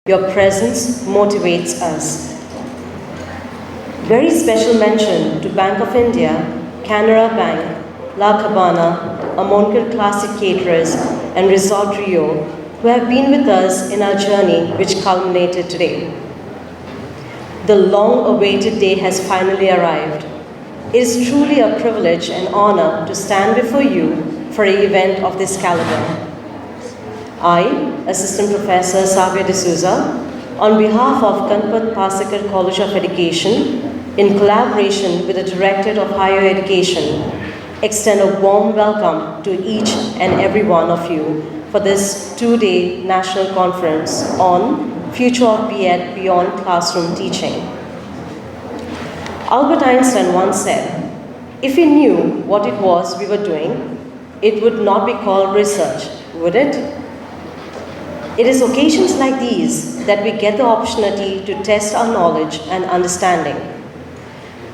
Your presence motivates us. Very special mention to Bank of India, Canara Bank, La Cabana, Amonkar Classic Caterers, and Resort Rio, who have been with us in our journey which culminated today. The long-awaited day has finally arrived. It is truly a privilege and honor to stand before you for an event of this caliber. I, Assistant Professor Savia D'Souza, on behalf of Ganpat Parsekar College of Education, in collaboration with the Directorate of Higher Education, extend a warm welcome to each and every one of you for this two-day national conference on Future of B.Ed Beyond Classroom Teaching. Albert Einstein once said, if we knew what it was we were doing, it would not be called research, would it? It is occasions like these that we get the opportunity to test our knowledge and understanding.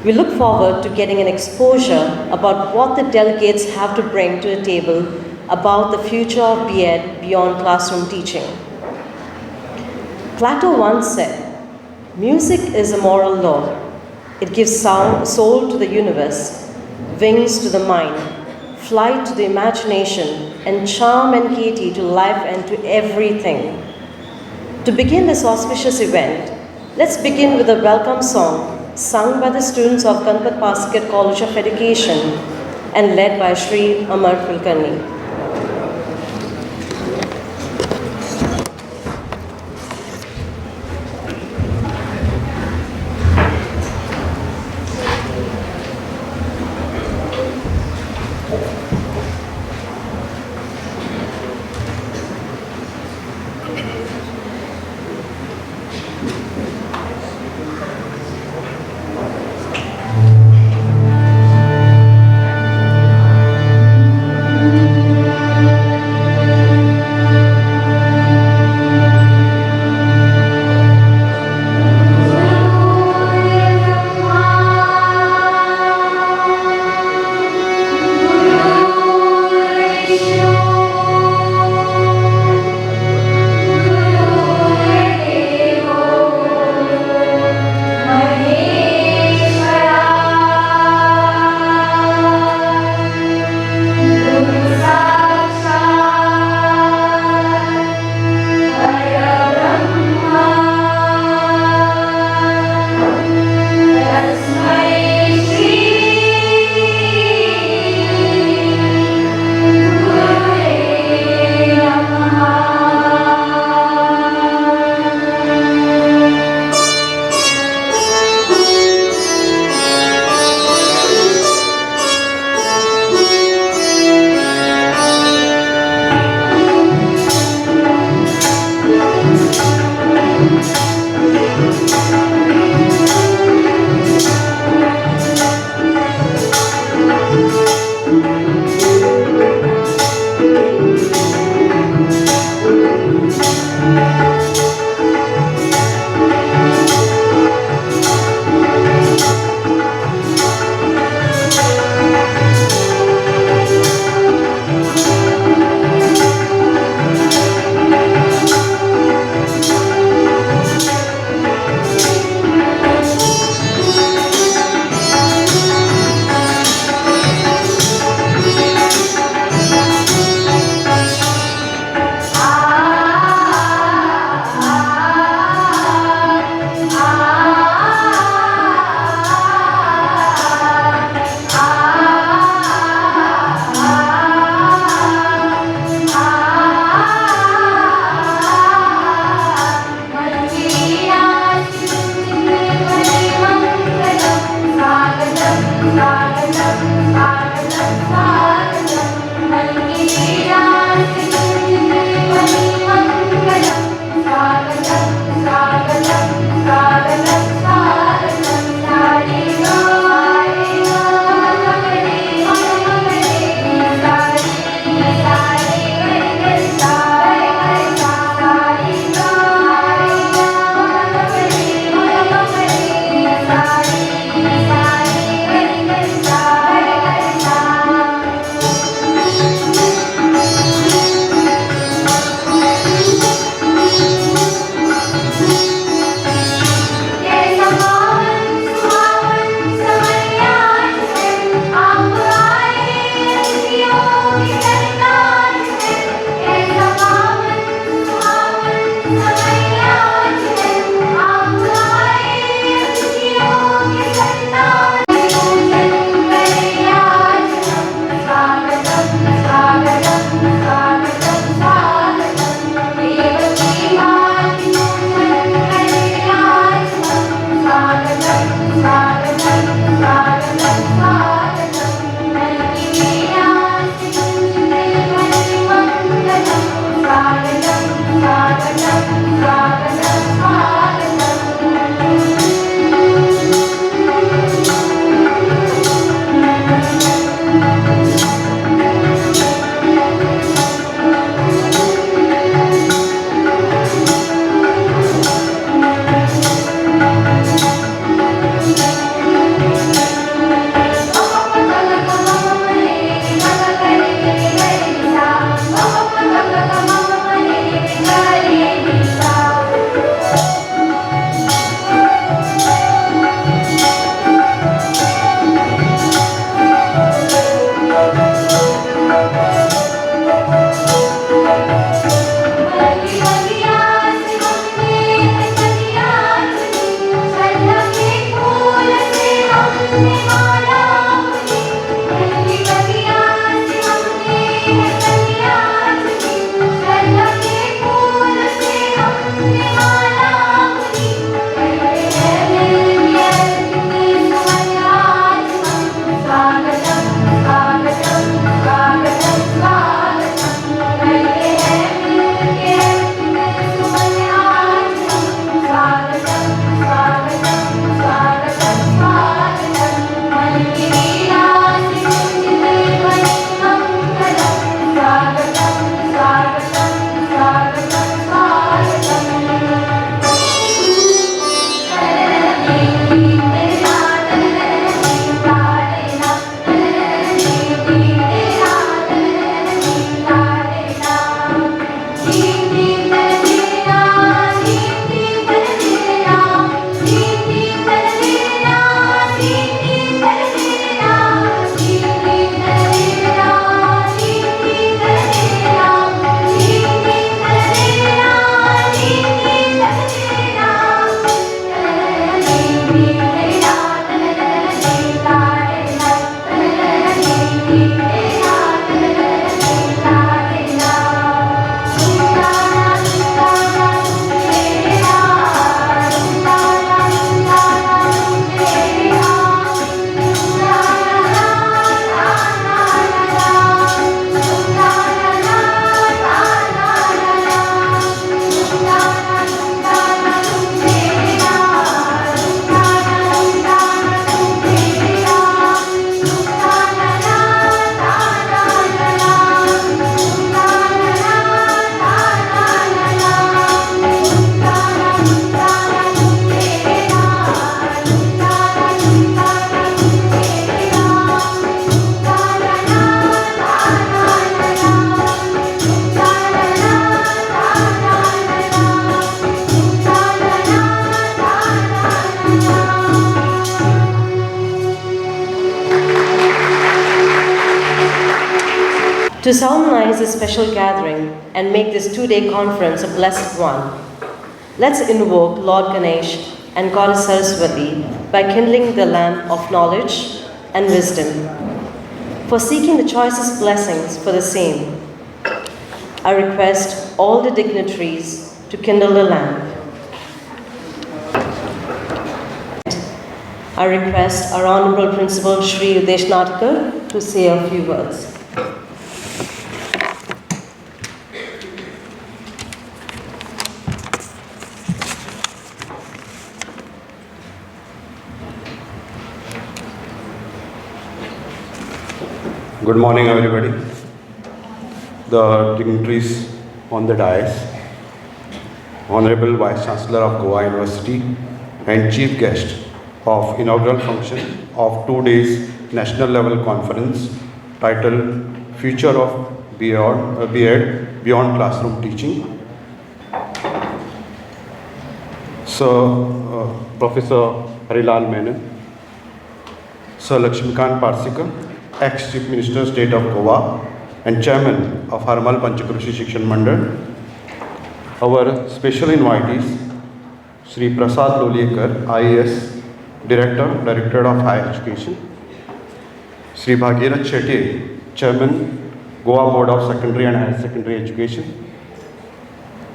We look forward to getting an exposure about what the delegates have to bring to the table about the future of B.Ed beyond classroom teaching. Plato once said, music is a moral law. It gives soul to the universe, wings to the mind, flight to the imagination, and charm and gaiety to life and to everything. To begin this auspicious event, let's begin with a welcome song sung by the students of Ganpat Parsekar College of Education and led by Shri Amar Kulkarni. To solemnize this special gathering and make this two-day conference a blessed one, let's invoke Lord Ganesh and Goddess Saraswati by kindling the lamp of knowledge and wisdom. For seeking the choicest blessings for the same, I request all the dignitaries to kindle the lamp. I request our Honorable Principal Shri Udesh Natkar to say a few words. Good morning, everybody. The dignitaries on the dais, Honorable Vice Chancellor of Goa University and Chief Guest of Inaugural Function of 2 days National Level Conference titled Future of B.Ed Beyond Classroom Teaching. Sir Professor Harilal Menon, Sir Lakshmikant Parsekar, ex-Chief Minister, State of Goa and Chairman of Harmal Panchakrushi Shikshan Mandal. Our special invitees, Sri Prasad Loliekar, IAS, Directorate of Higher Education, Sri Bhagirath Shetty, Chairman, Goa Board of Secondary and Higher Secondary Education,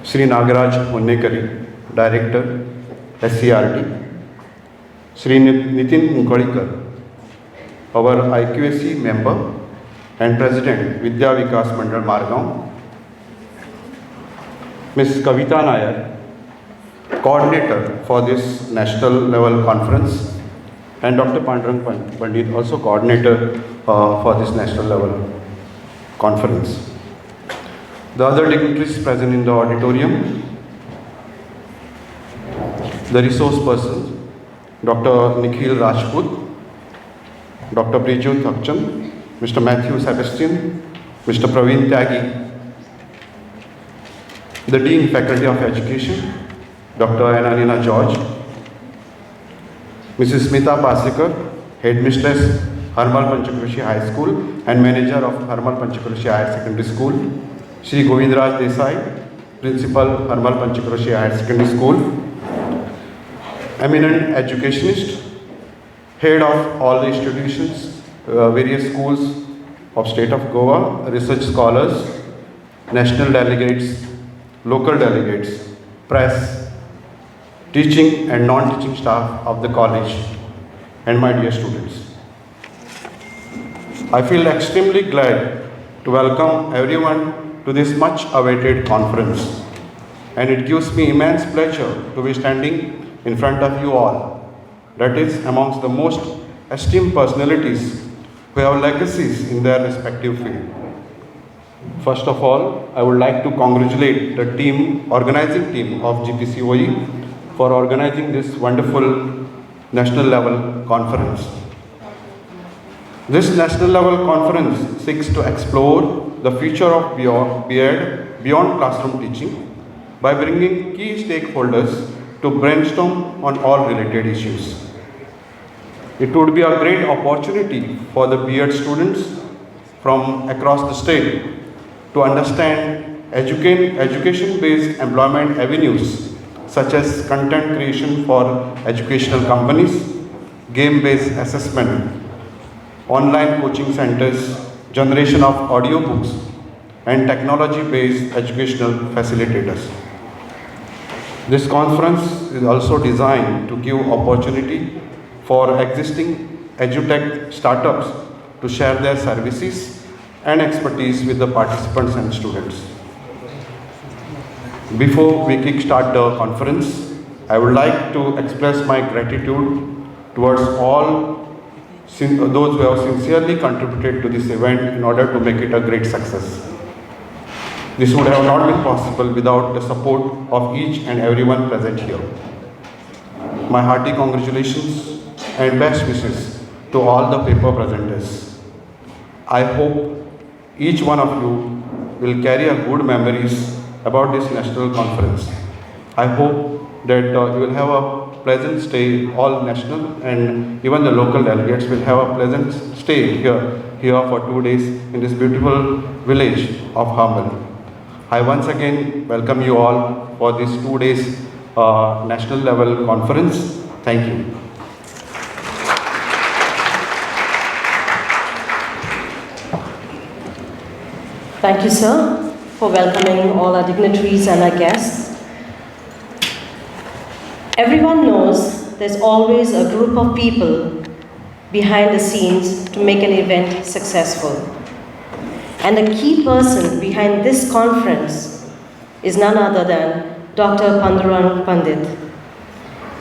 Sri Nagaraj Honnekari, Director, SCRT, Sri Nitin Unkalikar, our IQAC member and President, Vidya Vikas Mandal Margaon, Ms. Kavita Nair, Coordinator for this national level conference, and Dr. Pandurang Pandit, also Coordinator for this national level conference. The other dignitaries present in the auditorium, the resource person, Dr. Nikhil Rajput, Dr. Briju Thakchan, Mr. Matthew Sebastin, Mr. Praveen Tyagi, the Dean Faculty of Education, Dr. Ananina George, Mrs. Smita Parsekar, Headmistress, Harmal Panchakrushi High School and Manager of Harmal Panchakrushi Higher Secondary School, Sri Govindraj Desai, Principal, Harmal Panchakrushi Higher Secondary School, eminent educationist, Head of all the institutions, various schools of State of Goa, research scholars, national delegates, local delegates, press, teaching and non-teaching staff of the college, and my dear students. I feel extremely glad to welcome everyone to this much awaited conference, and it gives me immense pleasure to be standing in front of you all, that is amongst the most esteemed personalities who have legacies in their respective field. First of all, I would like to congratulate the organizing team of GPCOE for organizing this wonderful national level conference. This national level conference seeks to explore the future of B.Ed beyond classroom teaching by bringing key stakeholders to brainstorm on all related issues. It would be a great opportunity for the B.Ed students from across the state to understand education-based employment avenues such as content creation for educational companies, game-based assessment, online coaching centers, generation of audiobooks, and technology-based educational facilitators. This conference is also designed to give opportunity for existing edutech startups to share their services and expertise with the participants and students. Before we kickstart the conference, I would like to express my gratitude towards all those who have sincerely contributed to this event in order to make it a great success. This would have not been possible without the support of each and everyone present here. My hearty congratulations and best wishes to all the paper presenters. I hope each one of you will carry a good memories about this national conference. I hope that you will have a pleasant stay, all national and even the local delegates will have a pleasant stay here here for 2 days in this beautiful village of Hamel. I once again welcome you all for this 2 days national level conference. Thank you. Thank you, sir, for welcoming all our dignitaries and our guests. Everyone knows there's always a group of people behind the scenes to make an event successful. And the key person behind this conference is none other than Dr. Pandurang Pandit.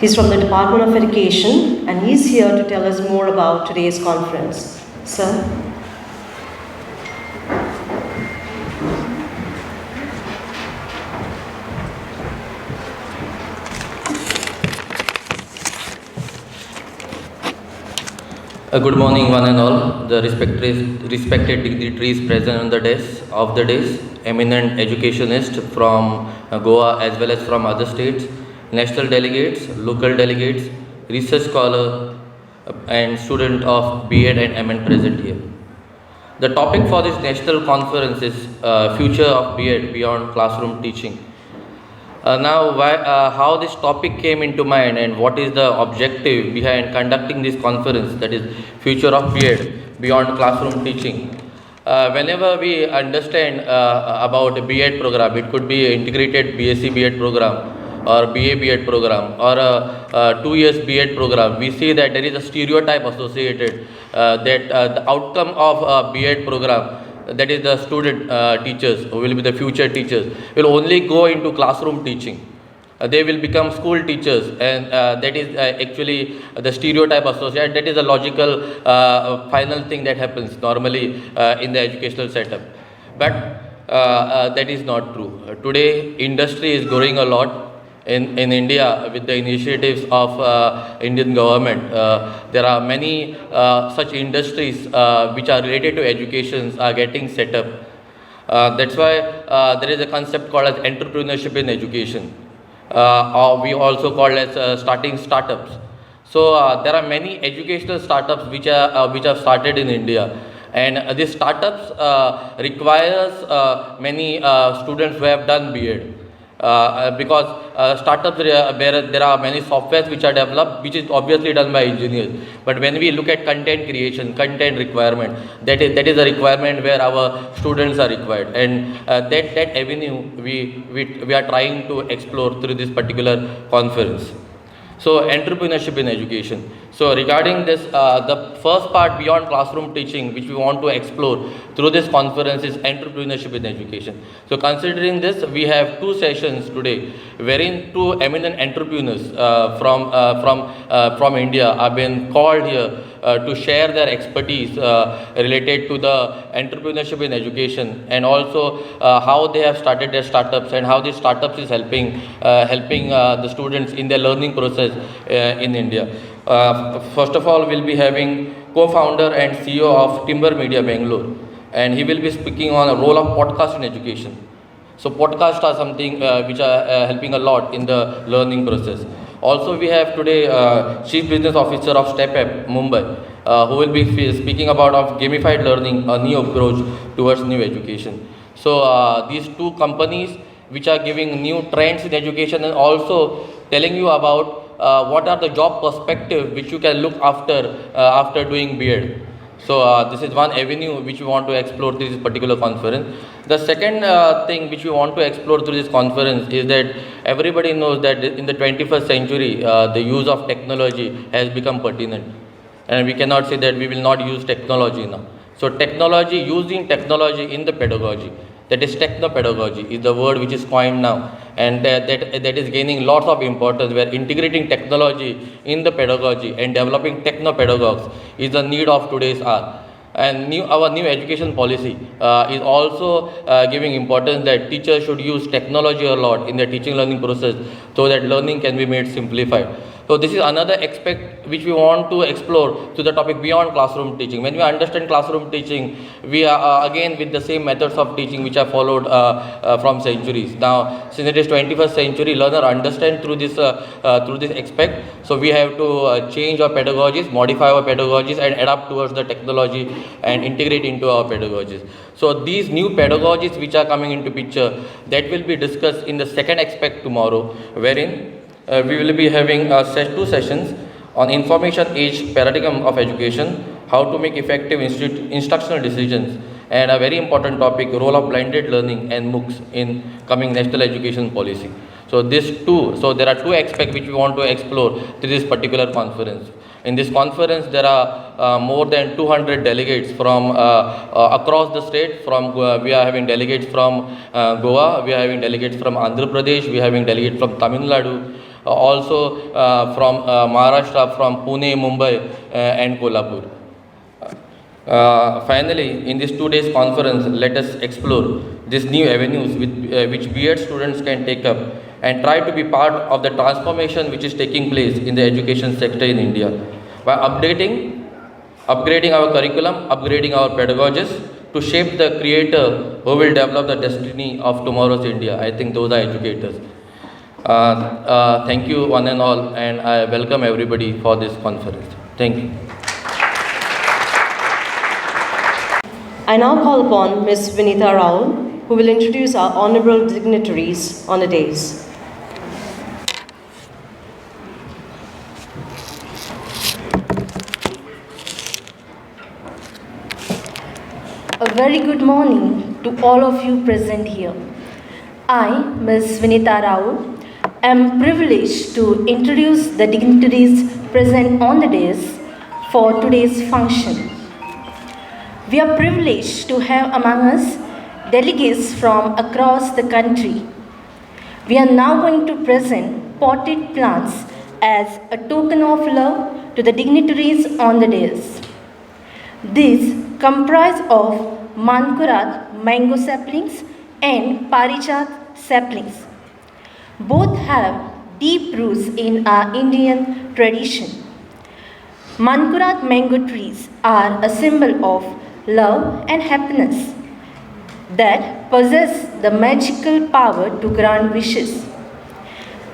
He's from the Department of Education, and he's here to tell us more about today's conference. Sir? Good morning, one and all. The respected dignitaries present on the days, eminent educationists from Goa as well as from other states, national delegates, local delegates, research scholar, and student of B.Ed and MN present here. The topic for this national conference is future of B.Ed beyond classroom teaching. How this topic came into mind and what is the objective behind conducting this conference, that is future of B.Ed beyond classroom teaching. Whenever we understand about a B.Ed program, it could be an integrated BSc B.Ed program or BA B.Ed program or a 2 years B.Ed program, we see that there is a stereotype associated that the outcome of a B.Ed program, that is the student teachers who will be the future teachers, will only go into classroom teaching. They will become school teachers, and that is actually the stereotype associated. That is a logical final thing that happens normally in the educational setup. But that is not true. Today, industry is growing a lot. In India, with the initiatives of Indian government, there are many such industries which are related to education are getting set up. That's why there is a concept called as entrepreneurship in education, or we also call as starting startups. So there are many educational startups which have started in India, and these startups requires many students who have done B.Ed. Because startups, there are many softwares which are developed, which is obviously done by engineers. But when we look at content creation, content requirement, that is a requirement where our students are required, and that avenue we are trying to explore through this particular conference. So entrepreneurship in education. So regarding this, the first part beyond classroom teaching, which we want to explore through this conference, is entrepreneurship in education. So considering this, we have 2 sessions today, wherein 2 eminent entrepreneurs from India have been called here to share their expertise related to the entrepreneurship in education, and also how they have started their startups and how these startups is helping the students in their learning process in India. First of all, we'll be having co-founder and CEO of Timbre Media Bengaluru, and he will be speaking on a role of podcast in education. So podcasts are something which are helping a lot in the learning process. Also, we have today Chief Business Officer of Step App, Mumbai, who will be speaking about gamified learning, a new approach towards new education. So these 2 companies which are giving new trends in education, and also telling you about what are the job perspective which you can look after doing B.Ed. So this is one avenue which we want to explore through this particular conference. The second thing which we want to explore through this conference is that everybody knows that in the 21st century, the use of technology has become pertinent, and we cannot say that we will not use technology now. So using technology in the pedagogy, that is techno-pedagogy, is the word which is coined now, and that is gaining lots of importance, where integrating technology in the pedagogy and developing techno-pedagogues is the need of today's hour. And our new education policy is also giving importance that teachers should use technology a lot in their teaching learning process, so that learning can be made simplified. So this is another aspect which we want to explore to the topic beyond classroom teaching. When we understand classroom teaching, we are again with the same methods of teaching which are followed from centuries. Now, since it is 21st century, learner understand through this aspect. So we have to change our pedagogies, modify our pedagogies, and adapt towards the technology and integrate into our pedagogies. So these new pedagogies which are coming into picture, that will be discussed in the second aspect tomorrow, wherein we will be having 2 sessions on information age paradigm of education, how to make effective instructional decisions, and a very important topic, role of blended learning and MOOCs in coming national education policy. So there are 2 aspects which we want to explore to this particular conference. In this conference, there are more than 200 delegates from across the state. We are having delegates from Goa, we are having delegates from Andhra Pradesh, we are having delegates from Tamil Nadu, also from Maharashtra, from Pune, Mumbai, and Kolhapur. Finally, in this 2 days conference, let us explore these new avenues which B.Ed students can take up and try to be part of the transformation which is taking place in the education sector in India by upgrading our curriculum, upgrading our pedagogies to shape the creator who will develop the destiny of tomorrow's India. I think those are educators. Thank you one and all, and I welcome everybody for this conference. Thank you. I now call upon Ms. Vinita Rao, who will introduce our honorable dignitaries on the dais. A very good morning to all of you present here. I, Ms. Vinita Rao, am privileged to introduce the dignitaries present on the dais for today's function. We are privileged to have among us delegates from across the country. We are now going to present potted plants as a token of love to the dignitaries on the dais. These comprise of Mankurat mango saplings and Parijat saplings. Both have deep roots in our Indian tradition. Mankurat mango trees are a symbol of love and happiness that possess the magical power to grant wishes.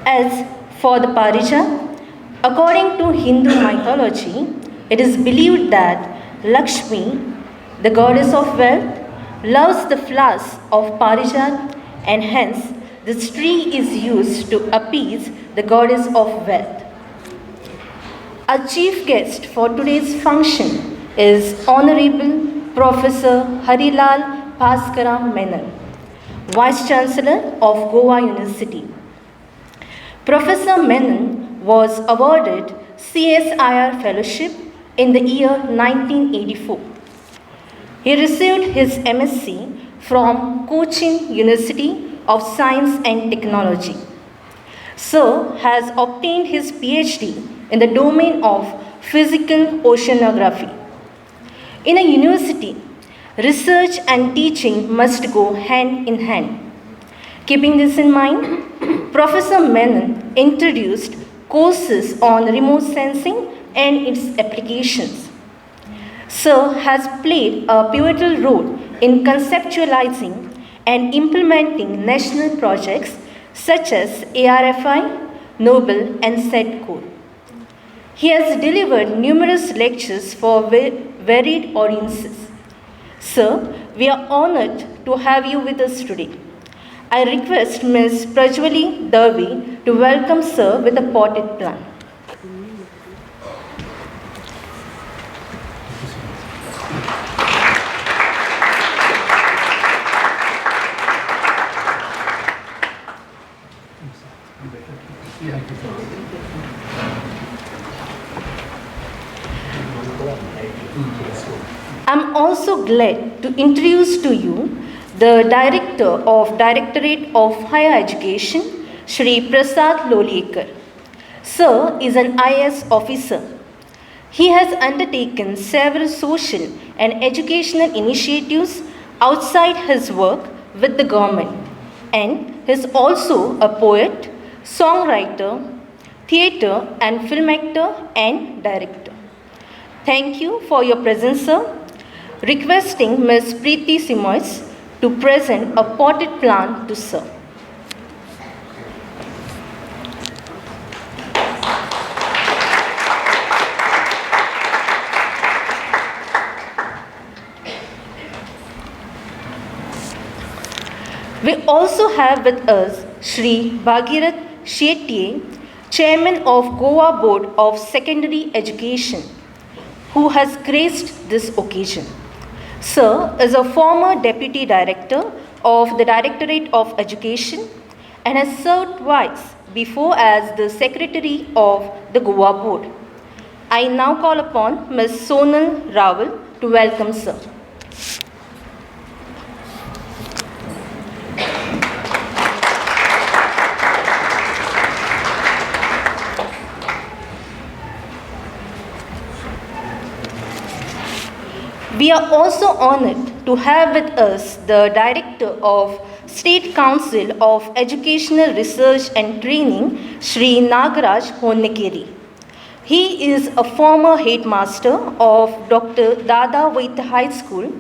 As for the Parijat, according to Hindu mythology, it is believed that Lakshmi, the goddess of wealth, loves the flowers of Parijat, and hence this tree is used to appease the goddess of wealth. Our chief guest for today's function is Honorable Professor Harilal Bhaskara Menon, Vice Chancellor of Goa University. Professor Menon was awarded CSIR Fellowship in the year 1984. He received his MSc from Cochin University of Science and Technology. Sir has obtained his PhD in the domain of physical oceanography. In a university, research and teaching must go hand in hand. Keeping this in mind, Professor Menon introduced courses on remote sensing and its applications. Sir has played a pivotal role in conceptualizing and implementing national projects such as ARFI, Noble and SETCO. He has delivered numerous lectures for varied audiences. Sir, we are honored to have you with us today. I request Ms. Prajwali Darvi to welcome Sir with a potted plant. I'm also glad to introduce to you the Director of Directorate of Higher Education, Shri Prasad Loliekar. Sir is an IAS officer. He has undertaken several social and educational initiatives outside his work with the government, and is also a poet, songwriter, theatre and film actor and director. Thank you for your presence, sir. Requesting Ms. Preeti Simois to present a potted plant to sir. We also have with us Shri Bhagirath Shetye, Chairman of Goa Board of Secondary Education, who has graced this occasion. Sir is a former Deputy Director of the Directorate of Education and has served twice before as the Secretary of the Goa Board. I now call upon Ms. Sonal Rawal to welcome Sir. We are also honored to have with us the Director of State Council of Educational Research and Training, Shri Nagaraj Honnekeri. He is a former headmaster of Dr. Dada Vaidya High School.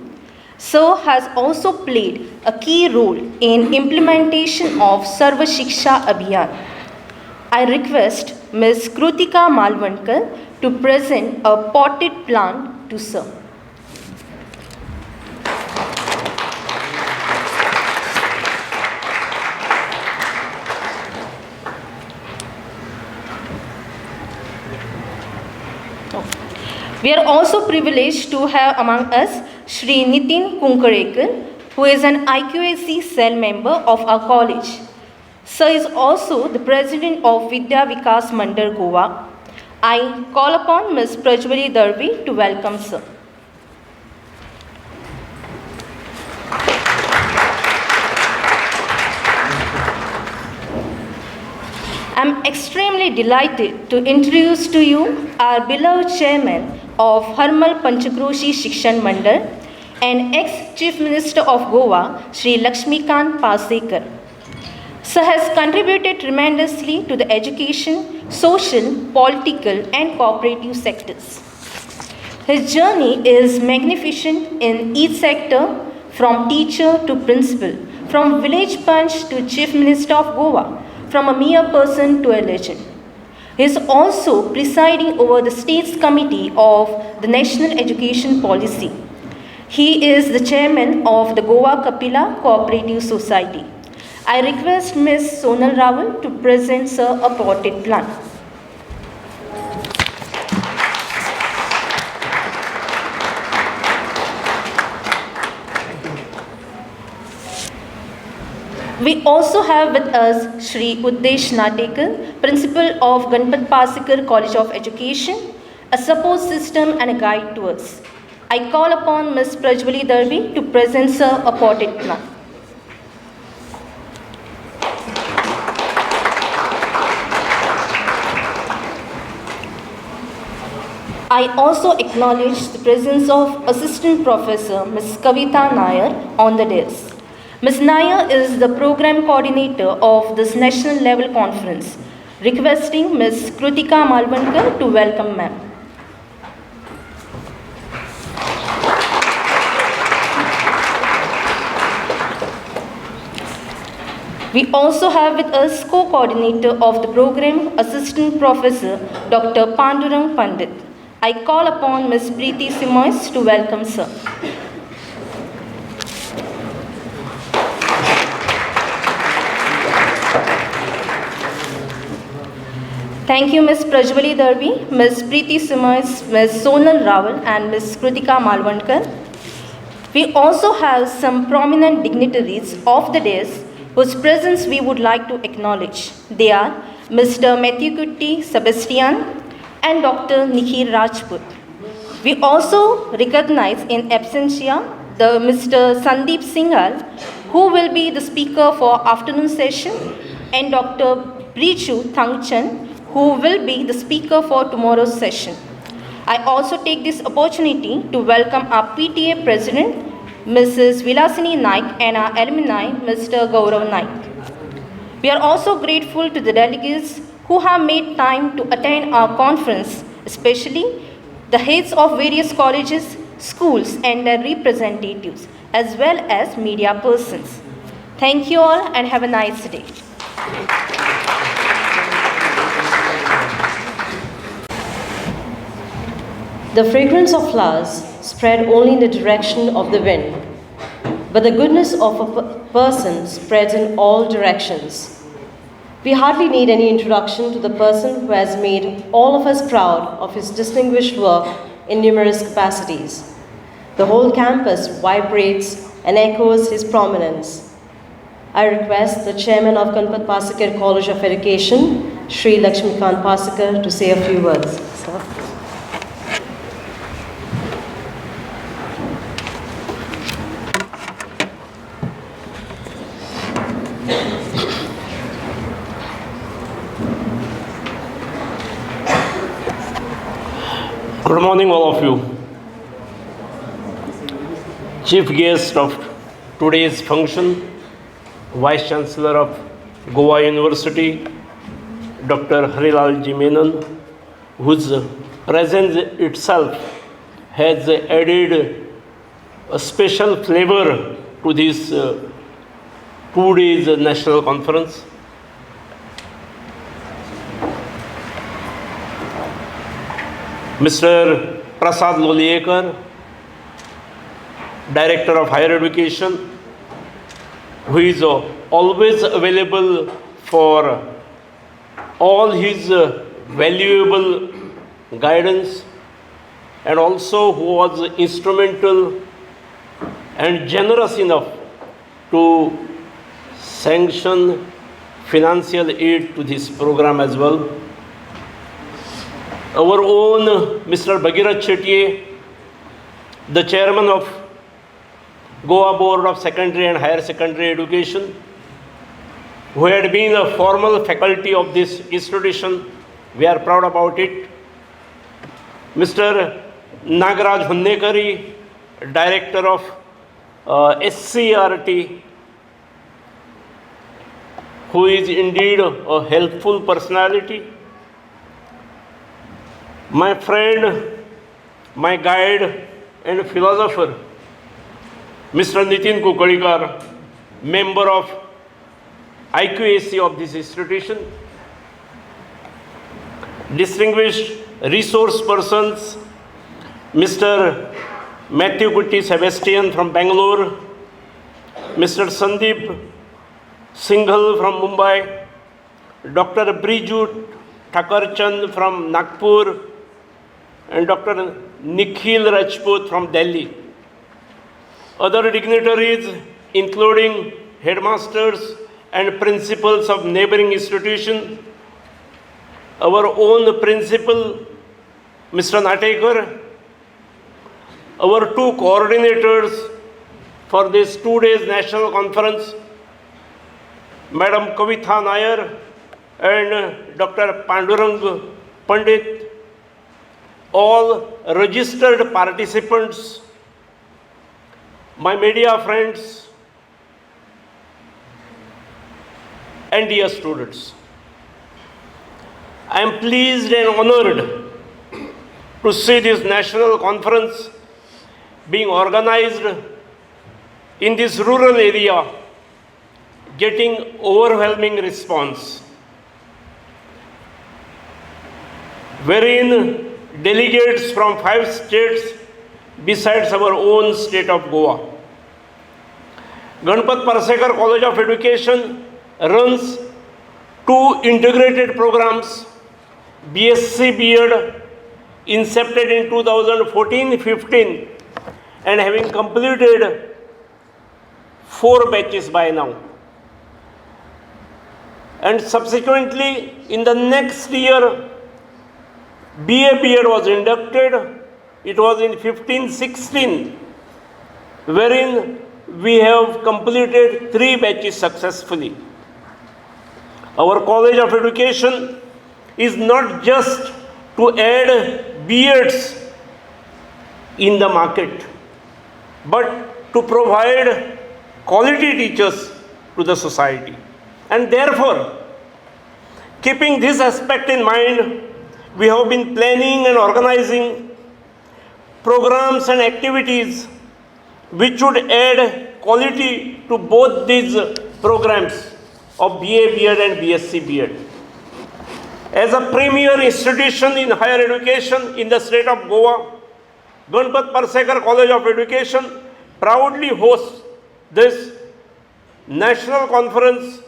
Sir has also played a key role in implementation of Sarva Shiksha Abhiyan. I request Ms. Krutika Malvankar to present a potted plant to Sir. We are also privileged to have among us Shri Nitin Kunkarekar, who is an IQAC cell member of our college. Sir is also the President of Vidya Vikas Mandal Goa. I call upon Ms. Prajwali Darvi to welcome Sir. I am extremely delighted to introduce to you our beloved Chairman of Harmal Panchakroshi Shikshan Mandal and ex-Chief Minister of Goa, Shri Lakshmikant Parsekar. Sir has contributed tremendously to the education, social, political and cooperative sectors. His journey is magnificent in each sector, from teacher to principal, from village punch to Chief Minister of Goa, from a mere person to a legend. He is also presiding over the State's Committee of the National Education Policy. He is the chairman of the Goa Kapila Cooperative Society. I request Ms. Sonal Rawal to present Sir a potted plant. We also have with us Shri Uddesh Natekar, Principal of Ganpat Parsekar College of Education, a support system and a guide to us. I call upon Ms. Prajwali Darvi to present Sir a potted plant. I also acknowledge the presence of Assistant Professor Ms. Kavita Nair on the dais. Ms. Nair is the Program Coordinator of this National Level Conference. Requesting Ms. Krutika Malvankar to welcome ma'am. We also have with us co-coordinator of the program, Assistant Professor Dr. Pandurang Pandit. I call upon Ms. Preeti Simois to welcome Sir. Thank you, Ms. Prajwali Darvi, Ms. Preeti Simois, Ms. Sonal Rawal and Ms. Krutika Malvankar. We also have some prominent dignitaries of the dais whose presence we would like to acknowledge. They are Mr. Mathewkutty Sebastin and Dr. Nikhil Rajput. We also recognize in absentia the Mr. Sandeep Singhal, who will be the speaker for afternoon session, and Dr. Brichu Thangchan, who will be the speaker for tomorrow's session. I also take this opportunity to welcome our PTA President, Mrs. Vilasini Naik, and our alumni, Mr. Gaurav Naik. We are also grateful to the delegates who have made time to attend our conference, especially the heads of various colleges, schools and their representatives, as well as media persons. Thank you all and have a nice day. The fragrance of flowers spread only in the direction of the wind, but the goodness of a person spreads in all directions. We hardly need any introduction to the person who has made all of us proud of his distinguished work in numerous capacities. The whole campus vibrates and echoes his prominence. I request the chairman of Ganpat Parsekar College of Education, Shri Lakshmikant Parsekar, to say a few words. Sir. Good morning, all of you. Chief guest of today's function, Vice Chancellor of Goa University, Dr. Harilal Ji Menon, whose presence itself has added a special flavor to this 2 days national conference. Mr. Prasad Loliekar, Director of Higher Education, who is always available for all his valuable guidance, and also who was instrumental and generous enough to sanction financial aid to this program as well. Our own Mr. Bhagirath Chettier, the chairman of Goa Board of Secondary and Higher Secondary Education, who had been a formal faculty of this institution. We are proud about it. Mr. Nagaraj Hunnekari, Director of SCRT, who is indeed a helpful personality. My friend, my guide and philosopher, Mr. Nitin Kukalikar, member of IQAC of this institution. Distinguished resource persons, Mr. Mathewkutty Sebastin from Bengaluru, Mr. Sandeep Singhal from Mumbai, Dr. Brijut Thakarchand from Nagpur, and Dr. Nikhil Rajput from Delhi. Other dignitaries, including headmasters and principals of neighboring institutions, our own principal, Mr. Natekar, our two coordinators for this 2 days national conference, Madam Kavitha Nair and Dr. Pandurang Pandit, all registered participants, my media friends, and dear students. I am pleased and honored to see this national conference being organized in this rural area, getting overwhelming response, wherein delegates from 5 states besides our own state of Goa. Ganpat Parsekar College of Education runs 2 integrated programs, BSc B.Ed, incepted in 2014-15 and having completed 4 batches by now. And subsequently, in the next year, BA B.Ed was inducted. It was in 15-16, wherein we have completed 3 batches successfully. Our College of Education is not just to add B.Eds in the market, but to provide quality teachers to the society. And therefore, Keeping this aspect in mind, we have been planning and organizing programs and activities which would add quality to both these programs of BA, B.Ed and BSc B.Ed. As a premier institution in higher education in the state of Goa, Ganpat Parsekar College of Education proudly hosts this national conference,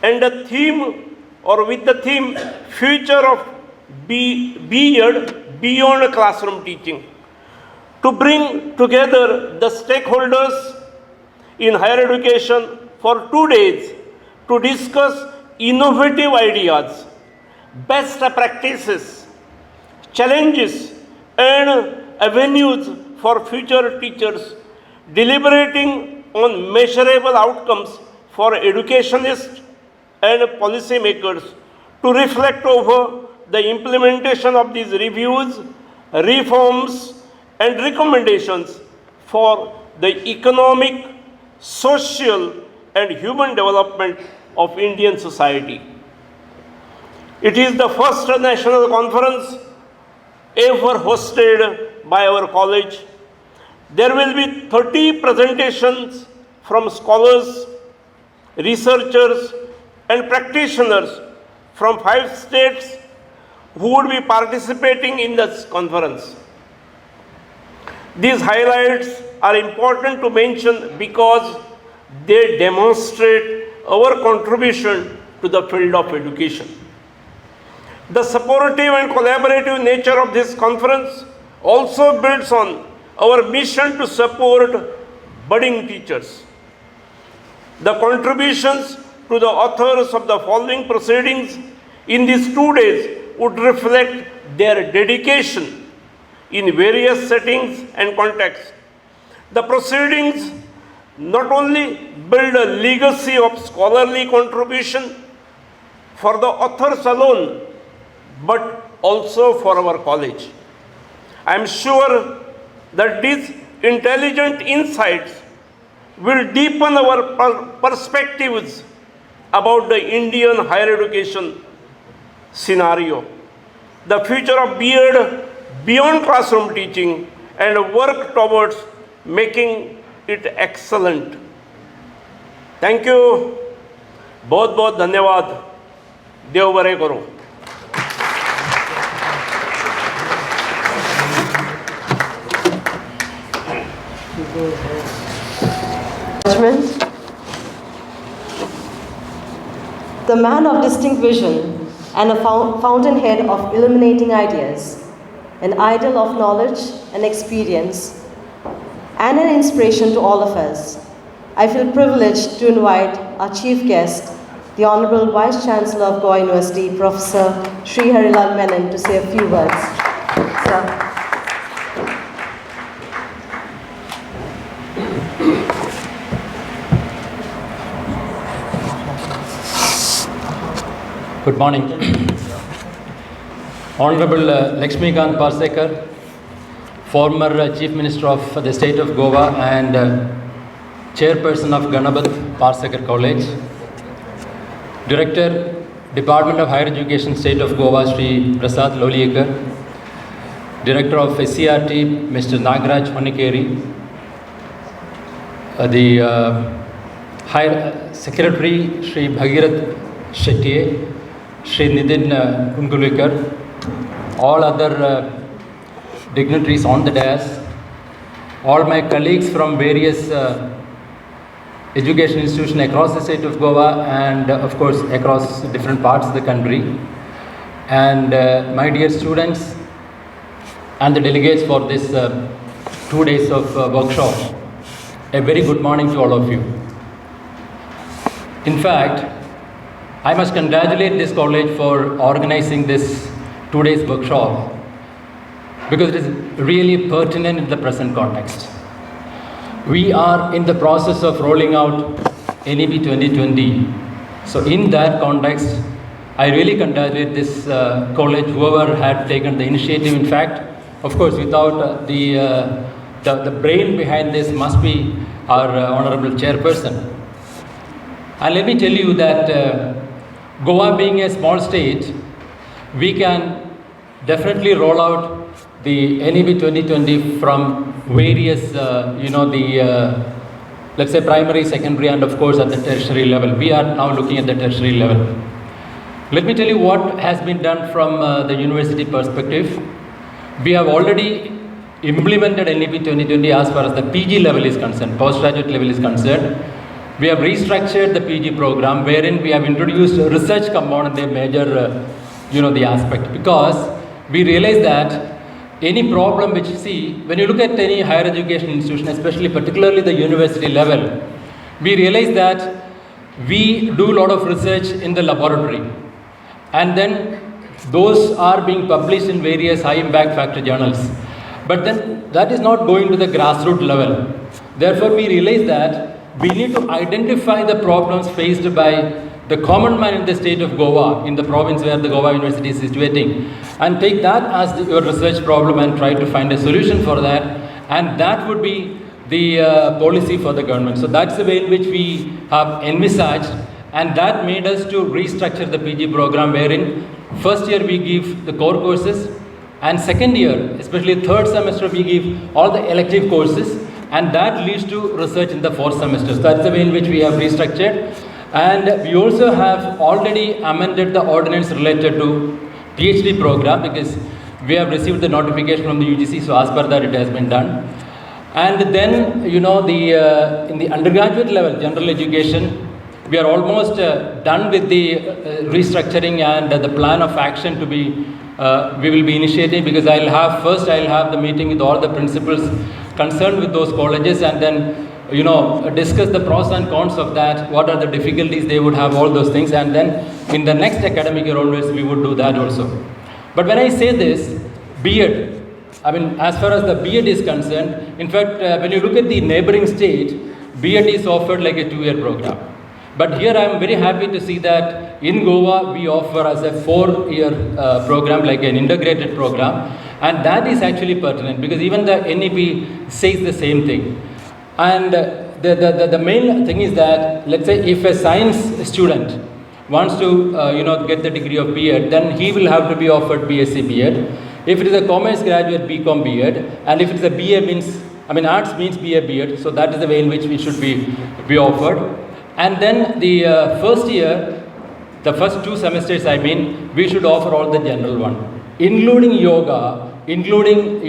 and the theme, or with the theme, Future of B.Ed Beyond Classroom Teaching, to bring together the stakeholders in higher education for 2 days to discuss innovative ideas, best practices, challenges, and avenues for future teachers, deliberating on measurable outcomes for educationists and policymakers to reflect over the implementation of these reviews, reforms, and recommendations for the economic, social, and human development of Indian society. It is the first national conference ever hosted by our college. There will be 30 presentations from scholars, researchers, and practitioners from 5 states who would be participating in this conference. These highlights are important to mention because they demonstrate our contribution to the field of education. The supportive and collaborative nature of this conference also builds on our mission to support budding teachers. The contributions to the authors of the following proceedings in these 2 days would reflect their dedication in various settings and contexts. The proceedings not only build a legacy of scholarly contribution for the authors alone, but also for our college. I am sure that these intelligent insights will deepen our perspectives about the Indian higher education scenario, the future of B.Ed beyond classroom teaching, and work towards making it excellent. Thank you. बहुत बहुत धन्यवाद. देव बरे करो. Judgment. The man of distinct vision and a fountainhead of illuminating ideas, an idol of knowledge and experience, and an inspiration to all of us. I feel privileged to invite our chief guest, the Honorable Vice Chancellor of Goa University, Professor Sri Harilal Menon, to say a few words. Sir. Good morning. Honorable Lakshmikant Parsekar, former Chief Minister of the State of Goa and Chairperson of Ganpat Parsekar College, Director, Department of Higher Education, State of Goa, Sri Prasad Loliekar, Director of SCRT, Mr. Nagaraj Honikeri, the Higher Secretary, Sri Bhagirath Shetty, Sri Nidin Ungulikar, all other dignitaries on the dais, all my colleagues from various education institutions across the state of Goa and of course across different parts of the country, and my dear students and the delegates for this 2 days of workshop, a very good morning to all of you. In fact, I must congratulate this college for organizing this 2 days workshop because it is really pertinent in the present context. We are in the process of rolling out NEP 2020. So in that context, I really congratulate this college, whoever had taken the initiative. In fact, of course, without the brain behind this must be our Honorable Chairperson. And let me tell you that Goa being a small state, we can definitely roll out the NEP 2020 from various, let's say primary, secondary, and of course at the tertiary level. We are now looking at the tertiary level. Let me tell you what has been done from the university perspective. We have already implemented NEP 2020 as far as the PG level is concerned, postgraduate level is concerned. We have restructured the PG program wherein we have introduced a research component, a major, the aspect, because we realize that any problem which you see, when you look at any higher education institution, especially particularly the university level, we realize that we do a lot of research in the laboratory, and then those are being published in various high impact factor journals. But then that is not going to the grassroots level. Therefore, we realize that we need to identify the problems faced by the common man in the state of Goa, in the province where the Goa University is situating, and take that as your research problem and try to find a solution for that, and that would be the policy for the government. So that's the way in which we have envisaged, and that made us to restructure the PG program, wherein first year we give the core courses, and second year, especially third semester, we give all the elective courses, and that leads to research in the fourth semester. So that's the way in which we have restructured. And we also have already amended the ordinance related to PhD program, because we have received the notification from the UGC, so as per that it has been done. And then, in the undergraduate level, general education, we are almost done with the restructuring and the plan of action to be, we will be initiating, because I'll have the meeting with all the principals concerned with those colleges, and then discuss the pros and cons of that, what are the difficulties they would have, all those things, and then in the next academic year onwards we would do that also. But when I say this, B.Ed, as far as the B.Ed is concerned, in fact, when you look at the neighboring state, B.Ed is offered like a 2-year program. But here I am very happy to see that in Goa we offer as a 4-year program, like an integrated program, and that is actually pertinent, because even the NEP says the same thing. And the main thing is that, let's say if a science student wants to get the degree of B.Ed, then he will have to be offered BSc B.Ed. If it is a commerce graduate, BCom B.Ed, and if it is a BA means, arts means BA B.Ed, so that is the way in which we should be offered. And then the first year, the first 2 semesters, we should offer all the general one, including yoga, including,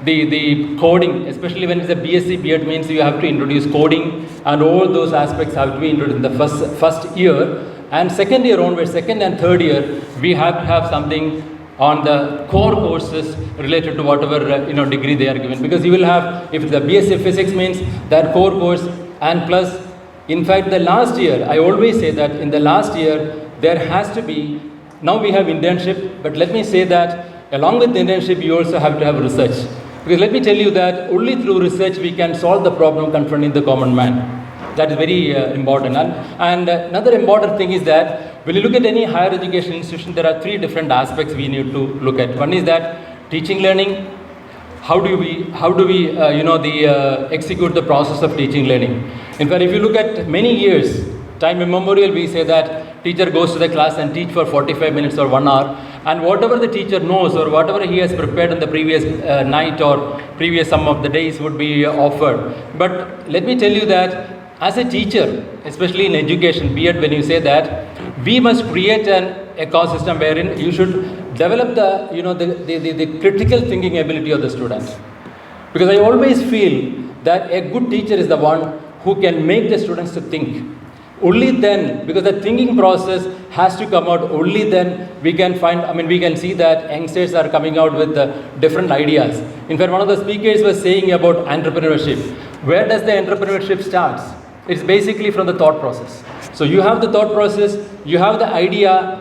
the coding, especially when it's a BSc B.Ed, means you have to introduce coding, and all those aspects have to be introduced in the first year. And second year onwards, second and third year, we have to have something on the core courses related to whatever degree they are given, because you will have, if the BSc Physics means that core course, and plus, in fact, the last year, I always say that in the last year there has to be, now we have internship, but let me say that along with the internship you also have to have research, because let me tell you that only through research we can solve the problem confronting the common man. That is very important. And another important thing is that when you look at any higher education institution, there are 3 different aspects we need to look at. One is that teaching learning. How do we execute the process of teaching learning? In fact, if you look at many years, time immemorial, we say that teacher goes to the class and teach for 45 minutes or 1 hour, and whatever the teacher knows or whatever he has prepared in the previous night or previous some of the days would be offered. But let me tell you that as a teacher, especially in education, B.Ed, when you say that, we must create an ecosystem wherein you should develop the critical thinking ability of the student. Because I always feel that a good teacher is the one who can make the students to think. Only then, because the thinking process has to come out, only then we can we can see that youngsters are coming out with different ideas. In fact, one of the speakers was saying about entrepreneurship. Where does the entrepreneurship start? It's basically from the thought process. So you have the thought process, you have the idea,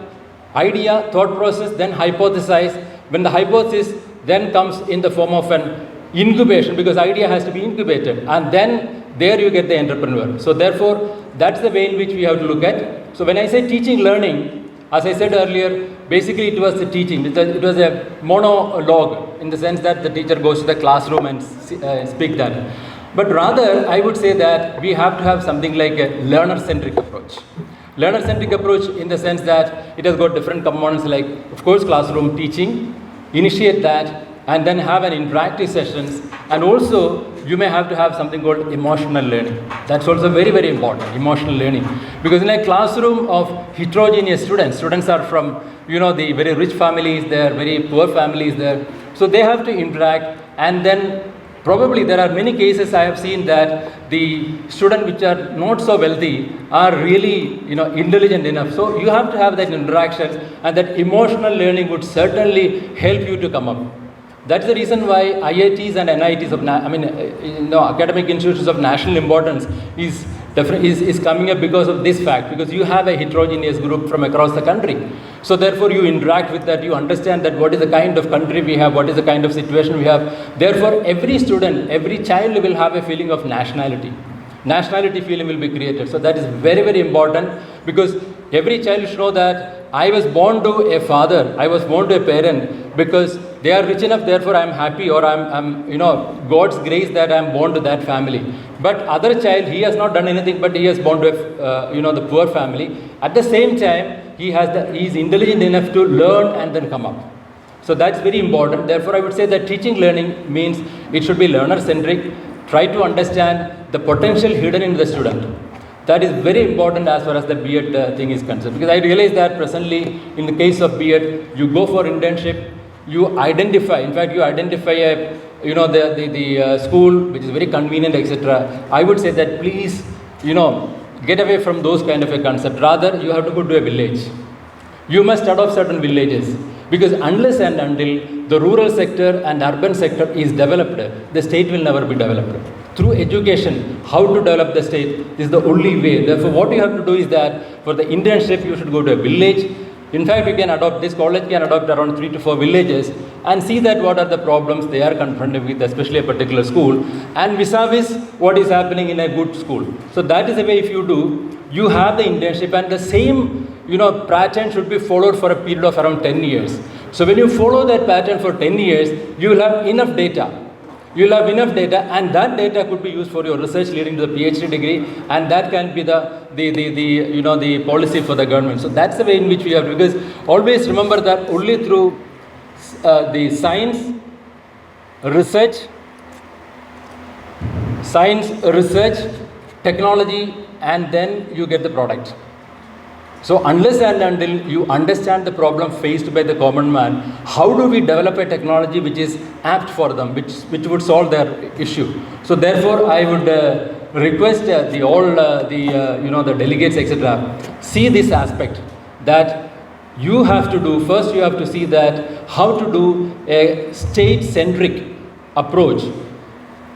thought process, then hypothesize. When the hypothesis then comes in the form of an incubation, because idea has to be incubated, and then there you get the entrepreneur. So therefore, that's the way in which we have to look at. So when I say teaching learning, as I said earlier, basically it was the teaching. It was a monologue in the sense that the teacher goes to the classroom and speak that. But rather, I would say that we have to have something like a learner-centric approach. Learner-centric approach in the sense that it has got different components like, of course, classroom teaching, initiate that, and then have an interactive sessions, and also you may have to have something called emotional learning. That's also very, very important, emotional learning. Because in a classroom of heterogeneous students are from, the very rich families there, very poor families there. So they have to interact, and then probably there are many cases I have seen that the students which are not so wealthy are really, intelligent enough. So you have to have that interaction, and that emotional learning would certainly help you to come up. That's the reason why IITs and NITs academic institutions of national importance is coming up because of this fact, because you have a heterogeneous group from across the country. So therefore you interact with that, you understand that what is the kind of country we have, what is the kind of situation we have. Therefore every student, every child will have a feeling of nationality. Nationality feeling will be created. So that is very, very important, because every child should know that I was born to a father, I was born to a parent, because they are rich enough, therefore I am happy, or I'm God's grace that I am born to that family. But other child, he has not done anything, but he has born to the poor family. At the same time, he is intelligent enough to learn and then come up. So that's very important. Therefore, I would say that teaching learning means it should be learner-centric. Try to understand the potential hidden in the student. That is very important as far as the B.Ed thing is concerned. Because I realize that presently, in the case of B.Ed, you go for internship, you identify the school which is very convenient, etc. I would say that please, get away from those kind of a concept. Rather, you have to go to a village. You must adopt certain villages. Because unless and until the rural sector and urban sector is developed, the state will never be developed. Through education, how to develop the state is the only way. Therefore, what you have to do is that for the internship, you should go to a village. In fact, you can adopt, this college can adopt around 3 to 4 villages and see that what are the problems they are confronted with, especially a particular school, and vis-a-vis what is happening in a good school. So that is the way if you do, you have the internship, and the same pattern should be followed for a period of around 10 years. So when you follow that pattern for 10 years, you will have enough data. You will have enough data, and that data could be used for your research leading to the PhD degree, and that can be the policy for the government. So that's the way in which we have, because always remember that only through the science, research, technology, and then you get the product. So unless and until you understand the problem faced by the common man, how do we develop a technology which is apt for them, which would solve their issue? So therefore, I would request the delegates, etc., see this aspect that you have to do. First, you have to see that how to do a state-centric approach,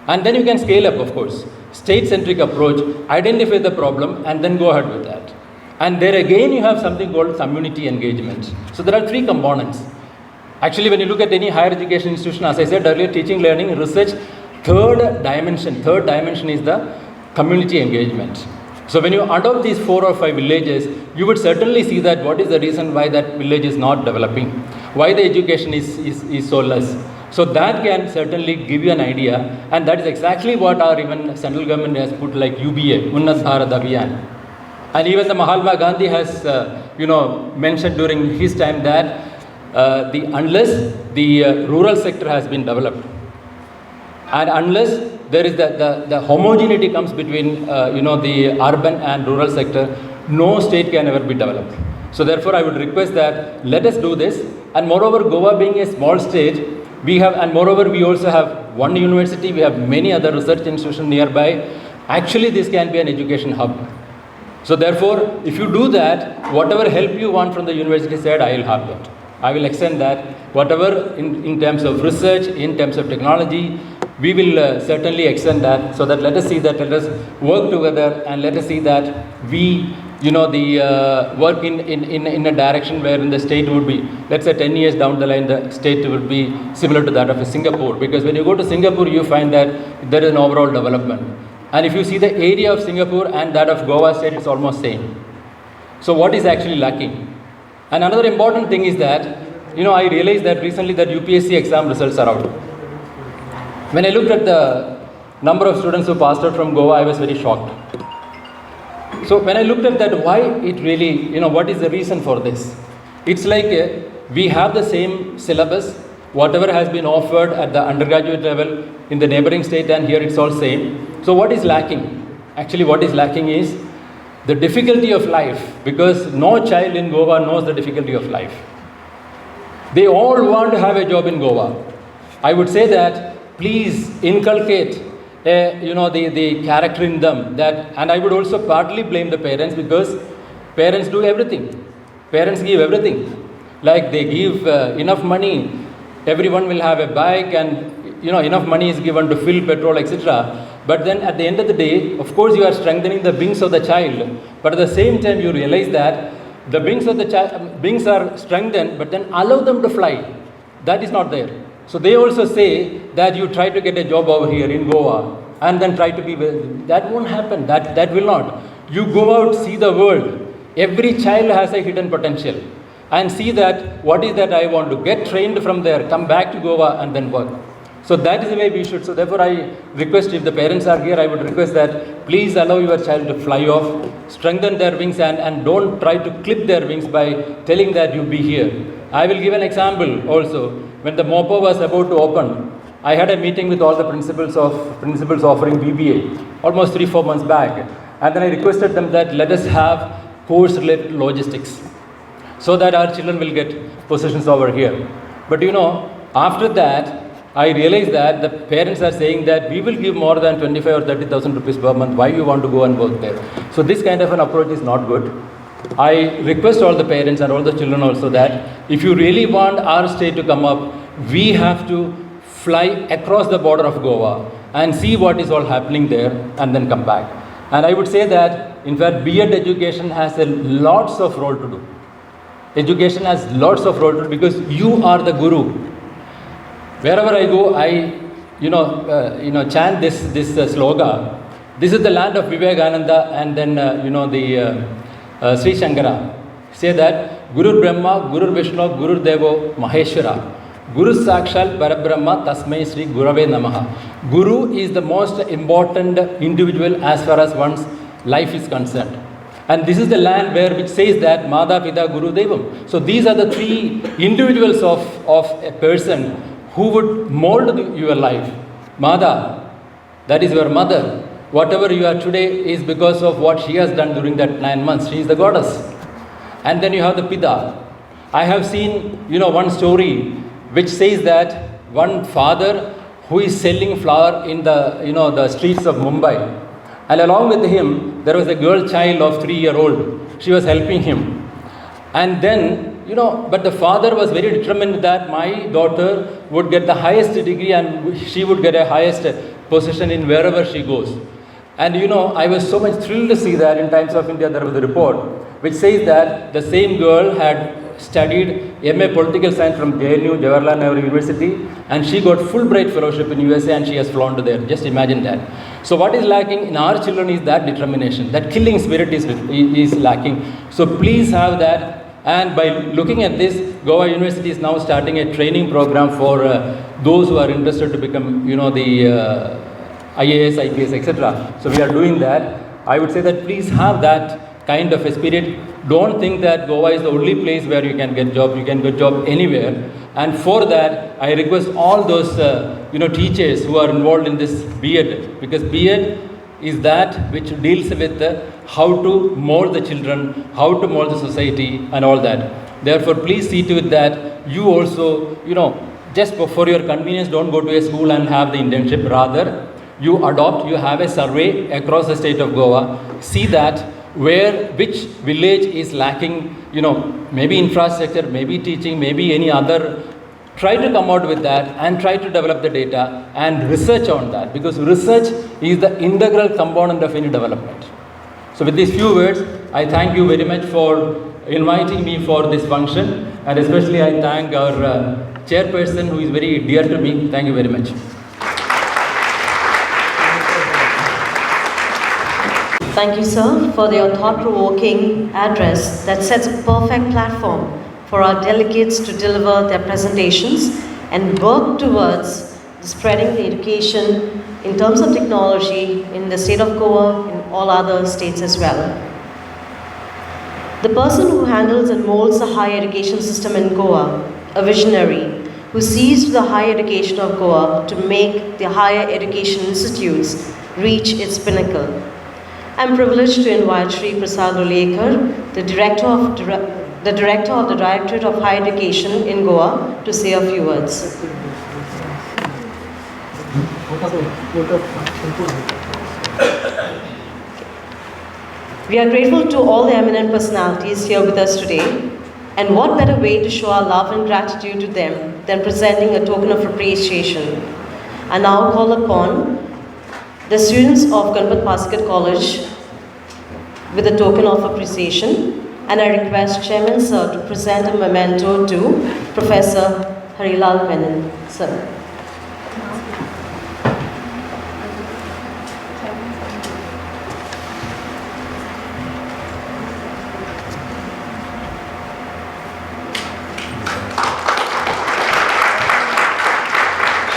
and then you can scale up, of course. State-centric approach, identify the problem, and then go ahead with that. And there again you have something called community engagement. So there are 3 components. Actually, when you look at any higher education institution, as I said earlier, teaching, learning, research, third dimension is the community engagement. So when you adopt these 4 or 5 villages, you would certainly see that what is the reason why that village is not developing, why the education is so less. So that can certainly give you an idea, and that is exactly what our even central government has put like UBA, Unnat Bharat Abhiyan. And even the Mahatma Gandhi has, mentioned during his time that unless the rural sector has been developed, and unless there is the homogeneity comes between, the urban and rural sector, no state can ever be developed. So therefore, I would request that let us do this. And moreover, Goa being a small state, we also have one university, we have many other research institutions nearby. Actually, this can be an education hub. So therefore, if you do that, whatever help you want from the university side, I will have that. I will extend that. Whatever in terms of research, in terms of technology, we will certainly extend that, so that let us work together, and let us see that we, work in a direction wherein the state would be, let's say 10 years down the line, the state would be similar to that of Singapore. Because when you go to Singapore, you find that there is an overall development. And if you see the area of Singapore and that of Goa state, it's almost same. So what is actually lacking? And another important thing is that, I realized that recently that UPSC exam results are out. When I looked at the number of students who passed out from Goa, I was very shocked. So when I looked at that, why it really, what is the reason for this? It's like we have the same syllabus, whatever has been offered at the undergraduate level in the neighboring state, and here it's all same. So what is lacking? Actually, what is lacking is the difficulty of life, because no child in Goa knows the difficulty of life. They all want to have a job in Goa. I would say that please inculcate the character in them, that, and I would also partly blame the parents, because parents do everything. Parents give everything. Like they give enough money, everyone will have a bike, and enough money is given to fill petrol, etc. But then at the end of the day, of course, you are strengthening the wings of the child, but at the same time you realize that the wings of the wings are strengthened, but then allow them to fly. That is not there. So they also say that you try to get a job over here in Goa and then try to be, that won't happen. That will not. You go out, see the world. Every child has a hidden potential, and see that what is that I want to get trained from there, come back to Goa and then work. So that is the way we should. So therefore I request, if the parents are here, I would request that please allow your child to fly off, strengthen their wings, and don't try to clip their wings by telling that you be here. I will give an example also. When the MOPO was about to open, I had a meeting with all the principals offering B.Ed almost 3-4 months back, and then I requested them that let us have course related logistics, so that our children will get positions over here. But after that, I realized that the parents are saying that we will give more than 25 or 30,000 rupees per month. Why you want to go and work there? So this kind of an approach is not good. I request all the parents and all the children also that if you really want our state to come up, we have to fly across the border of Goa and see what is all happening there and then come back. And I would say that, in fact, B.Ed education has lots of role to do. Education has lots of role to do, because you are the guru. Wherever I go, I chant this slogan. This is the land of Vivekananda, and then Sri Shankara. Say that Guru Brahma, Guru Vishnu, Guru Devo Maheshwara, Guru Sakshal Parabrahma Tasmai Sri Gurave Namaha. Guru is the most important individual as far as one's life is concerned. And this is the land which says that Mada Pita Guru Devam. So these are the three individuals of a person who would mold your life. Mada, that is your mother. Whatever you are today is because of what she has done during that 9 months. She is the goddess. And then you have the Pita. I have seen, one story which says that one father who is selling flour in the streets of Mumbai. And along with him, there was a girl child of 3-year-old. She was helping him. And then, but the father was very determined that my daughter would get the highest degree and she would get a highest position in wherever she goes. And I was so much thrilled to see that in Times of India there was a report which says that the same girl had studied MA Political Science from JNU, Jawaharlal Nehru University, and she got Fulbright Fellowship in USA and she has flown to there. Just imagine that. So what is lacking in our children is that determination. That killing spirit is lacking. So please have that. And by looking at this, Goa University is now starting a training program for those who are interested to become, the IAS, IPS, etc. So we are doing that. I would say that please have that kind of a spirit. Don't think that Goa is the only place where you can get job. You can get job anywhere. And for that, I request all those, teachers who are involved in this B.Ed, because B.Ed is that which deals with how to mold the children, how to mold the society and all that. Therefore, please see to it that you also, just for your convenience, don't go to a school and have the internship. Rather, you have a survey across the state of Goa. See that which village is lacking, maybe infrastructure, maybe teaching, maybe any other. Try to come out with that and try to develop the data and research on that, because research is the integral component of any development. So with these few words, I thank you very much for inviting me for this function, and especially I thank our chairperson who is very dear to me. Thank you very much. Thank you, sir, for your thought-provoking address that sets a perfect platform for our delegates to deliver their presentations and work towards spreading the education in terms of technology in the state of Goa, in all other states as well. The person who handles and molds the higher education system in Goa, a visionary who sees to the higher education of Goa to make the higher education institutes reach its pinnacle. I'm privileged to invite Shri Prasad Olekar, the Director of the Directorate of Higher Education in Goa, to say a few words. We are grateful to all the eminent personalities here with us today, and what better way to show our love and gratitude to them than presenting a token of appreciation. I now call upon the students of Ganpat Parsekar College with a token of appreciation, and I request Chairman Sir to present a memento to Professor Harilal Menon. Sir.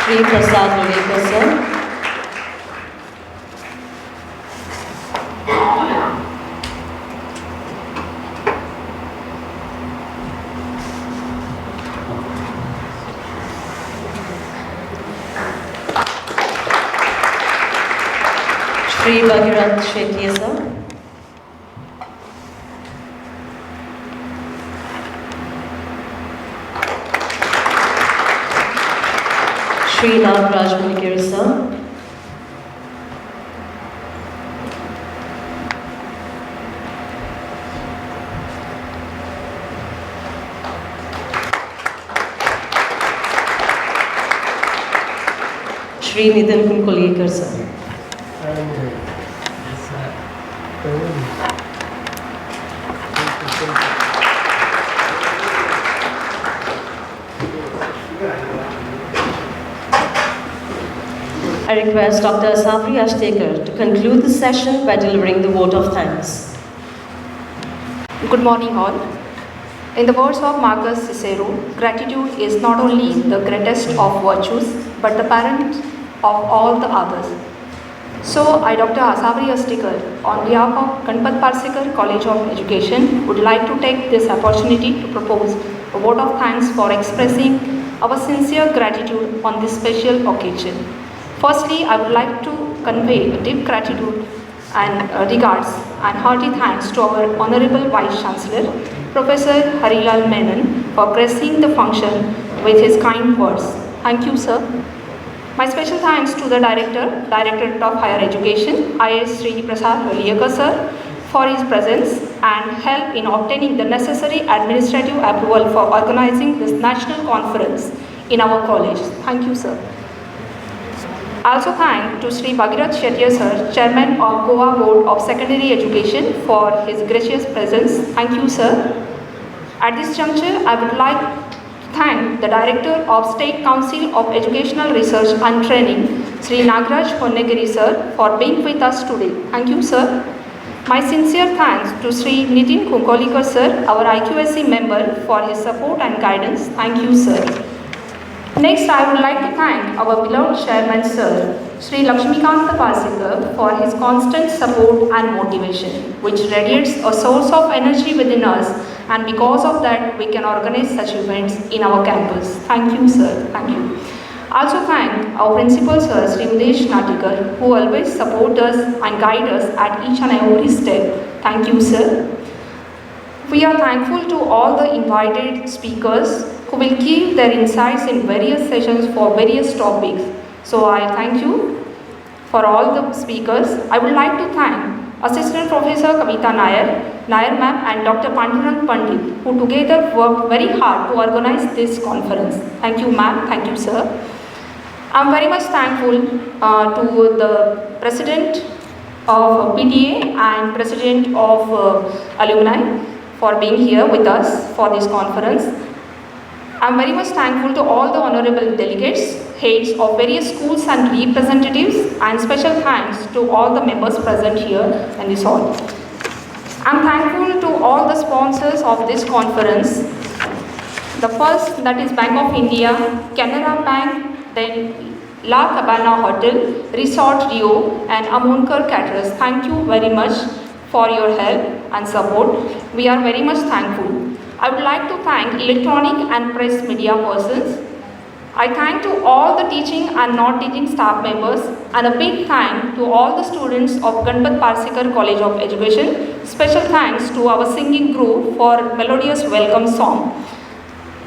Shri Prasad Olekar, sir. Shri Bhagirath Shetye, sir. Shri Nagraj Munikiri, sir. Shri Nitin Kunkolekar, sir. I request Dr. Asafri Ashtekar to conclude the session by delivering the vote of thanks. Good morning all. In the words of Marcus Cicero, gratitude is not only the greatest of virtues but the parent of all the others. So I, Dr. Asafri Ashtekar, on behalf of Ganpat Parsekar College of Education, would like to take this opportunity to propose a vote of thanks for expressing our sincere gratitude on this special occasion. Firstly, I would like to convey a deep gratitude and regards and hearty thanks to our Honorable Vice Chancellor, Professor Harilal Menon, for gracing the function with his kind words. Thank you, sir. My special thanks to the Directorate of Higher Education, IS Shri Prasad Olekar, sir, for his presence and help in obtaining the necessary administrative approval for organizing this national conference in our college. Thank you, sir. I also thank to Shri Bhagirath Shetye, sir, Chairman of Goa Board of Secondary Education, for his gracious presence. Thank you, sir. At this juncture, I would like to thank the Director of State Council of Educational Research and Training, Shri Nagraj Honnegiri, sir, for being with us today. Thank you, sir. My sincere thanks to Shri Nitin Kunkolekar, sir, our IQSC member, for his support and guidance. Thank you, sir. Next, I would like to thank our beloved Chairman, sir, Shri Lakshmikant Parsekar, for his constant support and motivation, which radiates a source of energy within us, and because of that, we can organize such events in our campus. Thank you, sir. Thank you. I also thank our principal, sir, Shri Udesh Natikar, who always support us and guide us at each and every step. Thank you, sir. We are thankful to all the invited speakers who will give their insights in various sessions for various topics. So I thank you for all the speakers. I would like to thank Assistant Professor Kavita Nair ma'am and Dr. Pandurang Pandit, who together worked very hard to organize this conference. Thank you, ma'am. Thank you, sir. I am very much thankful to the President of PTA and President of Alumni for being here with us for this conference. I am very much thankful to all the honorable delegates, heads of various schools and representatives, and special thanks to all the members present here in this hall. I am thankful to all the sponsors of this conference. The first, that is Bank of India, Canara Bank, then La Cabana Hotel, Resort Rio and Amonkar Caterers. Thank you very much for your help and support. We are very much thankful. I would like to thank electronic and press media persons. I thank to all the teaching and non-teaching staff members, and a big thank to all the students of Ganpat Parsekar College of Education. Special thanks to our singing group for melodious welcome song.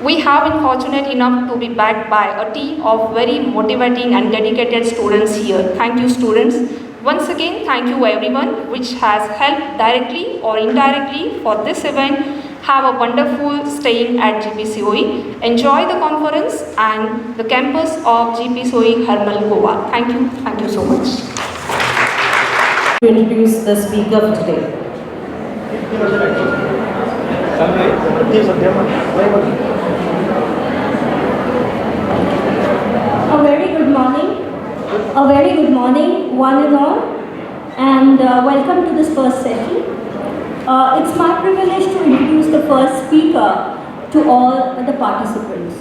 We have been fortunate enough to be backed by a team of very motivating and dedicated students here. Thank you, students. Once again, thank you everyone which has helped directly or indirectly for this event. Have a wonderful staying at GPCOE. Enjoy the conference and the campus of GPCOE Hermal Goa. Thank you. Thank you so much. To introduce the speaker for today. A very good morning. A very good morning, one and all, and welcome to this first session. It's my privilege to introduce the first speaker to all the participants.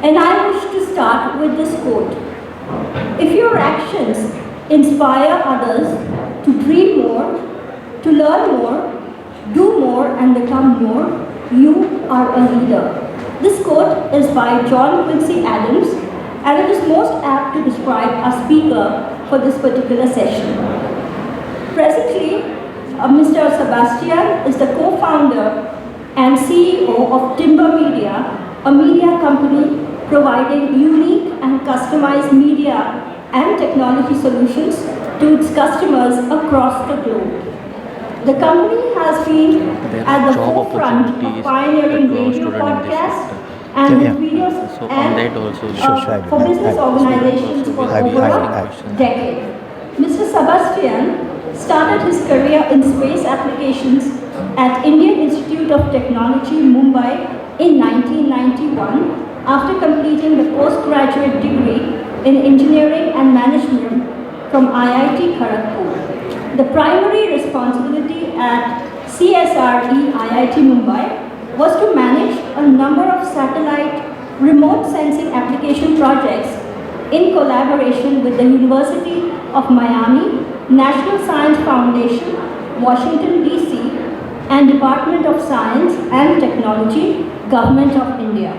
And I wish to start with this quote. If your actions inspire others to dream more, to learn more, do more and become more, you are a leader. This quote is by John Quincy Adams, and it is most apt to describe our speaker for this particular session. Presently, Mr. Sebastin is the co-founder and CEO of Timbre Media, a media company providing unique and customized media and technology solutions to its customers across the globe. The company has been at the forefront of pioneering radio podcasts and videos and for business organizations for over a decade. Mr. Sebastin started his career in space applications at Indian Institute of Technology, Mumbai in 1991 after completing the postgraduate degree in engineering and management from IIT Kharagpur. The primary responsibility at CSRE IIT Mumbai was to manage a number of satellite remote sensing application projects in collaboration with the University of Miami, National Science Foundation, Washington DC, and Department of Science and Technology, Government of India.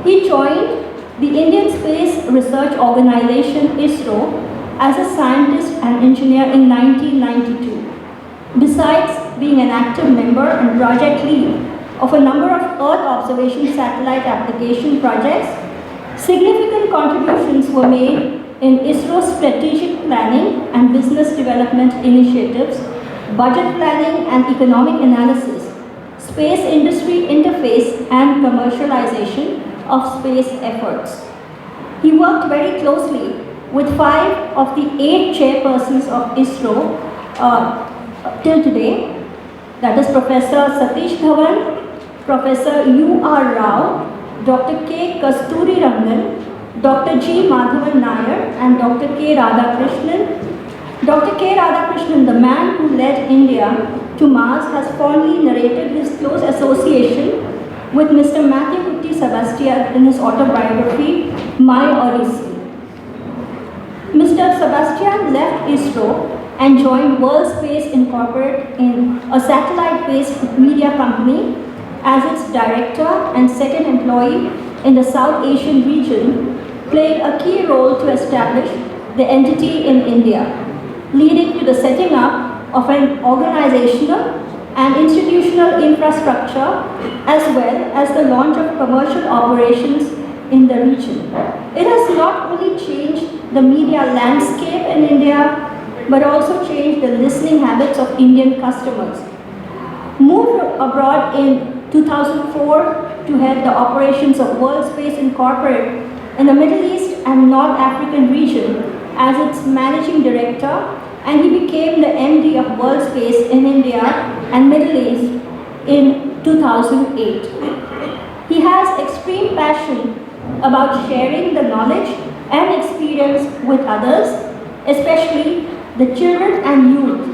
He joined the Indian Space Research Organization ISRO as a scientist and engineer in 1992. Besides being an active member and project lead of a number of Earth observation satellite application projects, significant contributions were made in ISRO's strategic planning and business development initiatives, budget planning and economic analysis, space industry interface and commercialization of space efforts. He worked very closely with 5 of the 8 chairpersons of ISRO till today, that is Professor Satish Dhawan, Professor U.R. Rao, Dr. K. Kasturi Rangan, Dr. G. Madhavan Nair and Dr. K. Radhakrishnan. Dr. K. Radhakrishnan, the man who led India to Mars, has fondly narrated his close association with Mr. Mathewkutty Sebastin in his autobiography, My Odyssey. Mr. Sebastin left ISRO and joined World Space Incorporated in a satellite-based media company as its director and second employee in the South Asian region, played a key role to establish the entity in India, leading to the setting up of an organizational and institutional infrastructure as well as the launch of commercial operations in the region. It has not only changed the media landscape in India, but also changed the listening habits of Indian customers. Moved abroad in 2004 to head the operations of World Space Incorporated in the Middle East and North African region as its managing director, and he became the MD of World Space in India and Middle East in 2008. He has extreme passion about sharing the knowledge and experience with others, especially the children and youth,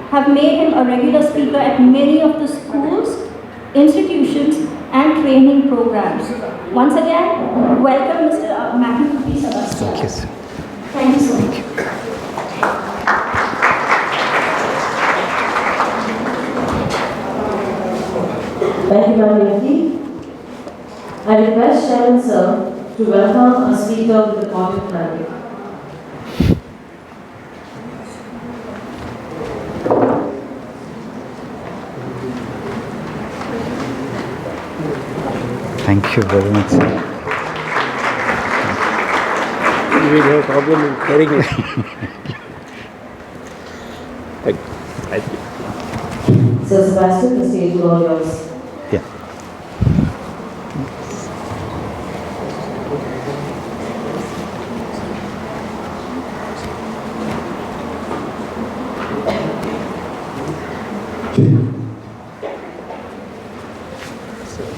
have made him a regular speaker at many of the schools, institutions, and training programs. Once again, welcome Mr. Mathewkutty Sebastin. Thank you, sir. Thank you so much. Thank you, Mathewkutty. I request Chairman Sir to welcome our speaker with the podium planning. Thank you very much, sir. You will have problem in carrying it. Thank you. Sir Sebastin, the stage is all yours. Yeah.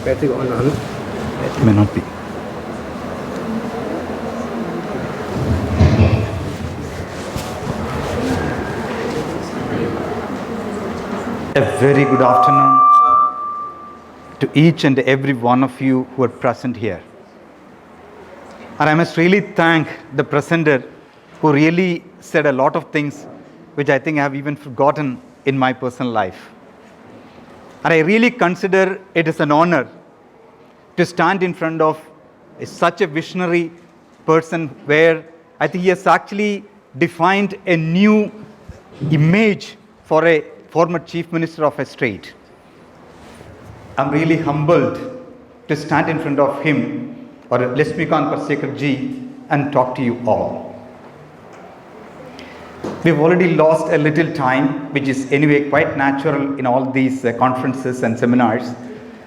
Battery on. It may not be. A very good afternoon to each and every one of you who are present here. And I must really thank the presenter who really said a lot of things which I think I have even forgotten in my personal life. And I really consider it as an honor to stand in front of such a visionary person where I think he has actually defined a new image for a former chief minister of a state. I'm really humbled to stand in front of him, or Parsekar ji, and talk to you all. We've already lost a little time, which is anyway quite natural in all these conferences and seminars.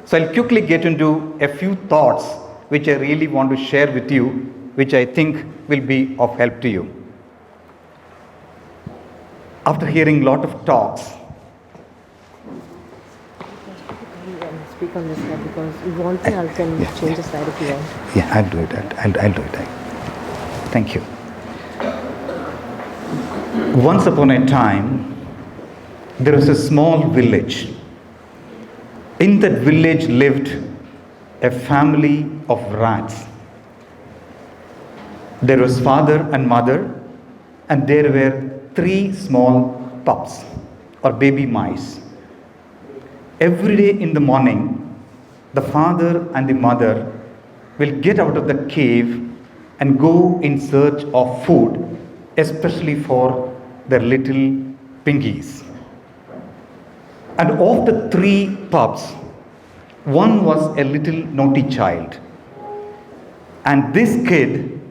So I'll quickly get into a few thoughts which I really want to share with you, which I think will be of help to you. After hearing a lot of talks, speak on this slide because you want to, I can change the slide if you want. Yeah, I'll do it. I'll do it. Thank you. Once upon a time, there was a small village. In that village lived a family of rats. There was father and mother, and there were 3 small pups or baby mice. Every day in the morning, the father and the mother will get out of the cave and go in search of food, especially for their little pinkies. And of the 3 pups, one was a little naughty child. And this kid,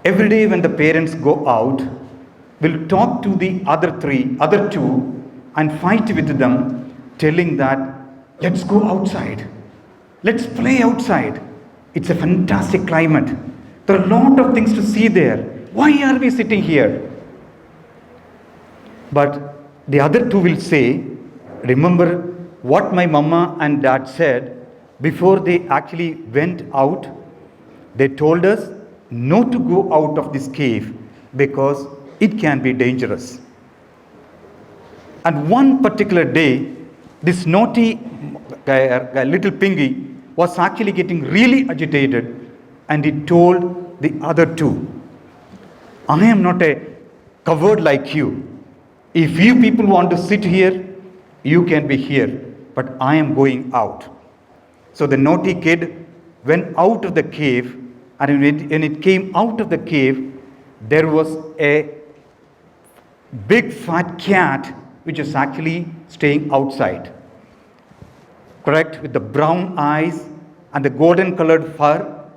every day when the parents go out, will talk to the other 2, and fight with them, telling that, let's go outside. Let's play outside. It's a fantastic climate. There are a lot of things to see there. Why are we sitting here? But the other 2 will say, remember what my mama and dad said before they actually went out? They told us not to go out of this cave because it can be dangerous. And one particular day, this naughty little pinky was actually getting really agitated, and he told the other 2, I am not a coward like you. If you people want to sit here, you can be here, but I am going out. So the naughty kid went out of the cave, and when it came out of the cave, there was a big fat cat which was actually staying outside. Correct? With the brown eyes and the golden colored fur.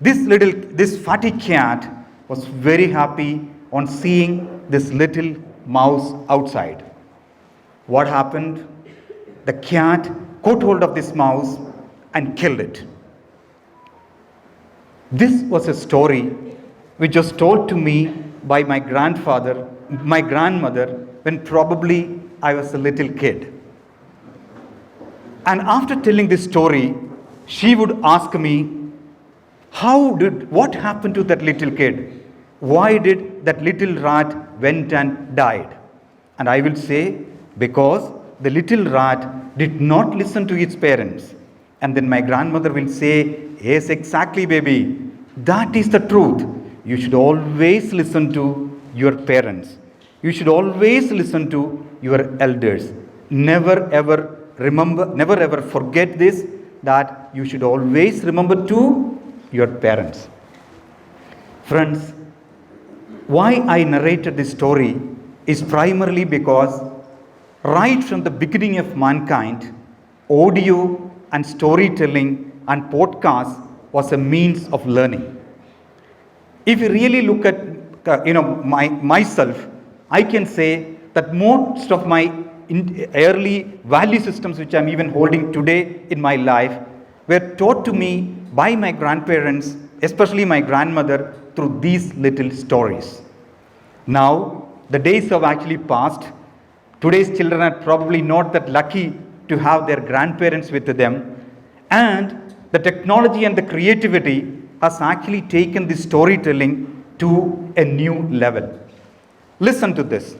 This fatty cat was very happy on seeing this little mouse outside. What happened? The cat caught hold of this mouse and killed it. This was a story which was told to me by my grandmother, when probably I was a little kid. And after telling this story, she would ask me, what happened to that little kid? Why did that little rat went and died? And I will say, because the little rat did not listen to its parents. And then my grandmother will say, yes, exactly, baby. That is the truth. You should always listen to your parents. You should always listen to your elders. Never ever remember, never ever forget this, that you should always remember to your parents. Friends, why I narrated this story is primarily because right from the beginning of mankind, audio and storytelling and podcast was a means of learning. If you really look at myself, I can say that most of my early value systems, which I'm even holding today in my life, were taught to me by my grandparents, especially my grandmother, through these little stories. Now, the days have actually passed. Today's children are probably not that lucky to have their grandparents with them. And the technology and the creativity has actually taken this storytelling to a new level. Listen to this.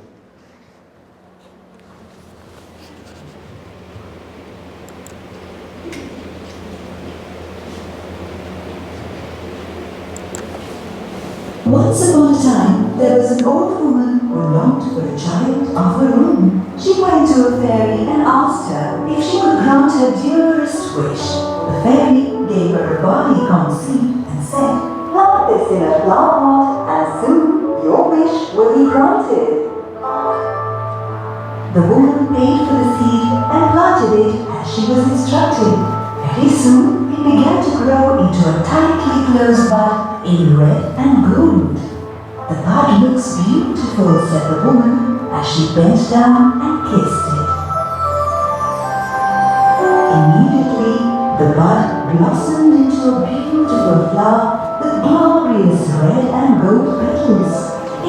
Once upon a time, there was an old woman who longed for a child of her own. She went to a fairy and asked her if she could grant her dearest wish. The fairy gave her a barley corn seed and said, "Plant this in a flower pot and soon your wish will be granted." The woman paid for the seed and planted it as she was instructed. Very soon, it began to grow into a tightly closed bud in red and gold. "The bud looks beautiful," said the woman as she bent down and kissed it. Immediately, the bud blossomed into a beautiful flower with glorious red and gold petals.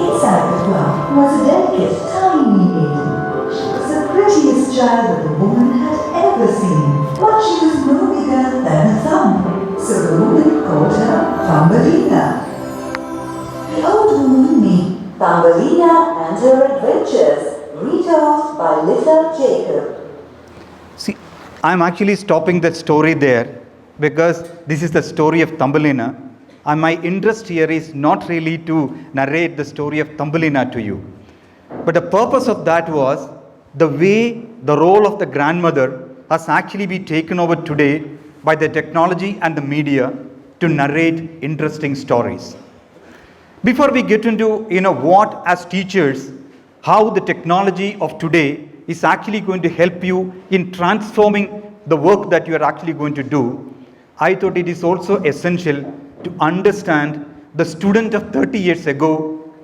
Inside the flower was a delicate, tiny maiden. She was the prettiest child that the woman had ever seen, but she was no bigger than a thumb, so the woman called her Thumbelina. The old woman made Thumbelina and her adventures, retold by little Jacob. See, I'm actually stopping that story there because this is the story of Thumbelina, and my interest here is not really to narrate the story of Thumbelina to you, but the purpose of that was the way the role of the grandmother has actually been taken over today by the technology and the media to narrate interesting stories. Before we get into what as teachers, how the technology of today is actually going to help you in transforming the work that you are actually going to do, I thought it is also essential to understand the student of 30 years ago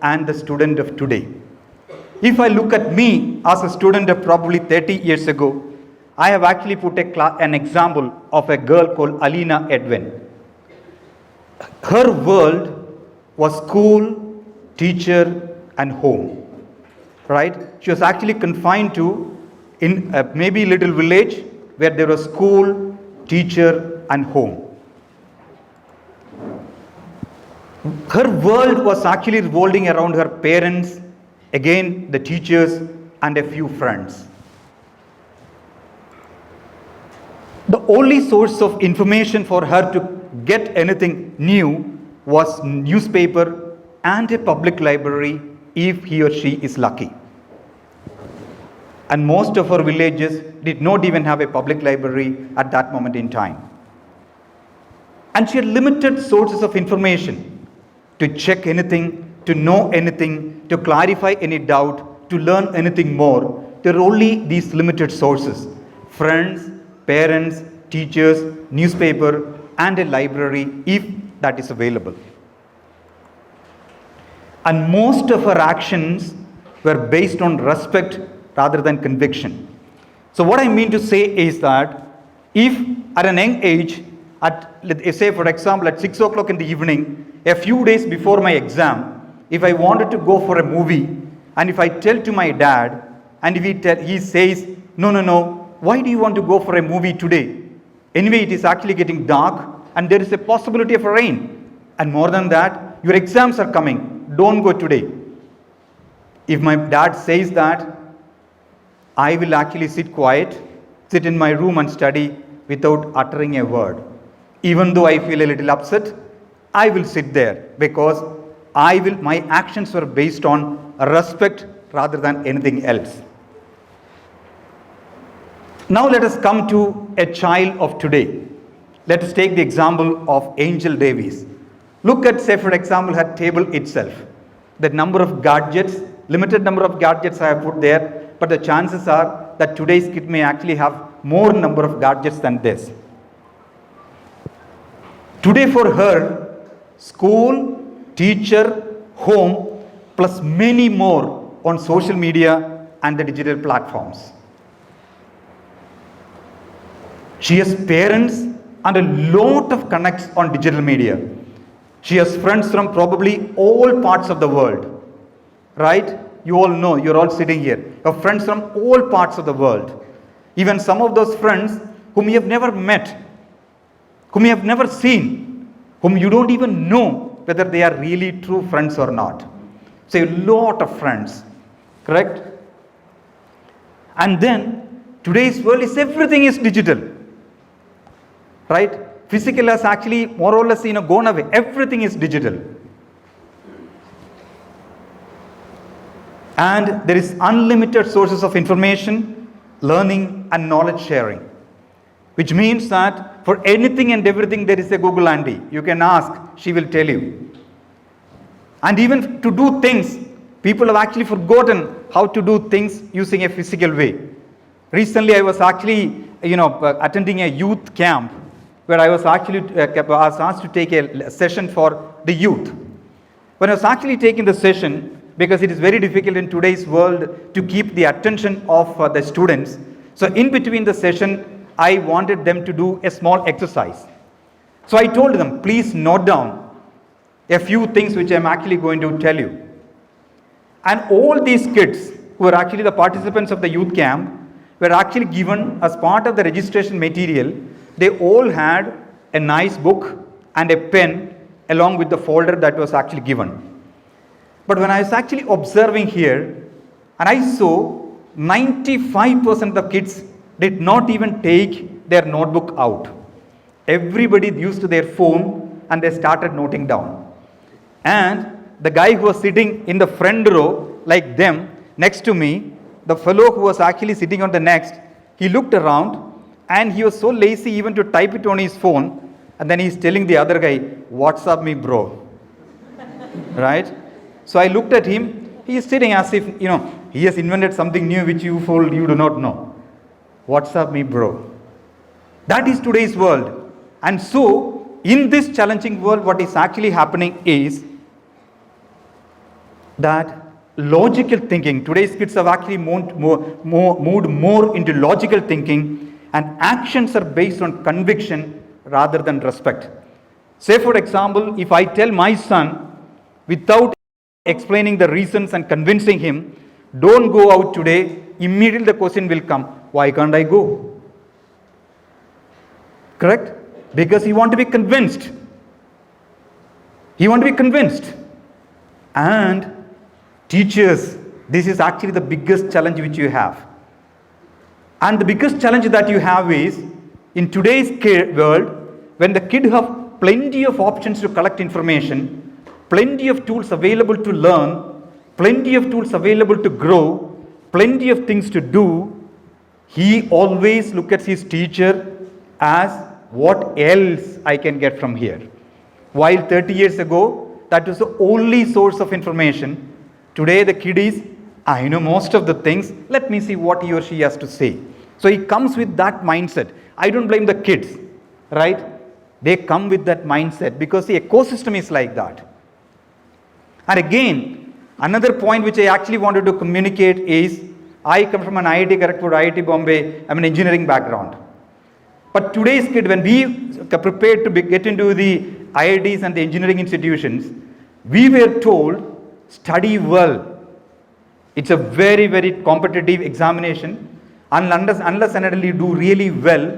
and the student of today. If I look at me as a student of probably 30 years ago, I have actually put an example of a girl called Alina Edwin. Her world was school, teacher, and home. Right? She was actually confined to in a maybe little village where there was school, teacher, and home. Her world was actually revolving around her parents, again the teachers, and a few friends. The only source of information for her to get anything new was newspaper and a public library if he or she is lucky. And most of our villages did not even have a public library at that moment in time. And she had limited sources of information to check anything, to know anything, to clarify any doubt, to learn anything more. There are only these limited sources: friends, parents, teachers, newspaper, and a library if that is available. And most of our actions were based on respect rather than conviction. So what I mean to say is that if at an young age, say for example at 6 o'clock in the evening, a few days before my exam, if I wanted to go for a movie, and if I tell to my dad, and if he says, no, why do you want to go for a movie today? Anyway, it is actually getting dark and there is a possibility of rain. And more than that, your exams are coming. Don't go today. If my dad says that, I will actually sit quiet, sit in my room and study without uttering a word. Even though I feel a little upset, I will sit there because my actions were based on respect rather than anything else. Now let us come to a child of today. Let us take the example of Angel Davis. Look at, say for example, her table itself. The number of gadgets, limited number of gadgets I have put there, but the chances are that today's kid may actually have more number of gadgets than this. Today for her, school, teacher, home, plus many more on social media and the digital platforms. She has parents and a lot of connects on digital media. She has friends from probably all parts of the world, right? You all know, you're all sitting here. You have friends from all parts of the world. Even some of those friends whom you have never met, whom you have never seen, whom you don't even know whether they are really true friends or not. So a lot of friends, correct? And then today's world is everything is digital, right? Physical has actually more or less gone away. Everything is digital. And there is unlimited sources of information, learning and knowledge sharing. Which means that for anything and everything there is a Google auntie. You can ask, she will tell you. And even to do things, people have actually forgotten how to do things using a physical way. Recently I was actually attending a youth camp where I was actually asked to take a session for the youth. When I was actually taking the session, because it is very difficult in today's world to keep the attention of the students, so in between the session, I wanted them to do a small exercise. So I told them, please note down a few things which I am actually going to tell you. And all these kids who were actually the participants of the youth camp were actually given as part of the registration material. They all had a nice book and a pen along with the folder that was actually given. But when I was actually observing here, and I saw 95% of kids did not even take their notebook out. Everybody used their phone and they started noting down. And the guy who was sitting in the front row, like them, next to me, the fellow who was actually sitting on the next, he looked around and he was so lazy even to type it on his phone. And then he's telling the other guy, WhatsApp me, bro. Right? So I looked at him. He is sitting as if, he has invented something new which you do not know. WhatsApp me, bro. That is today's world. And so, in this challenging world, what is actually happening is that logical thinking, today's kids have actually moved more into logical thinking, and actions are based on conviction rather than respect. Say for example, if I tell my son without explaining the reasons and convincing him, don't go out today, immediately the question will come, why can't I go? Correct? Because he wants to be convinced. He wants to be convinced. And teachers, this is actually the biggest challenge which you have. And the biggest challenge that you have is, in today's world, when the kid have plenty of options to collect information, plenty of tools available to learn, plenty of tools available to grow, plenty of things to do, he always looks at his teacher as what else I can get from here. While 30 years ago, that was the only source of information. Today the kid is, I know most of the things, let me see what he or she has to say. So he comes with that mindset. I don't blame the kids, right? They come with that mindset because the ecosystem is like that. And again, another point which I actually wanted to communicate is, I come from an IIT Kharagpur, IIT Bombay, I'm an engineering background. But today's kid, when we prepared to get into the IITs and the engineering institutions, we were told, study well. It's a very, very competitive examination. And unless and until you do really well,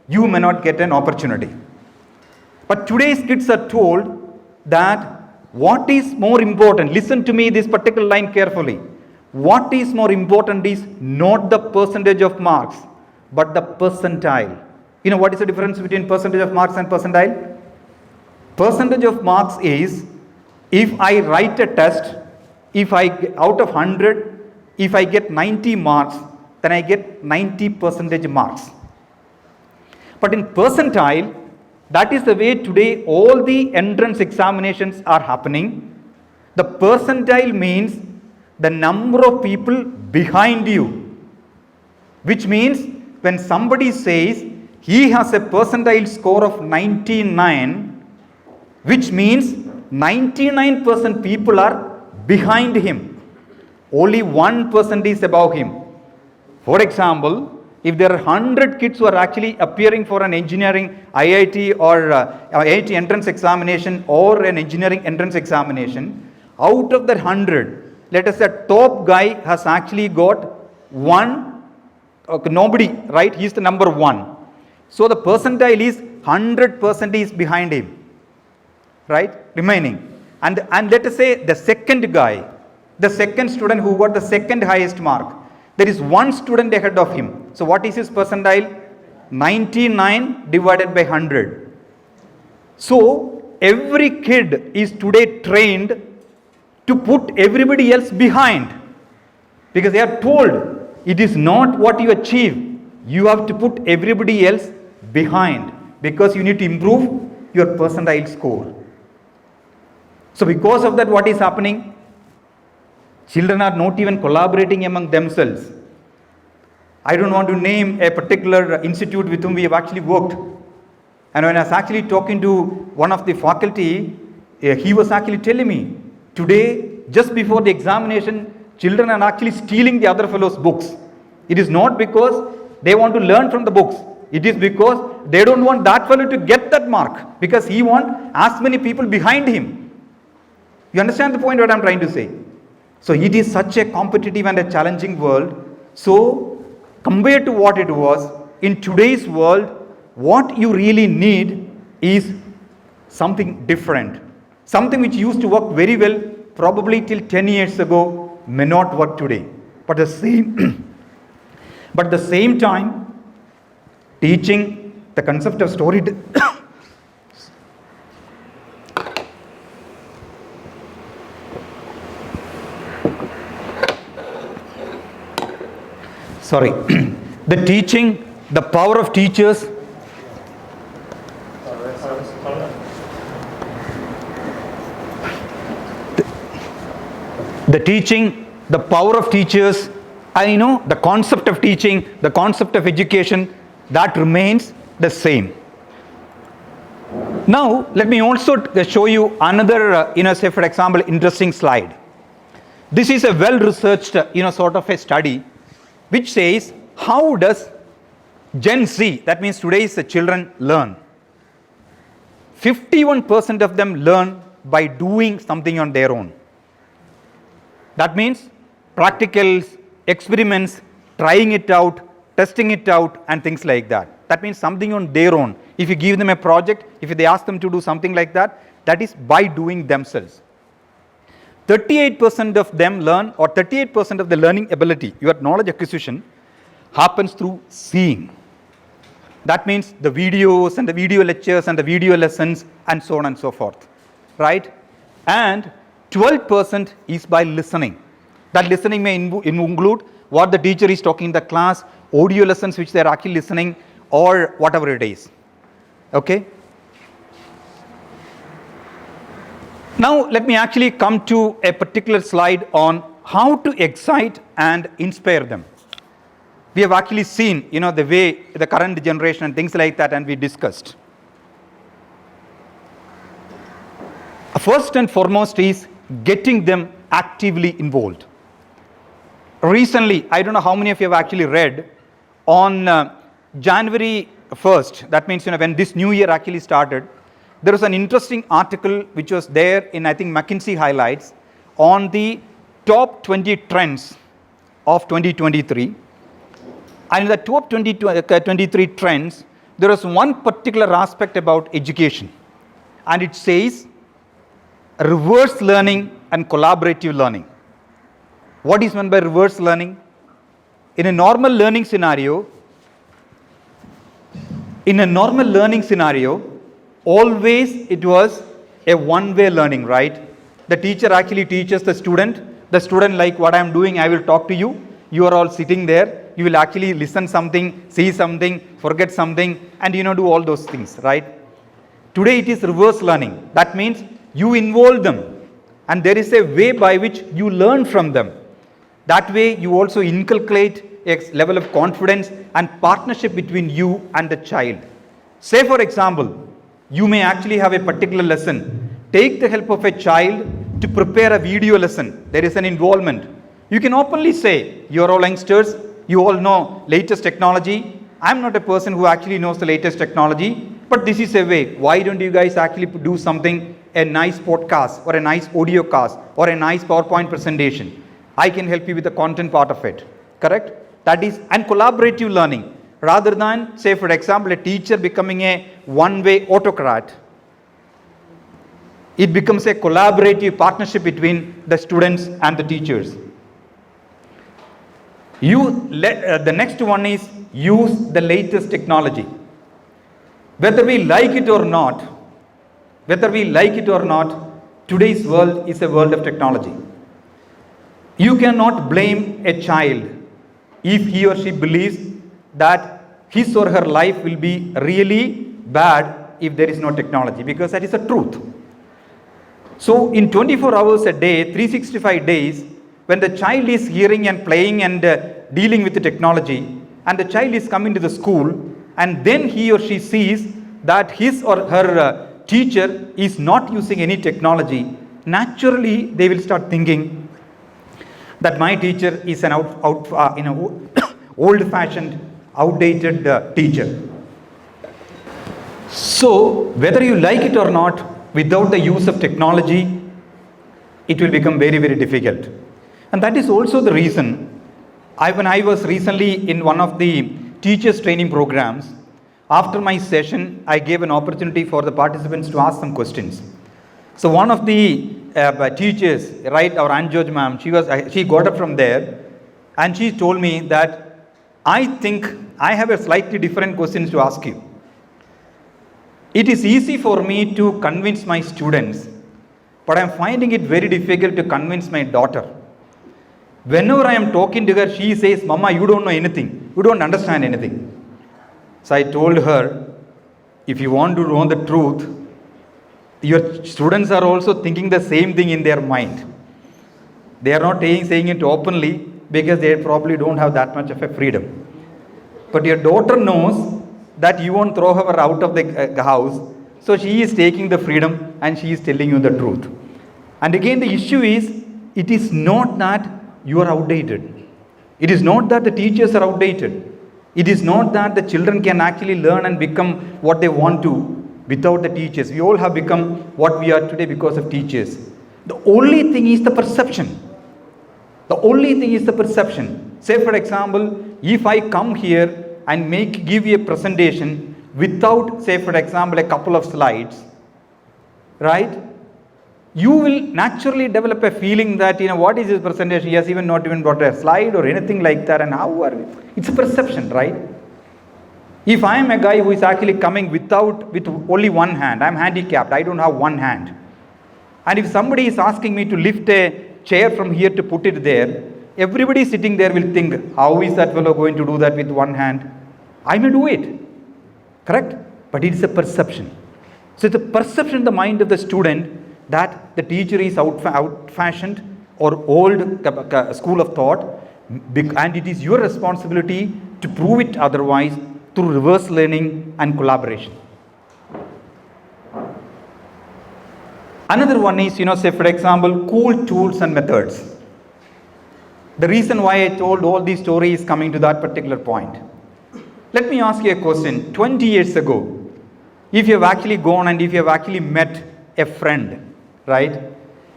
you may not get an opportunity. But today's kids are told that what is more important, listen to me this particular line carefully. What is more important is not the percentage of marks, but the percentile. You know what is the difference between percentage of marks and percentile? Percentage of marks is, if I write a test, out of 100, if I get 90 marks, then I get 90% marks. But in percentile, that is the way today all the entrance examinations are happening. The percentile means the number of people behind you, which means when somebody says he has a percentile score of 99, which means 99% people are behind him, only 1% is above him. For example, if there are 100 kids who are actually appearing for an engineering IIT or IIT entrance examination or an engineering entrance examination, out of that 100, let us say top guy has actually got nobody, right? He is the number 1. So the percentile is 100% is behind him, right? Remaining. And let us say the second guy, the second student who got the second highest mark, there is one student ahead of him. So what is his percentile? 99 divided by 100. So every kid is today trained to put everybody else behind, because they are told it is not what you achieve, you have to put everybody else behind, because you need to improve your percentile score. So because of that, what is happening? Children are not even collaborating among themselves. I don't want to name a particular institute with whom we have actually worked. And when I was actually talking to one of the faculty, he was actually telling me, today, just before the examination, children are actually stealing the other fellow's books. It is not because they want to learn from the books. It is because they don't want that fellow to get that mark, because he wants as many people behind him. You understand the point what I am trying to say? So it is such a competitive and a challenging world. So compared to what it was, in today's world, what you really need is something different. Something which used to work very well probably till 10 years ago may not work today. But the same time, teaching the concept of storytelling the power of teachers, the power of teachers, the concept of teaching, the concept of education, that remains the same. Now, let me also show you another, say for example, interesting slide. This is a well-researched, sort of a study, which says, how does Gen Z, that means today's children, learn? 51% of them learn by doing something on their own. That means practicals, experiments, trying it out, testing it out, and things like that. That means something on their own. If you give them a project, if they ask them to do something like that, that is by doing themselves. 38% of them learn, or 38% of the learning ability, your knowledge acquisition, happens through seeing. That means the videos and the video lectures and the video lessons and so on and so forth, right? And 12% is by listening. That listening may include what the teacher is talking in the class, audio lessons which they are actually listening, or whatever it is. Okay? Now let me actually come to a particular slide on how to excite and inspire them. We have actually seen, the way the current generation and things like that, and we discussed. First and foremost is getting them actively involved. Recently, I don't know how many of you have actually read, on January 1st, that means when this new year actually started, there was an interesting article which was there in, I think, McKinsey Highlights on the top 20 trends of 2023. And in the top 23 trends, there is one particular aspect about education. And it says reverse learning and collaborative learning. What is meant by reverse learning? In a normal learning scenario, In a normal learning scenario, always it was a one-way learning, right? The teacher actually teaches the student like what I am doing, I will talk to you. You are all sitting there, you will actually listen something, see something, forget something, and do all those things, right? Today it is reverse learning. That means you involve them, and there is a way by which you learn from them. That way you also inculcate a level of confidence and partnership between you and the child. Say for example, you may actually have a particular lesson. Take the help of a child to prepare a video lesson. There is an involvement. You can openly say, you are all youngsters, you all know latest technology. I am not a person who actually knows the latest technology, but this is a way. Why don't you guys actually do something, a nice podcast or a nice audio cast or a nice PowerPoint presentation? I can help you with the content part of it. Correct? That is, and collaborative learning. Rather than, say for example, a teacher becoming a one-way autocrat, it becomes a collaborative partnership between the students and the teachers. The next one is use the latest technology. Whether we like it or not, today's world is a world of technology. You cannot blame a child if he or she believes that his or her life will be really bad if there is no technology, because that is the truth. So in 24 hours a day, 365 days, when the child is hearing and playing and dealing with the technology, and the child is coming to the school, and then he or she sees that his or her teacher is not using any technology, naturally they will start thinking that my teacher is an old-fashioned, outdated teacher. So whether you like it or not, without the use of technology, it will become very, very difficult. And that is also the reason when I was recently in one of the teachers training programs, after my session, I gave an opportunity for the participants to ask some questions. So one of the teachers, right, our Anjoj ma'am, she got up from there and she told me that I think I have a slightly different questions to ask you. It is easy for me to convince my students, but I am finding it very difficult to convince my daughter. Whenever I am talking to her, she says, Mama, you don't know anything. You don't understand anything. So I told her, if you want to know the truth, your students are also thinking the same thing in their mind. They are not saying it openly because they probably don't have that much of a freedom. But your daughter knows that you won't throw her out of the house, so she is taking the freedom and she is telling you the truth. And again, the issue is, it is not that you are outdated. It is not that the teachers are outdated. It is not that the children can actually learn and become what they want to without the teachers. We all have become what we are today because of teachers. The only thing is the perception. The only thing is the perception. Say for example, if I come here and give you a presentation without, say for example, a couple of slides, right? You will naturally develop a feeling that, what is this presentation? He has even not even brought a slide or anything like that, and how are we? It's a perception, right? If I am a guy who is actually coming with only one hand, I am handicapped, I don't have one hand. And if somebody is asking me to lift a chair from here to put it there, everybody sitting there will think, how is that fellow going to do that with one hand? I may do it. Correct? But it is a perception. So it's a perception in the mind of the student that the teacher is out-fashioned or old school of thought, and it is your responsibility to prove it otherwise through reverse learning and collaboration. Another one is, say for example, cool tools and methods. The reason why I told all these stories is coming to that particular point. Let me ask you a question. 20 years ago, if you have actually gone and if you have actually met a friend, right,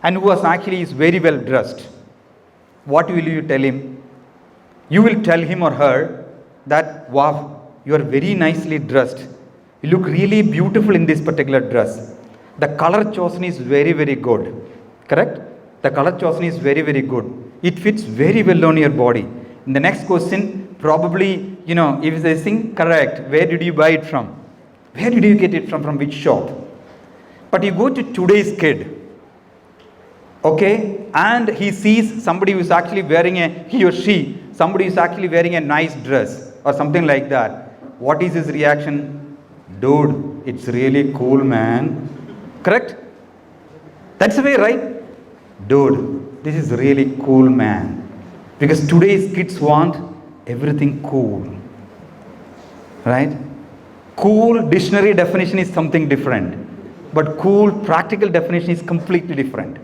and who is very well dressed, what will you tell him? You will tell him or her that, wow, you are very nicely dressed. You look really beautiful in this particular dress. The color chosen is very, very good. Correct? The color chosen is very, very good. It fits very well on your body. In the next question, probably if they think correct, where did you buy it from? Where did you get it from which shop? But you go to today's kid, okay, and he sees somebody who's actually he or she, somebody who's actually wearing a nice dress or something like that. What is his reaction? Dude, it's really cool, man. Correct? That's the way, right? Dude, this is really cool, man. Because today's kids want everything cool. Right? Cool dictionary definition is something different. But cool practical definition is completely different.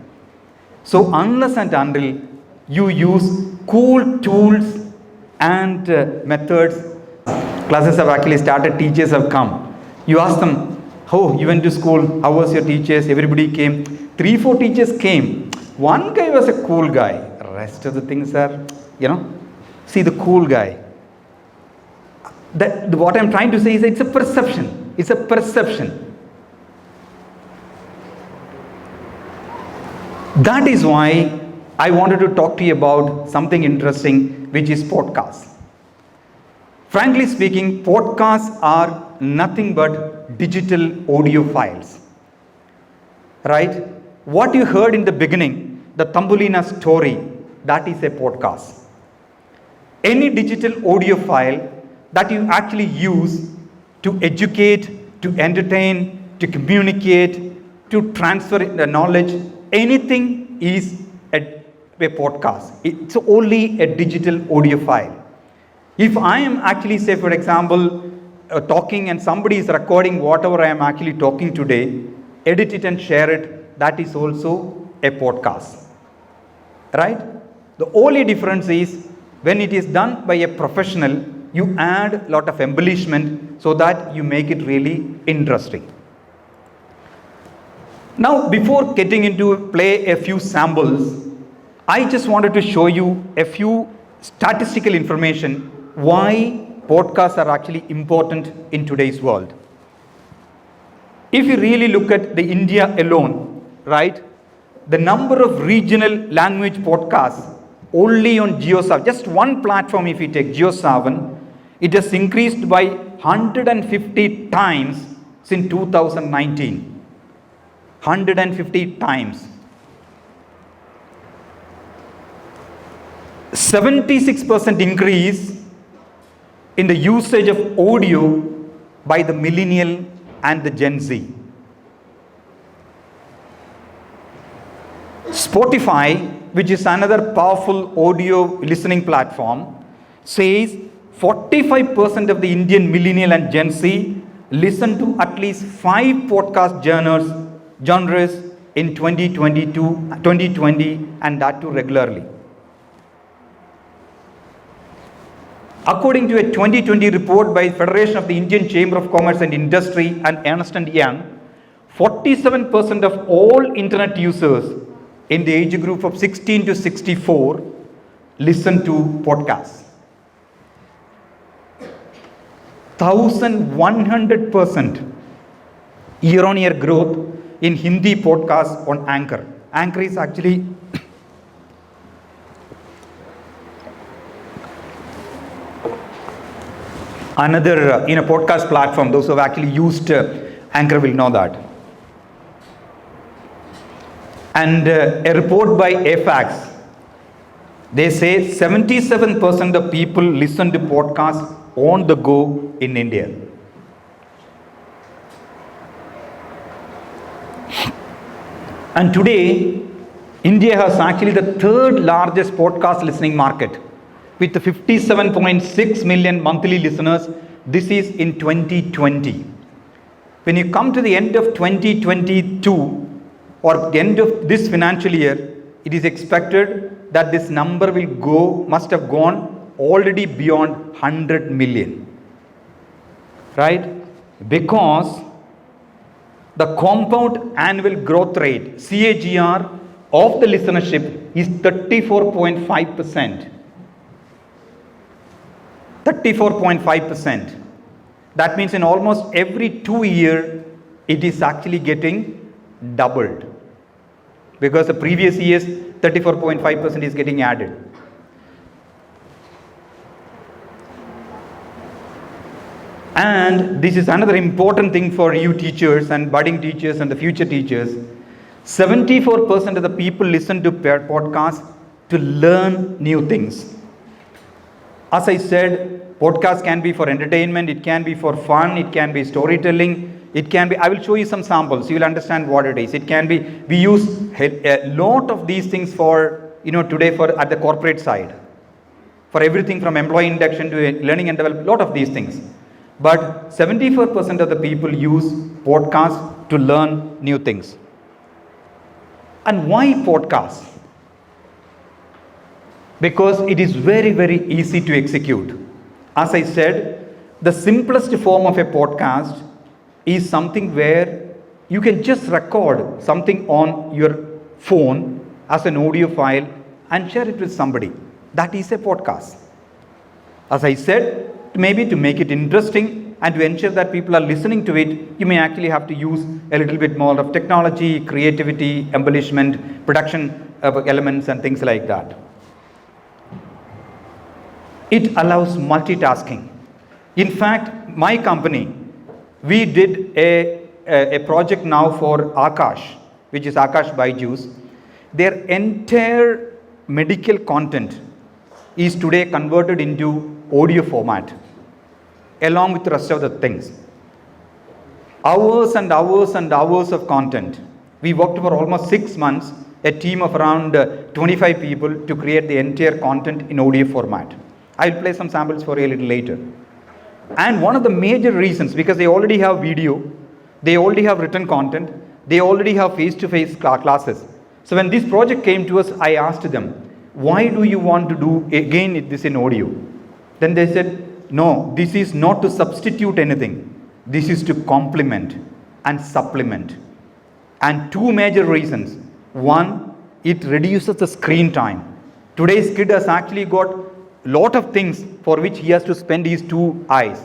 So unless and until you use cool tools and methods, classes have actually started, teachers have come. You ask them, oh, you went to school, how was your teachers? Everybody came. 3-4 teachers came. One guy was a cool guy. Rest of the things are, see the cool guy. What I'm trying to say is it's a perception. It's a perception. That is why I wanted to talk to you about something interesting, which is podcasts. Frankly speaking, podcasts are nothing but digital audio files. Right? What you heard in the beginning, the Thumbelina story, that is a podcast. Any digital audio file that you actually use to educate, to entertain, to communicate, to transfer the knowledge, anything is a podcast. It's only a digital audio file. If I am actually, say for example, talking and somebody is recording whatever I am actually talking today, edit it and share it, that is also a podcast. Right? The only difference is when it is done by a professional, you add a lot of embellishment so that you make it really interesting. Now, before getting into play a few samples, I just wanted to show you a few statistical information why podcasts are actually important in today's world. If you really look at the India alone, right, the number of regional language podcasts only on JioSaavn, just one platform if you take JioSaavn, it has increased by 150 times since 2019. 150 times. 76% increase in the usage of audio by the millennial and the Gen Z. Spotify, which is another powerful audio listening platform, says 45% of the Indian millennial and Gen Z listen to at least 5 podcast genres in 2020, and that too regularly. According to a 2020 report by Federation of the Indian Chamber of Commerce and Industry and Ernst & Young, 47% of all internet users in the age group of 16 to 64 listen to podcasts. 1100% year-on-year growth in Hindi podcasts on Anchor. Anchor is actually another podcast platform. Those who have actually used Anchor will know that. And a report by AFAX, they say 77% of people listen to podcasts on the go in India. And today, India has actually the third largest podcast listening market with 57.6 million monthly listeners. This is in 2020. When you come to the end of 2022 or the end of this financial year, it is expected that this number must have gone already beyond 100 million. Right? Because the compound annual growth rate, CAGR, of the listenership is 34.5%. 34.5%. That means in almost every 2 years, it is actually getting doubled. Because the previous years, 34.5% is getting added. And this is another important thing for you teachers and budding teachers and the future teachers. 74% of the people listen to podcasts to learn new things. As I said, podcasts can be for entertainment, it can be for fun, it can be storytelling, it can be, I will show you some samples, you will understand what it is. It can be, we use a lot of these things for, today for at the corporate side. For everything from employee induction to learning and development, a lot of these things. But 74% of the people use podcasts to learn new things. And why podcasts? Because it is very, very easy to execute. As I said, the simplest form of a podcast is something where you can just record something on your phone as an audio file and share it with somebody. That is a podcast. As I said, maybe to make it interesting and to ensure that people are listening to it, you may actually have to use a little bit more of technology, creativity, embellishment, production elements and things like that. It allows multitasking. In fact, my company, we did a project now for Akash, which is Akash Byju's. Their entire medical content is today converted into audio format, along with the rest of the things. Hours and hours and hours of content. We worked for almost 6 months, a team of around 25 people to create the entire content in audio format. I will play some samples for you a little later. And one of the major reasons, because they already have video, they already have written content, they already have face-to-face classes. So when this project came to us, I asked them, why do you want to do again this in audio? Then they said, no, this is not to substitute anything. This is to complement and supplement. And two major reasons. One, it reduces the screen time. Today's kid has actually got lot of things for which he has to spend his 2 eyes.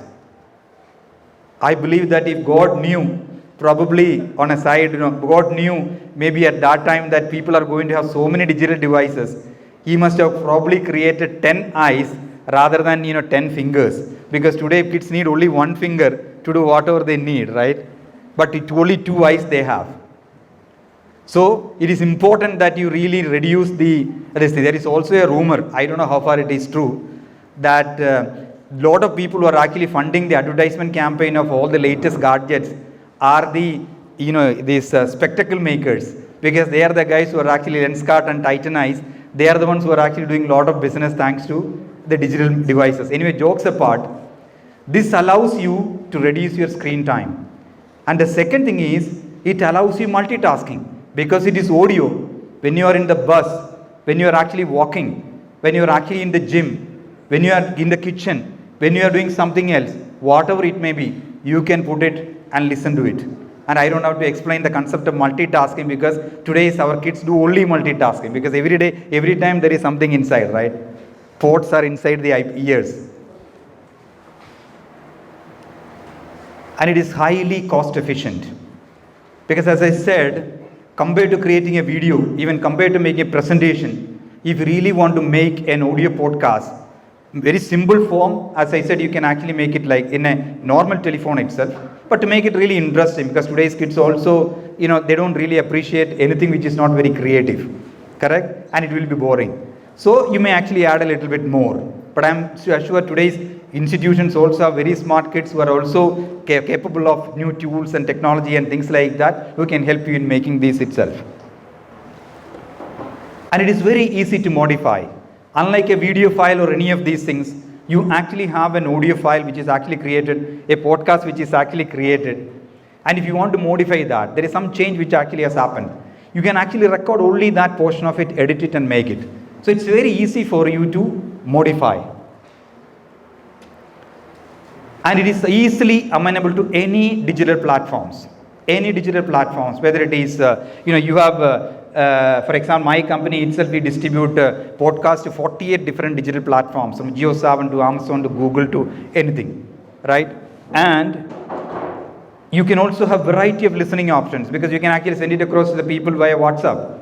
I believe that if God knew, probably on a side, God knew maybe at that time that people are going to have so many digital devices, he must have probably created 10 eyes rather than 10 fingers, because today kids need only 1 finger to do whatever they need, right? But it's only 2 eyes they have. So it is important that you really reduce there is also a rumor, I don't know how far it is true, that lot of people who are actually funding the advertisement campaign of all the latest gadgets are these spectacle makers, because they are the guys who are actually Lenskart and Titan eyes. They are the ones who are actually doing a lot of business thanks to the digital devices. Anyway, jokes apart, this allows you to reduce your screen time. And the second thing is, it allows you multitasking. Because it is audio, when you are in the bus, when you are actually walking, when you are actually in the gym, when you are in the kitchen, when you are doing something else, whatever it may be, you can put it and listen to it. And I don't have to explain the concept of multitasking, because today our kids do only multitasking, because every day, every time there is something inside, right? Ports are inside the ears. And it is highly cost efficient. Because as I said, compared to creating a video, even compared to making a presentation, if you really want to make an audio podcast, very simple form, as I said, you can actually make it like in a normal telephone itself, but to make it really interesting, because today's kids also, they don't really appreciate anything which is not very creative, correct? And it will be boring. So you may actually add a little bit more. But I'm sure today's institutions also have very smart kids who are also capable of new tools and technology and things like that, who can help you in making this itself. And it is very easy to modify. Unlike a video file or any of these things, you actually have an audio file which is actually created, a podcast which is actually created. And if you want to modify that, there is some change which actually has happened. You can actually record only that portion of it, edit it and make it. So it's very easy for you to modify. And it is easily amenable to any digital platforms. Any digital platforms, whether it is, you have, for example, my company itself, we distribute podcasts to 48 different digital platforms, from JioSaavn to Amazon to Google to anything, right? And you can also have variety of listening options, because you can actually send it across to the people via WhatsApp.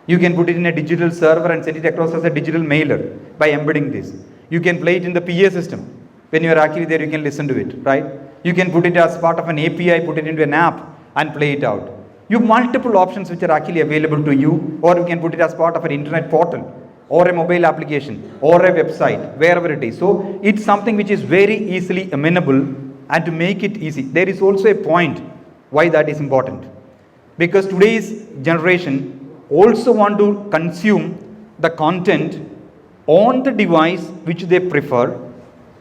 You can put it in a digital server and send it across as a digital mailer by embedding this. You can play it in the PA system. When you are actually there, you can listen to it, right? You can put it as part of an API, put it into an app and play it out. You have multiple options which are actually available to you, or you can put it as part of an internet portal or a mobile application or a website, wherever it is. So it's something which is very easily amenable, and to make it easy, there is also a point why that is important. Because today's generation also want to consume the content on the device which they prefer,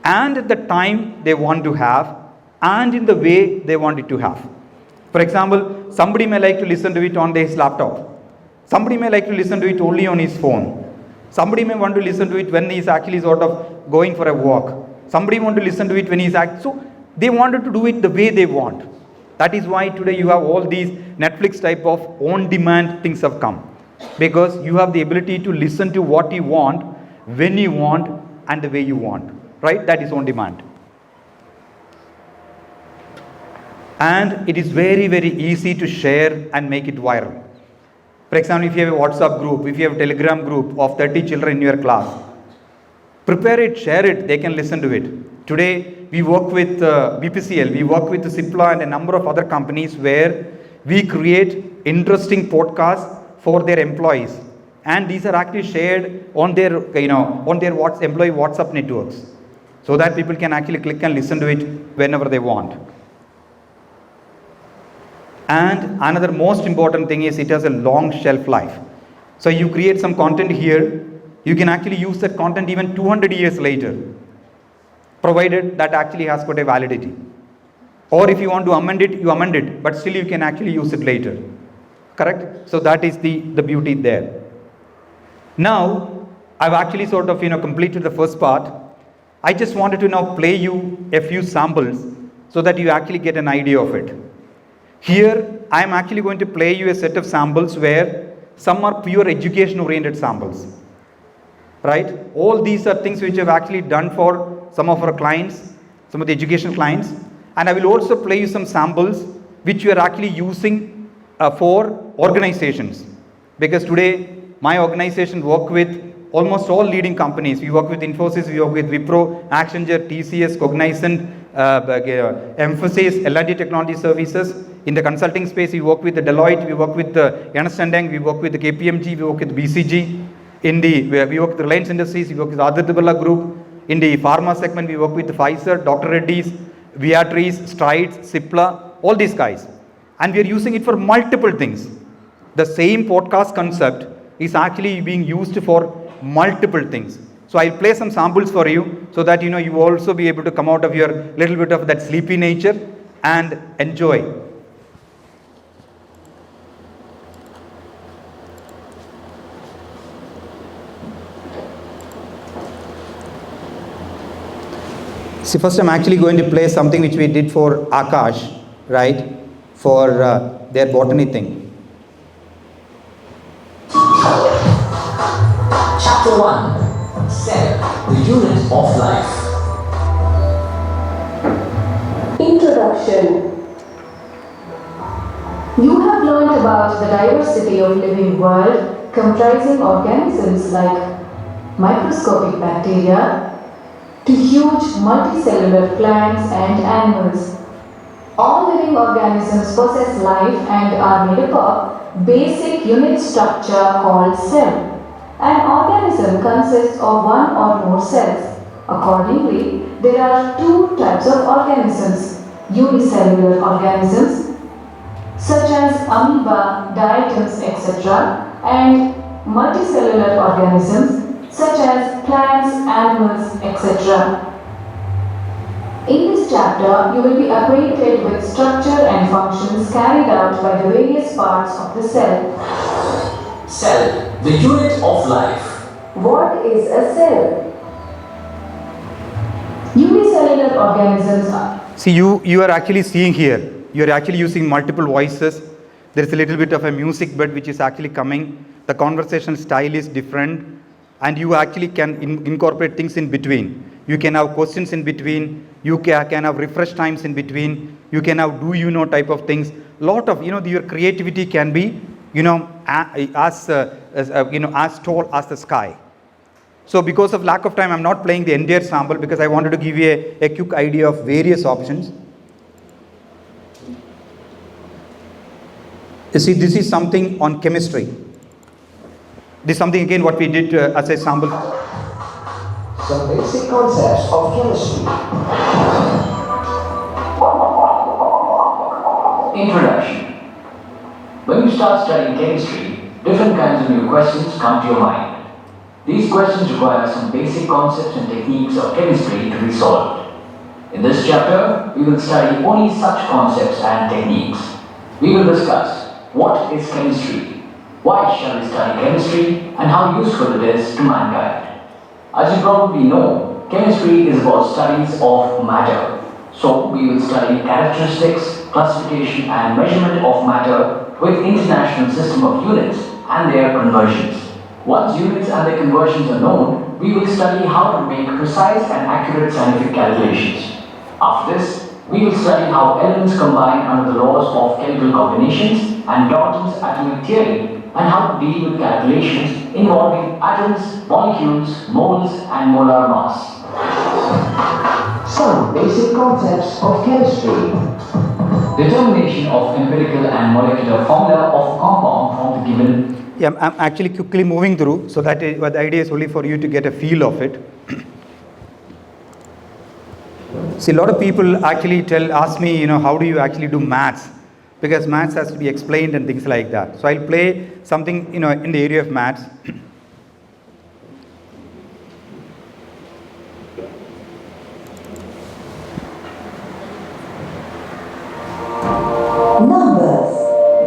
and at the time they want to have, and in the way they want it to have. For example, somebody may like to listen to it on his laptop. Somebody may like to listen to it only on his phone. Somebody may want to listen to it when he is actually sort of going for a walk. Somebody want to listen to it when he is so they wanted to do it the way they want. That is why today you have all these Netflix type of on-demand things have come. Because you have the ability to listen to what you want, when you want, and the way you want. Right? That is on demand. And it is very, very easy to share and make it viral. For example, if you have a WhatsApp group, if you have a Telegram group of 30 children in your class, prepare it, share it, they can listen to it. Today, we work with BPCL, we work with Cipla and a number of other companies where we create interesting podcasts for their employees. And these are actually shared on their, on their employee WhatsApp networks, so that people can actually click and listen to it whenever they want. And another most important thing is it has a long shelf life. So you create some content here, you can actually use that content even 200 years later, provided that actually has got a validity. Or if you want to amend it, you amend it, but still you can actually use it later. Correct? So that is the beauty there. Now, I've actually sort of completed the first part. I just wanted to now play you a few samples so that you actually get an idea of it. Here, I am actually going to play you a set of samples where some are pure education oriented samples. Right? All these are things which I've actually done for some of our clients, some of the education clients. And I will also play you some samples which we are actually using for organizations. Because today, my organization work with almost all leading companies. We work with Infosys, we work with Wipro, Accenture, TCS, Cognizant, Emphasis, L&T Technology Services. In the consulting space, we work with the Deloitte, we work with the Ernst & Young, we work with the KPMG, we work with BCG. We work with Reliance Industries, we work with Aditya Birla Group. In the pharma segment, we work with Pfizer, Dr. Reddy's, Viatris, Strides, Cipla, all these guys. And we are using it for multiple things. The same podcast concept is actually being used for multiple things. So I'll play some samples for you so that you will also be able to come out of your little bit of that sleepy nature and enjoy. See, first I'm actually going to play something which we did for Akash, right, for their botany thing. Chapter 1. Cell, the unit of life. Introduction. You have learned about the diversity of living world comprising organisms like microscopic bacteria to huge multicellular plants and animals. All living organisms possess life and are made up of basic unit structure called cell. An organism consists of one or more cells. Accordingly, there are two types of organisms: unicellular organisms such as amoeba, diatoms, etc., and multicellular organisms such as plants, animals, etc. In this chapter, you will be acquainted with structure and functions carried out by the various parts of the cell. Cell, the unit of life. What is a cell? Unicellular organisms are... See, you are actually seeing here, you are actually using multiple voices. There is a little bit of a music bed which is actually coming. The conversation style is different. And you actually can incorporate things in between. You can have questions in between. You can have refresh times in between. You can have do you know type of things. Lot of your creativity can be as tall as the sky. So because of lack of time, I'm not playing the entire sample because I wanted to give you a quick idea of various options. You see, this is something on chemistry. This is something again what we did as a sample. Some basic concepts of chemistry. Introduction. When you start studying chemistry, different kinds of new questions come to your mind. These questions require some basic concepts and techniques of chemistry to be solved. In this chapter, we will study only such concepts and techniques. We will discuss what is chemistry, why shall we study chemistry, and how useful it is to mankind. As you probably know, chemistry is about studies of matter. So, we will study characteristics, classification and measurement of matter with international system of units and their conversions. Once units and their conversions are known, we will study how to make precise and accurate scientific calculations. After this, we will study how elements combine under the laws of chemical combinations and Dalton's atomic theory, and how to deal with calculations involving atoms, molecules, moles and molar mass. Some basic concepts of chemistry. Determination of empirical and molecular formula of a compound from the given. Yeah, I'm actually quickly moving through, so that the idea is only for you to get a feel of it. See, a lot of people actually ask me, how do you actually do maths? Because maths has to be explained and things like that. So I'll play something, in the area of maths. Numbers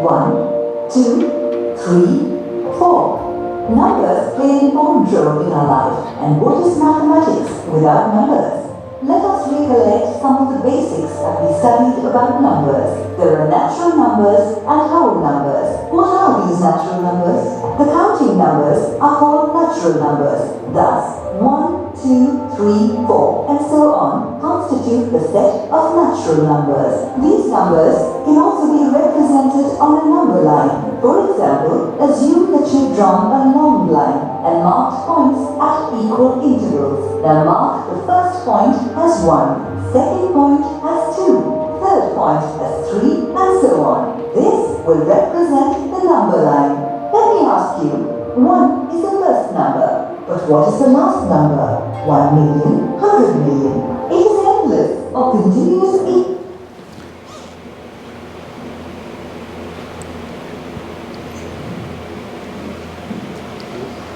1, 2, 3, 4. Numbers play an important role in our life. And what is mathematics without numbers? Let us recollect some of the basics that we studied about numbers. There are natural numbers and whole numbers. What are these natural numbers? The counting numbers are called natural numbers. Thus, 1, 2, 3, 4, and so on constitute the set of natural numbers. These numbers can also be represented on a number line. For example, assume that you've drawn a long line and marked points at equal intervals. Now mark the first point as 1, second point as 2, third point as 3, and so on. This will represent the number line. Let me ask you, 1 is the first number. But what is the last number? 1 million, 100 million. It is endless or continuous.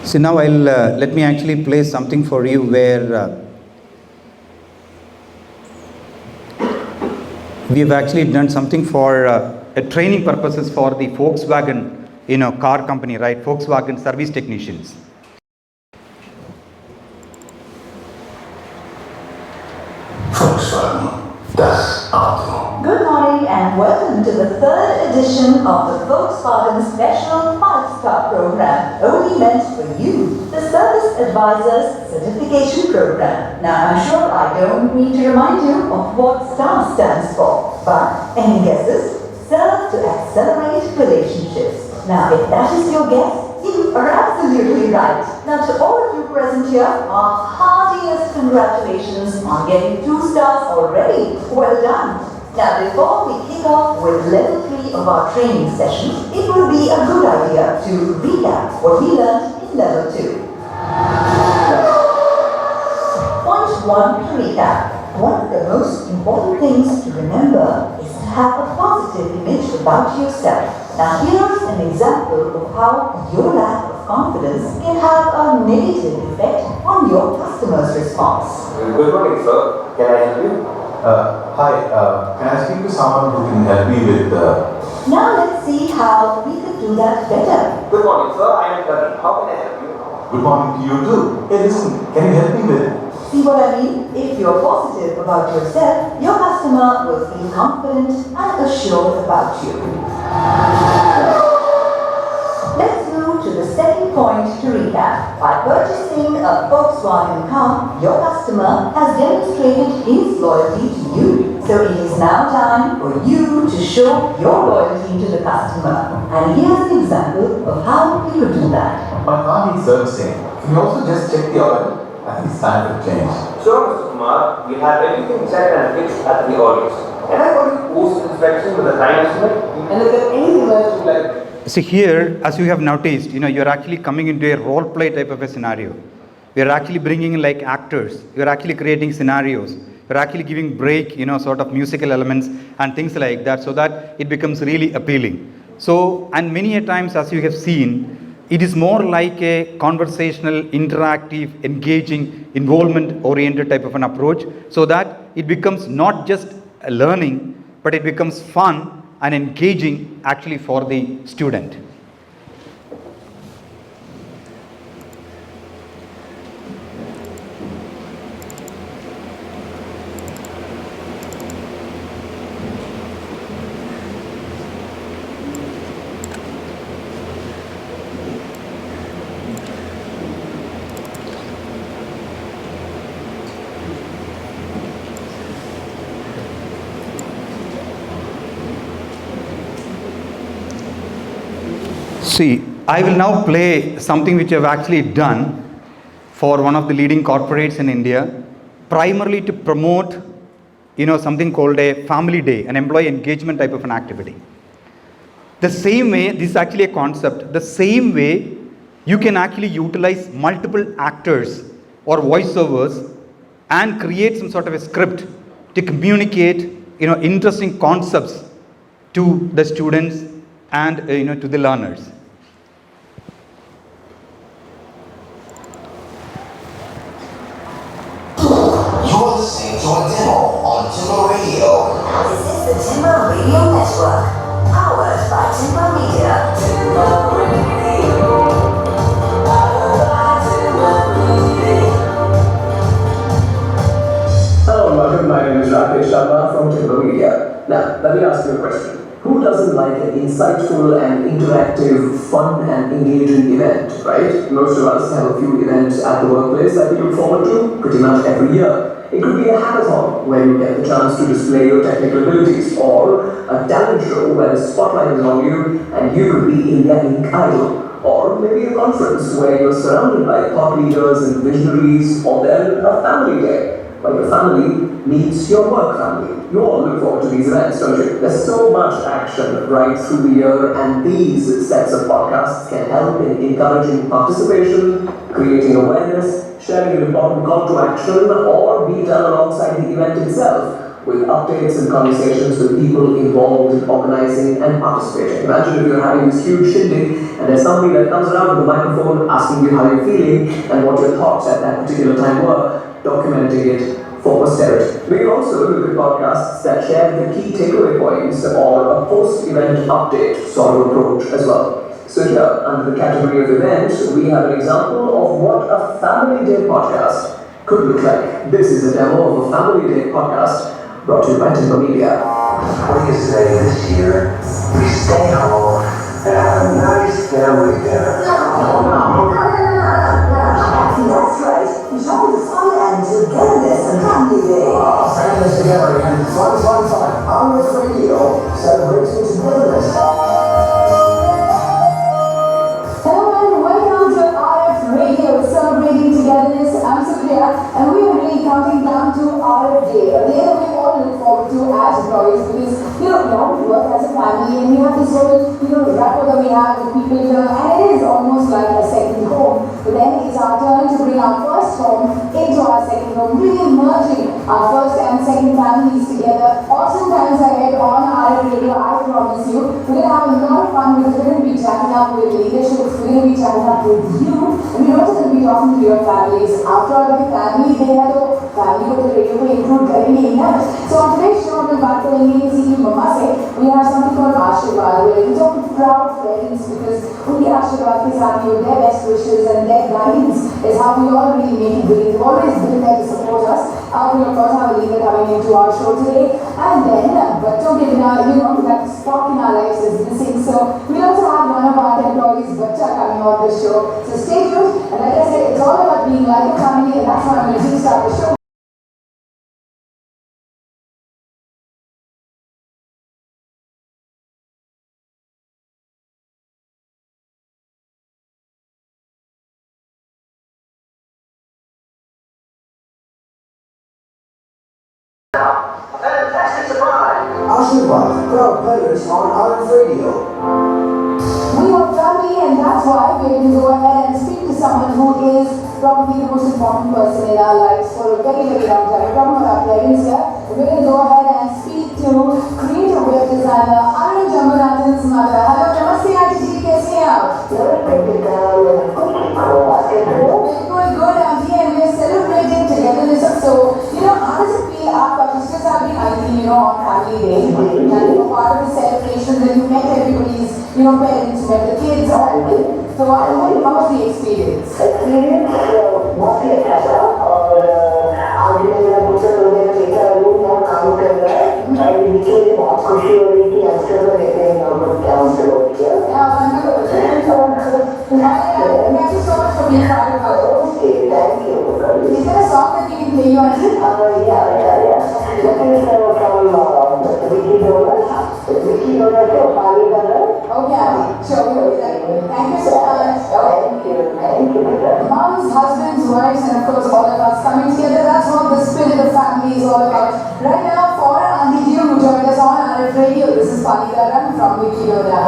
So now let me actually play something for you where we have actually done something for a training purposes for the Volkswagen, car company, right? Volkswagen service technicians. Volkswagen, das Auto. Good morning and welcome to the third edition of the Volkswagen Special 5-Star Program, only meant for you, the Service Advisors Certification Program. Now I'm sure I don't need to remind you of what STAR stands for, but any guesses? Serve to accelerate relationships. Now if that is your guess, you are absolutely right. Now to all of you present here, our heartiest congratulations on getting 2 stars already. Well done. Now before we kick off with level 3 of our training session, it would be a good idea to recap what we learned in level 2. Point 1 to recap. One of the most important things to remember is to have a positive image about yourself. Now here's an example of how your lack of confidence can have a negative effect on your customer's response. Good morning, sir. Can I help you? Hi, can I speak to someone who can help me with Now let's see how we could do that better. Good morning, sir. I am Karan. How can I help you? Good morning to you too. Hey, listen, can you help me with See what I mean? If you're positive about yourself, your customer will feel confident and assured about you. Let's move to the second point to recap. By purchasing a Volkswagen car, your customer has demonstrated his loyalty to you. So it is now time for you to show your loyalty to the customer. And here's an example of how you could do that. my car needs servicing. Can you also just check the oil? I think it's time for change. Sure, Mr. Kumar. We have everything checked and fixed at the earliest. And I got you post-inspection with a time estimate. And if there's anything else you'd like. See here, as you have noticed, you're actually coming into a role play type of a scenario. You're actually bringing in like actors. You're actually creating scenarios. You're actually giving break, sort of musical elements and things like that, so that it becomes really appealing. So, and many a times, as you have seen, it is more like a conversational, interactive, engaging, involvement-oriented type of an approach, so that it becomes not just a learning, but it becomes fun and engaging actually for the student. See, I will now play something which I have actually done for one of the leading corporates in India, primarily to promote, something called a family day, an employee engagement type of an activity. The same way, this is actually a concept, the same way you can actually utilize multiple actors or voiceovers and create some sort of a script to communicate, interesting concepts to the students and, to the learners. You're listening to a demo on Timbre Radio. This is the Timbre Radio Network, powered by Timbre Media. Timbre Radio. Powered by Timbre Media. Hello and welcome. My name is Rakesh Sharma from Timbre Media. Now, let me ask you a question. Who doesn't like an insightful and interactive, fun and engaging event, right? Most of us have a few events at the workplace that we look forward to pretty much every year. It could be a hackathon where you get the chance to display your technical abilities, or a talent show where the spotlight is on you and you could be in their ink idol, or maybe a conference where you're surrounded by thought leaders and visionaries, or then a family day where your family meets your work family. You all look forward to these events, don't you? There's so much action right through the year, and these sets of podcasts can help in encouraging participation, creating awareness, sharing an important call to action, or be done alongside the event itself, with updates and conversations with people involved in organizing and participating. Imagine if you're having this huge shindig and there's somebody that comes around with a microphone asking you how you're feeling and what your thoughts at that particular time were, documenting it for posterity. We can also look at podcasts that share the key takeaway points or a post-event update sort of approach as well. So here, under the category of events, we have an example of what a Family Day podcast could look like. This is a demo of a Family Day podcast brought to you by Timbre Media. What do you say this year? We stay home and have a nice family dinner. That's right. Enjoy the fun and togetherness and family day. Family together and fun. RF Radio, celebrating togetherness. Hello and welcome to RF Radio, celebrating togetherness. I'm Supriya, and we are really counting down to RF Day, a day that we all look forward to as employees, because we all work as a family and we have this whole rapport that we have with people here, and it is almost like a second home. But then it's our turn to bring our first home into our second home, really merging our first and second families together. Awesome times ahead on RF Radio, I promise you. We're going to have a lot of fun because we're going to be chatting up with leadership, we're going to be chatting up with you, and we're also going to be talking to your families. After all, the family, they have a family with the radio to include करेंगे ना. So on today's show, हम बात करेंगे किसी की मम्मा से. We have something called आशीर्वाद, where we talk to proud parents because उनके आशीर्वाद के साथ ही their best wishes and their guidance is how we all really make it believe. They've always been there to support us. We of course have a leader coming into our show today, and then बच्चों के बिना that spark in our lives is missing. So we also have one of our employees, बच्चा, coming on the show. So stay tuned, and like I said, it's all about being like a family, and that's why I'm going to start the show. A fantastic surprise! Ashirvad, proud parents on RF Radio. We are family, and that's why we're going to go ahead and speak to someone who is probably the most important person in our lives for a very, very long time. We're talking about our parents here. We're going to go ahead and speak to creative web designer Arun Jamunathan's mother. Hello, Namaste, Auntie Ji, kaise hain aap? Very good, Auntie, and we're celebrating togetherness. So, how does it feel? Our sisters have been hiking, on Family Day. And you were part of the celebrations, and you met everybody's, parents, you met the kids, all. So, how was the experience? बहुत ही अच्छा था और आज मेरा पुत्र मेरा बेटा room और काम कर रहा है और मुझे बहुत खुशी हो रही थी अक्सर में रहते हैं नॉर्मल काउंसलर हो गया Thank you so much for being part of us. Okay, thank you. Is there a song that we can play you on? Yeah. From Vicky Donor to Pali Donor. Okay, sure. Thank you so much. Thank you. Moms, husbands, wives, and of course all of us coming together. That's what the spirit of family is all about. Right now, for Auntie Ji who joined us on RF Radio, this is Pali Donor from Vicky Donor.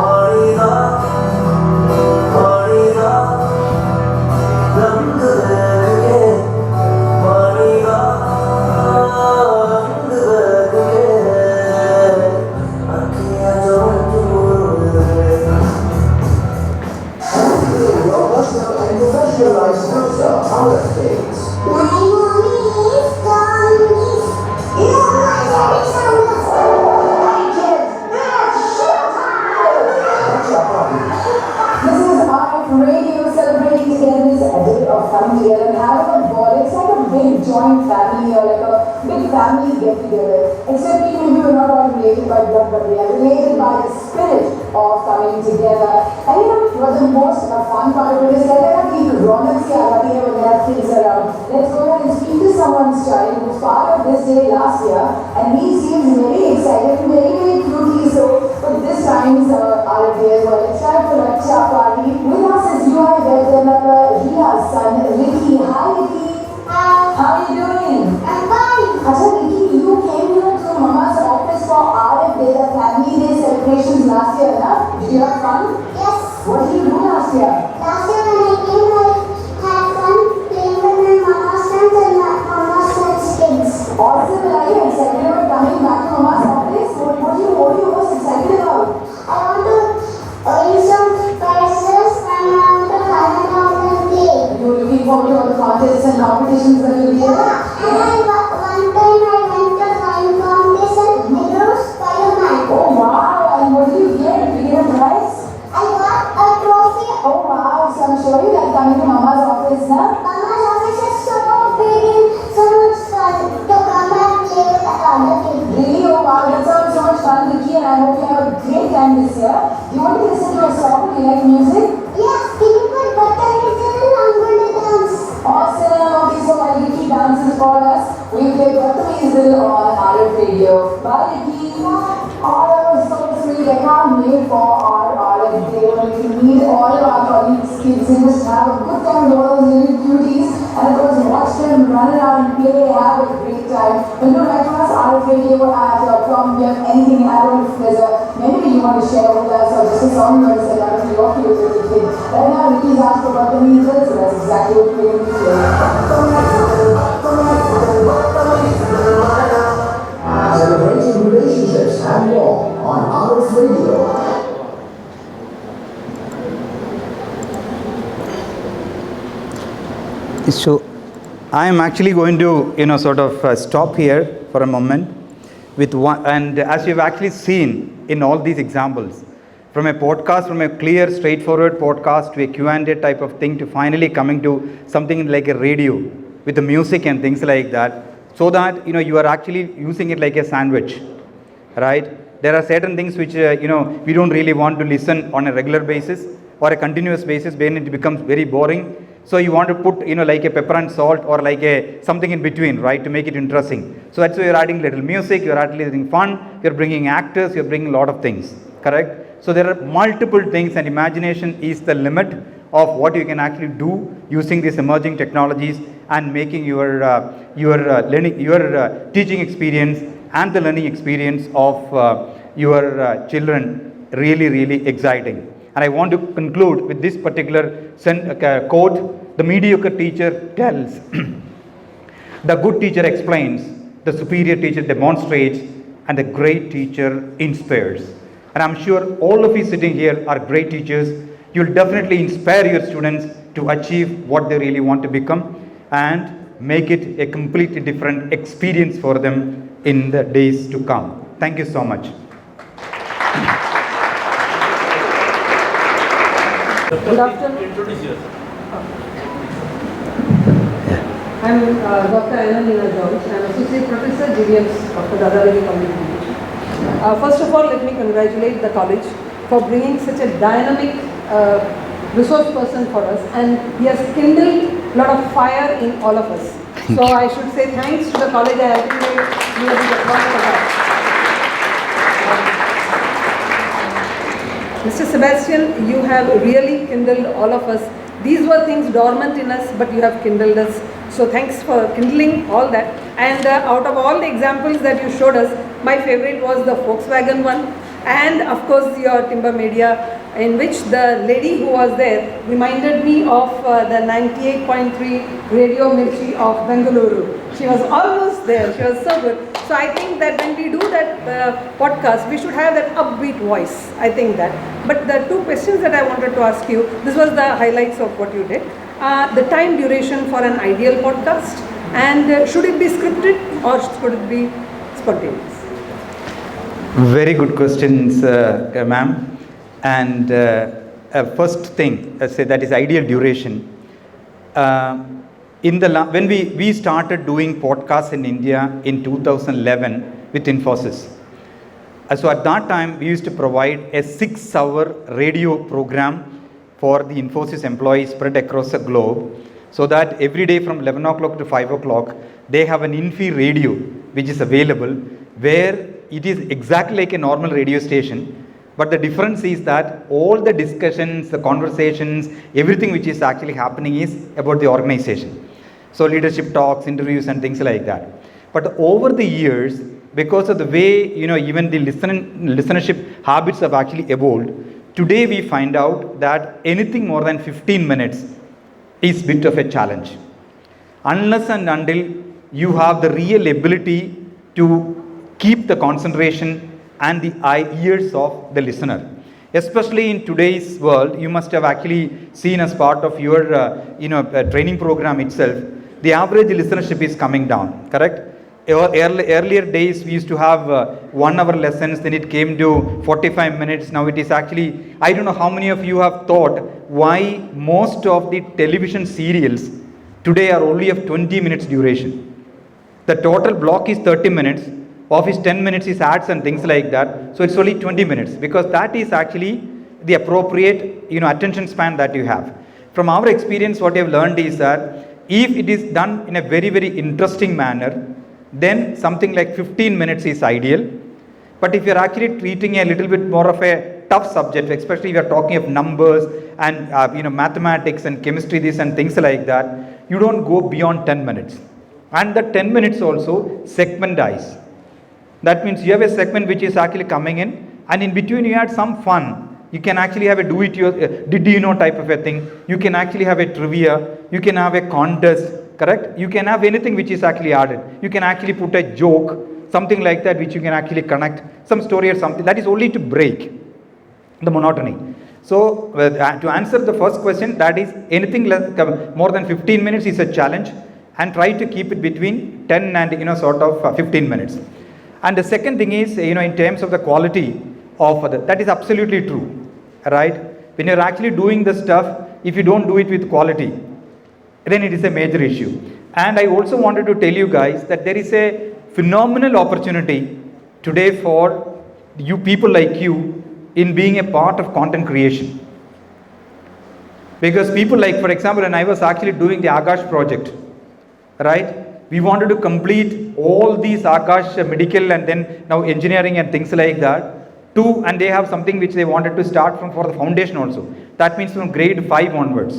Professionalized filter, how that things. My mommy is gone. This is RF Radio celebrating together this day of coming together and having a ball. It's like a big joint family or like a big family get together. Except even if we're not all related by blood, but we are related by the spirit of coming together. And what the most fun part of it is that there are people, Ronak se aati hai when there are kids around. Let's go ahead and speak to someone's child who was part of this day last year, and he seems very excited and very, very cutely so. But this time's our day as well. It's time for a cha party. With us is UI web developer Ria's son, Ricky. Hi, Ricky. Hi. How are you doing? I'm fine. Achha, Ricky, you came here to Mama's office for RF Day, the family day celebrations last year, na? Did you have fun? Yes. What did you do last year? Last year when I came, I had fun playing with my mama's friends and my mama's friends' kids. Awesome. Are you excited about coming back to Mama's office? What are you most excited about? I want to win some prizes and I want to have an outdoor play. You're looking forward to all the contests and competitions that you'll be in? Yeah. And one time I went to drawing competition. I drew Spider-Man. Oh wow! And what did you get? Did you get a prize? I got a trophy. Oh wow! So I'm sure you like coming to Mama's office, na? Mama's office is so big and so much fun to come and play with the other kids. Really? Oh wow! That sounds so much fun, Ricky, and I hope you have a great time this year. Do you want to listen to a song? Do you like music? Yes, can you put butter music and I'm going to dance. Awesome! Okay, so while Ricky dances for us, we play Bhattamizel on RF Radio. Bye, Ricky! Oh, that was so sweet. I can't wait for our RF Day when we can meet all of our colleagues, kids, and just have a good time with all those little cuties. And of course, watch them run around and play, have a great time. When you write to us, RF Radio at from anything, I don't know if there's a memory you want to share with us or just a song you want to send out to your kids as a kid. Right now, Ricky's asked for Bhattamizel, so that's exactly what we're going to be playing. Celebrating relationships and more on RF Radio. So I am actually going to, sort of stop here for a moment with one, and as you've actually seen in all these examples, from a podcast, from a clear, straightforward podcast to a Q&A type of thing to finally coming to something like a radio with the music and things like that, so that, you are actually using it like a sandwich, right? There are certain things which, we don't really want to listen on a regular basis or a continuous basis when it becomes very boring. So you want to put, like a pepper and salt or like a something in between, right, to make it interesting. So that's why you're adding little music, you're adding fun, you're bringing actors, you're bringing a lot of things, correct? So there are multiple things, and imagination is the limit of what you can actually do using these emerging technologies and making your learning, your teaching experience and the learning experience of your children really exciting. And I want to conclude with this particular quote: the mediocre teacher tells, the good teacher explains, the superior teacher demonstrates, and the great teacher inspires. And I'm sure all of you sitting here are great teachers. You'll definitely inspire your students to achieve what they really want to become and make it a completely different experience for them in the days to come. Thank you so much. Good afternoon. Introduce yourself. I'm Dr. Anna George. I'm Associate Professor, GVMs of the Dadaveri College. First of all, let me congratulate the college for bringing such a dynamic resource person for us, and he has kindled a lot of fire in all of us. So I should say thanks to the college. I think we have been applause for that. Mr. Sebastin, you have really kindled all of us. These were things dormant in us, but you have kindled us. So thanks for kindling all that. And out of all the examples that you showed us, my favorite was the Volkswagen one, and of course your Timbre media, in which the lady who was there reminded me of the 98.3 Radio Mirchi of Bengaluru. She was almost there. She was so good. So I think that when we do that podcast, we should have that upbeat voice. I think that. But the two questions that I wanted to ask you, this was the highlights of what you did. The time duration for an ideal podcast, and should it be scripted or should it be spontaneous? Very good questions, ma'am. And first thing, say that is ideal duration. When we started doing podcasts in India in 2011 with Infosys. So at that time, we used to provide a 6-hour radio program for the Infosys employees spread across the globe, so that every day from 11 o'clock to 5 o'clock, they have an Infi radio which is available, where it is exactly like a normal radio station. But the difference is that all the discussions, the conversations, everything which is actually happening is about the organization. So leadership talks, interviews and things like that. But over the years, because of the way, even the listenership habits have actually evolved, today we find out that anything more than 15 minutes is a bit of a challenge. Unless and until you have the real ability to keep the concentration and the ears of the listener. Especially in today's world, you must have actually seen as part of your training program itself, the average listenership is coming down, correct? Earlier days we used to have 1 hour lessons, then it came to 45 minutes. Now it is actually, I don't know how many of you have thought why most of the television serials today are only of 20 minutes duration. The total block is 30 minutes. Of his 10 minutes is ads and things like that. So it's only 20 minutes, because that is actually the appropriate attention span that you have. From our experience, what we have learned is that if it is done in a very interesting manner, then something like 15 minutes is ideal. But if you are actually treating a little bit more of a tough subject, especially if you are talking of numbers and mathematics and chemistry, this and things like that, you don't go beyond 10 minutes. And the 10 minutes also segmentize. That means you have a segment which is actually coming in, and in between you add some fun. You can actually have a did you know type of a thing. You can actually have a trivia. You can have a contest, correct? You can have anything which is actually added. You can actually put a joke, something like that, which you can actually connect, some story or something. That is only to break the monotony. So to answer the first question, that is anything less, more than 15 minutes is a challenge, and try to keep it between 10 and sort of 15 minutes. And the second thing is, in terms of the quality of that is absolutely true, right? When you're actually doing the stuff, if you don't do it with quality, then it is a major issue. And I also wanted to tell you guys that there is a phenomenal opportunity today for you people like you in being a part of content creation. Because people like, for example, when I was actually doing the Akash project, right? We wanted to complete all these Akash medical and then now engineering and things like that 2, and they have something which they wanted to start from for the foundation also. That means from grade 5 onwards.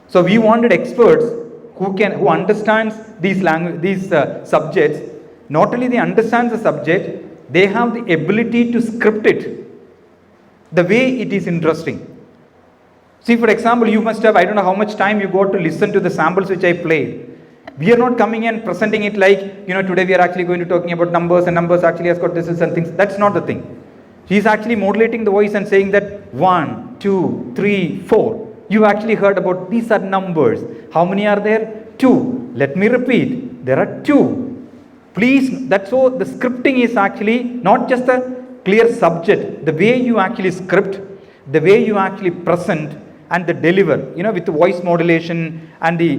So we wanted experts who understands these subjects. Not only they understand the subject, they have the ability to script it the way it is interesting. See, for example, you must have, I don't know how much time you got to listen to the samples which I played. We are not coming and presenting it like, today we are actually going to talking about numbers, and numbers actually has got this and things. That's not the thing. He is actually modulating the voice and saying that 1, 2, 3, 4. You actually heard about these are numbers. How many are there? 2. Let me repeat. There are 2. Please, that's so the scripting is actually not just a clear subject. The way you actually script, the way you actually present and the deliver, with the voice modulation and the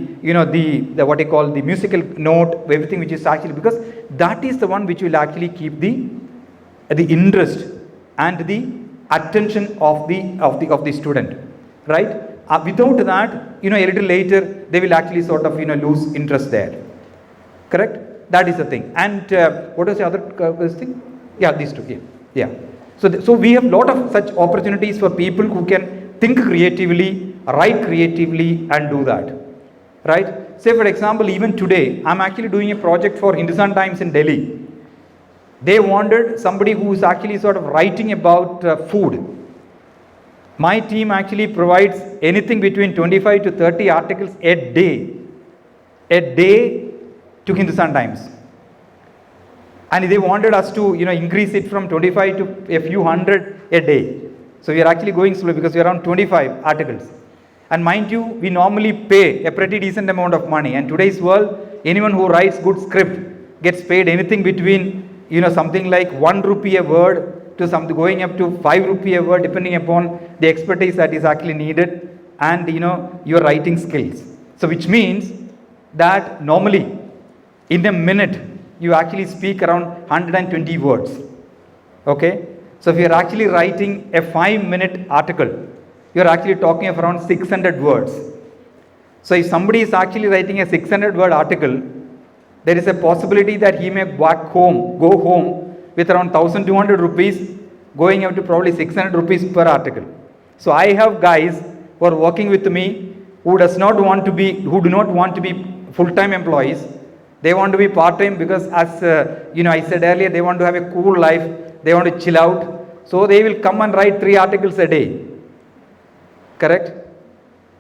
what I call the musical note, everything which is actually, because that is the one which will actually keep the interest and the attention of the student, right? Without that, a little later they will actually sort of lose interest there. Correct? That is the thing. And what was the other thing? Yeah, these two. Yeah. So we have a lot of such opportunities for people who can think creatively, write creatively, and do that. Right? Say for example, even today, I'm actually doing a project for Hindustan Times in Delhi. They wanted somebody who is actually sort of writing about food. My team actually provides anything between 25 to 30 articles a day to Hindustan Times. And they wanted us to, increase it from 25 to a few hundred a day. So we are actually going slow because we are around 25 articles. And mind you, we normally pay a pretty decent amount of money. And today's world, anyone who writes good script gets paid anything between, something like 1 rupee a word to something going up to 5 rupee a word, depending upon the expertise that is actually needed and, your writing skills. So which means that normally in a minute, you actually speak around 120 words. Okay? So if you are actually writing a 5-minute article, you are actually talking of around 600 words. So if somebody is actually writing a 600-word article, there is a possibility that he may go home with around 1,200 rupees, going up to probably 600 rupees per article. So I have guys who are working with me who do not want to be full-time employees. They want to be part-time because as I said earlier, they want to have a cool life. They want to chill out. So they will come and write 3 articles a day. Correct?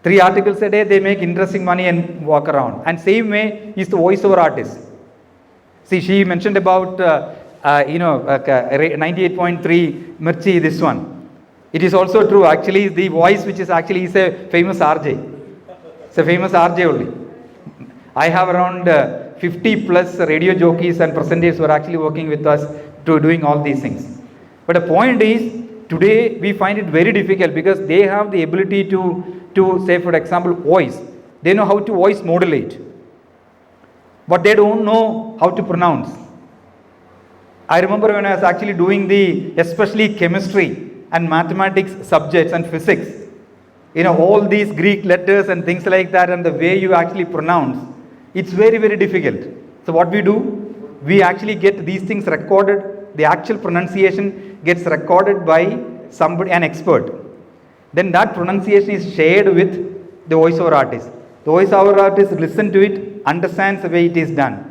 3 articles a day, they make interesting money and walk around. And same way is the voiceover artist. See, she mentioned about 98.3 Mirchi, this one. It is also true. Actually, the voice which is actually is a famous RJ. It's a famous RJ only. I have around 50 plus radio jockeys and presenters who are actually working with us to doing all these things. But the point is, today we find it very difficult because they have the ability to say, for example, voice. They know how to voice modulate, but they don't know how to pronounce. I remember when I was actually doing especially chemistry and mathematics subjects and physics, all these Greek letters and things like that, and the way you actually pronounce, it's very, very difficult. So what we do, we actually get these things recorded. The actual pronunciation gets recorded by somebody, an expert. Then that pronunciation is shared with the voiceover artist. The voiceover artist listens to it, understands the way it is done.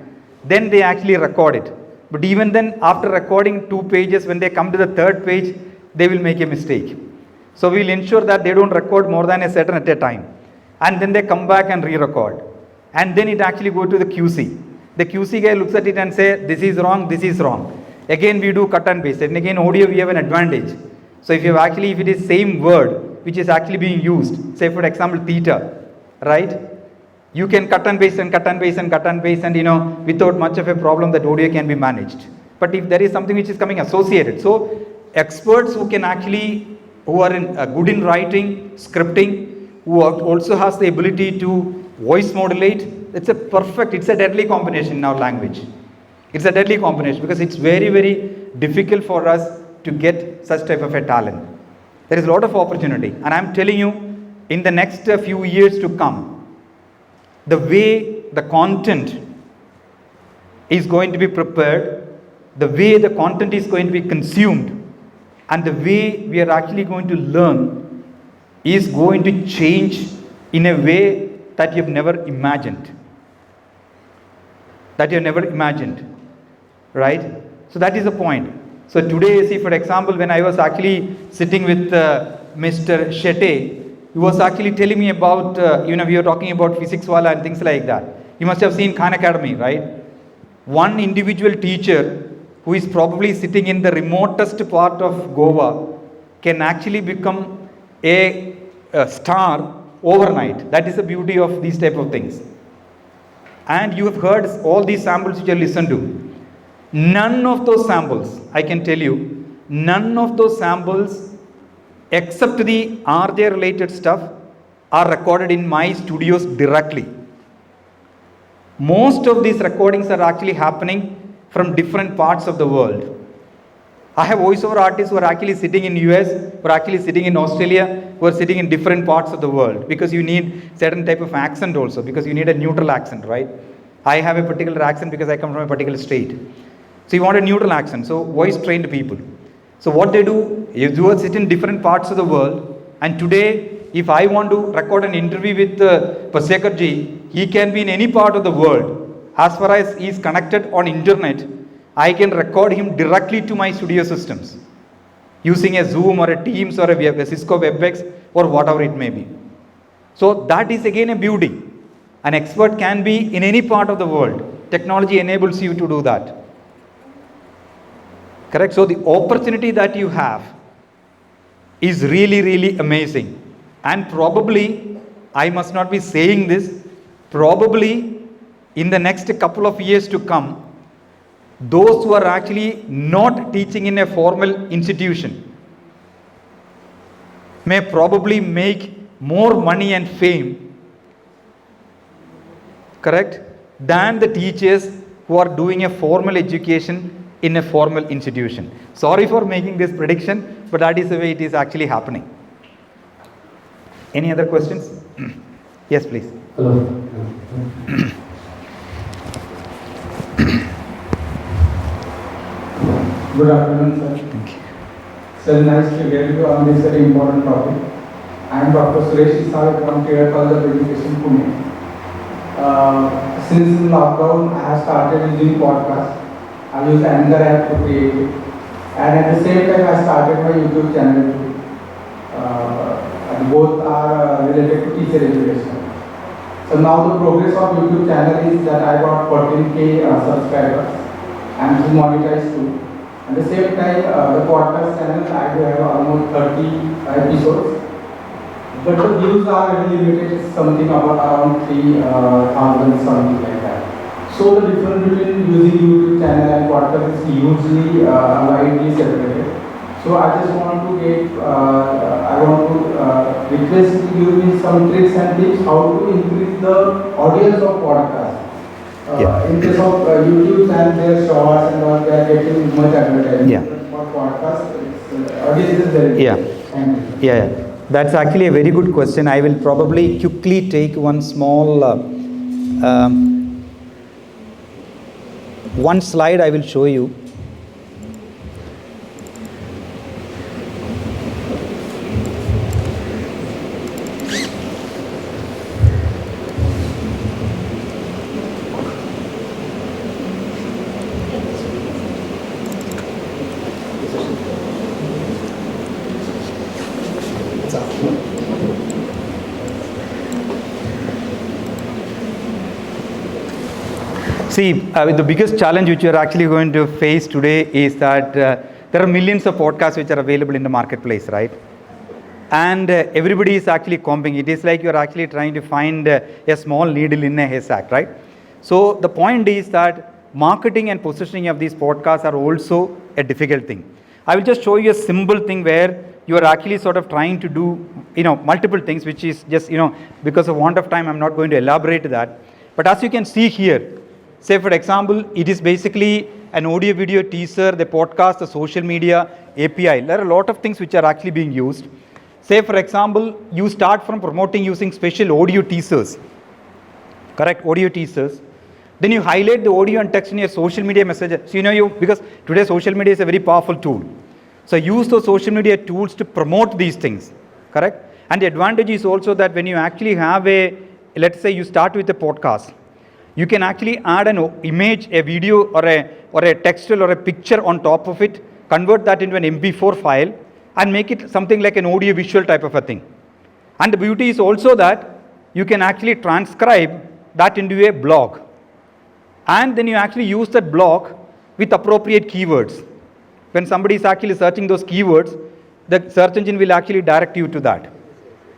Then they actually record it. But even then, after recording 2 pages, when they come to the 3rd page, they will make a mistake. So we will ensure that they don't record more than a certain at a time. And then they come back and re-record. And then it actually goes to the QC. The QC guy looks at it and says, this is wrong, this is wrong. Again, we do cut and paste. And again, audio, we have an advantage. So if it is same word, which is actually being used, say for example, theta, right? You can cut and paste and cut and paste and cut and paste and, without much of a problem, that audio can be managed. But if there is something which is coming associated, so experts who are good in writing, scripting, who also has the ability to voice modulate, it's a deadly combination in our language. It's a deadly combination because it's very, very difficult for us to get such type of a talent. There is a lot of opportunity, and I'm telling you, in the next few years to come, the way the content is going to be prepared, the way the content is going to be consumed, and the way we are actually going to learn is going to change in a way that you've never imagined. Right? So that is the point. So today, see, for example, when I was actually sitting with Mr. Shetty, he was actually telling me about, we were talking about physics wala and things like that. You must have seen Khan Academy, right? One individual teacher who is probably sitting in the remotest part of Goa can actually become a star overnight. That is the beauty of these type of things. And you have heard all these samples which I listened to. None of those samples, I can tell you, none of those samples except the RJ related stuff are recorded in my studios directly. Most of these recordings are actually happening from different parts of the world. I have voiceover artists who are actually sitting in US, who are actually sitting in Australia, who are sitting in different parts of the world, because you need certain type of accent also, because you need a neutral accent, right? I have a particular accent because I come from a particular state. So you want a neutral accent, so voice trained people. So what they do is they sit in different parts of the world, and today if I want to record an interview with Parsekar ji, he can be in any part of the world. As far as he is connected on internet, I can record him directly to my studio systems using a Zoom or a Teams or a Cisco WebEx or whatever it may be. So that is again a beauty. An expert can be in any part of the world. Technology enables you to do that. Correct? So the opportunity that you have is really, really amazing. And probably, I must not be saying this, probably in the next couple of years to come, those who are actually not teaching in a formal institution may probably make more money and fame, correct, than the teachers who are doing a formal education in a formal institution. Sorry for making this prediction, but that is the way it is actually happening. Any other questions? Yes, please. Hello. Good afternoon, sir. Thank you. Sir, nice to get you on this very important topic. I am Dr. Suresh Isar from Directorate of Education, Pune. Since lockdown, I have started using podcasts. I use Anchor app to create it. And at the same time, I started my YouTube channel too. And both are related to teacher education. So now the progress of YouTube channel is that I got 14K subscribers. I am monetized too. At the same time, the podcast channel, I do have almost 30 episodes. But the views are very limited, it's something about around 3,000, something like that. So the difference between using YouTube channel and podcast is hugely widely separated. So I just want to request you give me some tricks and tips how to increase the audience of podcast. In case of YouTube and their shorts and all, they are getting much advertising. Yeah. For podcast, audience is very good. Yeah. That's actually a very good question. I will probably quickly take one small one slide I will show you. See, the biggest challenge which you are actually going to face today is that there are millions of podcasts which are available in the marketplace, right? And everybody is actually comping. It is like you are actually trying to find a small needle in a haystack, right? So the point is that marketing and positioning of these podcasts are also a difficult thing. I will just show you a simple thing where you are actually sort of trying to do, multiple things, which is just, because of want of time, I'm not going to elaborate that. But as you can see here, say for example, it is basically an audio video teaser, the podcast, the social media, API. There are a lot of things which are actually being used. Say for example, you start from promoting using special audio teasers. Correct? Audio teasers. Then you highlight the audio and text in your social media message. So because today social media is a very powerful tool. So use those social media tools to promote these things, correct? And the advantage is also that when you actually have let's say you start with a podcast, you can actually add an image, a video, or a textual or a picture on top of it, convert that into an MP4 file, and make it something like an audio visual type of a thing. And the beauty is also that you can actually transcribe that into a blog. And then you actually use that blog with appropriate keywords. When somebody is actually searching those keywords, the search engine will actually direct you to that.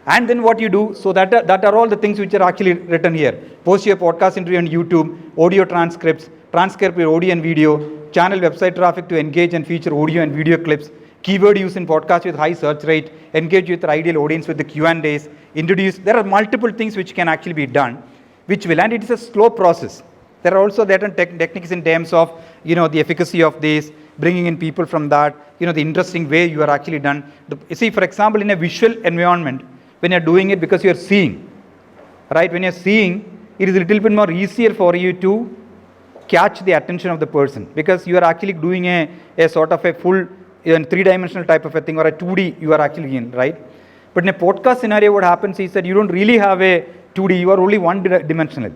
And then what you do, so that are all the things which are actually written here. Post your podcast interview on YouTube, audio transcripts, transcribe your audio and video, channel website traffic to engage and feature audio and video clips, keyword use in podcast with high search rate, engage with your ideal audience with the Q&As, introduce. There are multiple things which can actually be done, and it is a slow process. There are also certain techniques in terms of, the efficacy of this, bringing in people from that, the interesting way you are actually done. See, for example, in a visual environment, when you're doing it because you're seeing, right? When you're seeing, it is a little bit more easier for you to catch the attention of the person, because you are actually doing a sort of a full three-dimensional type of a thing, or a 2D you are actually in, right? But in a podcast scenario, what happens is that you don't really have a 2D, you are only one-dimensional.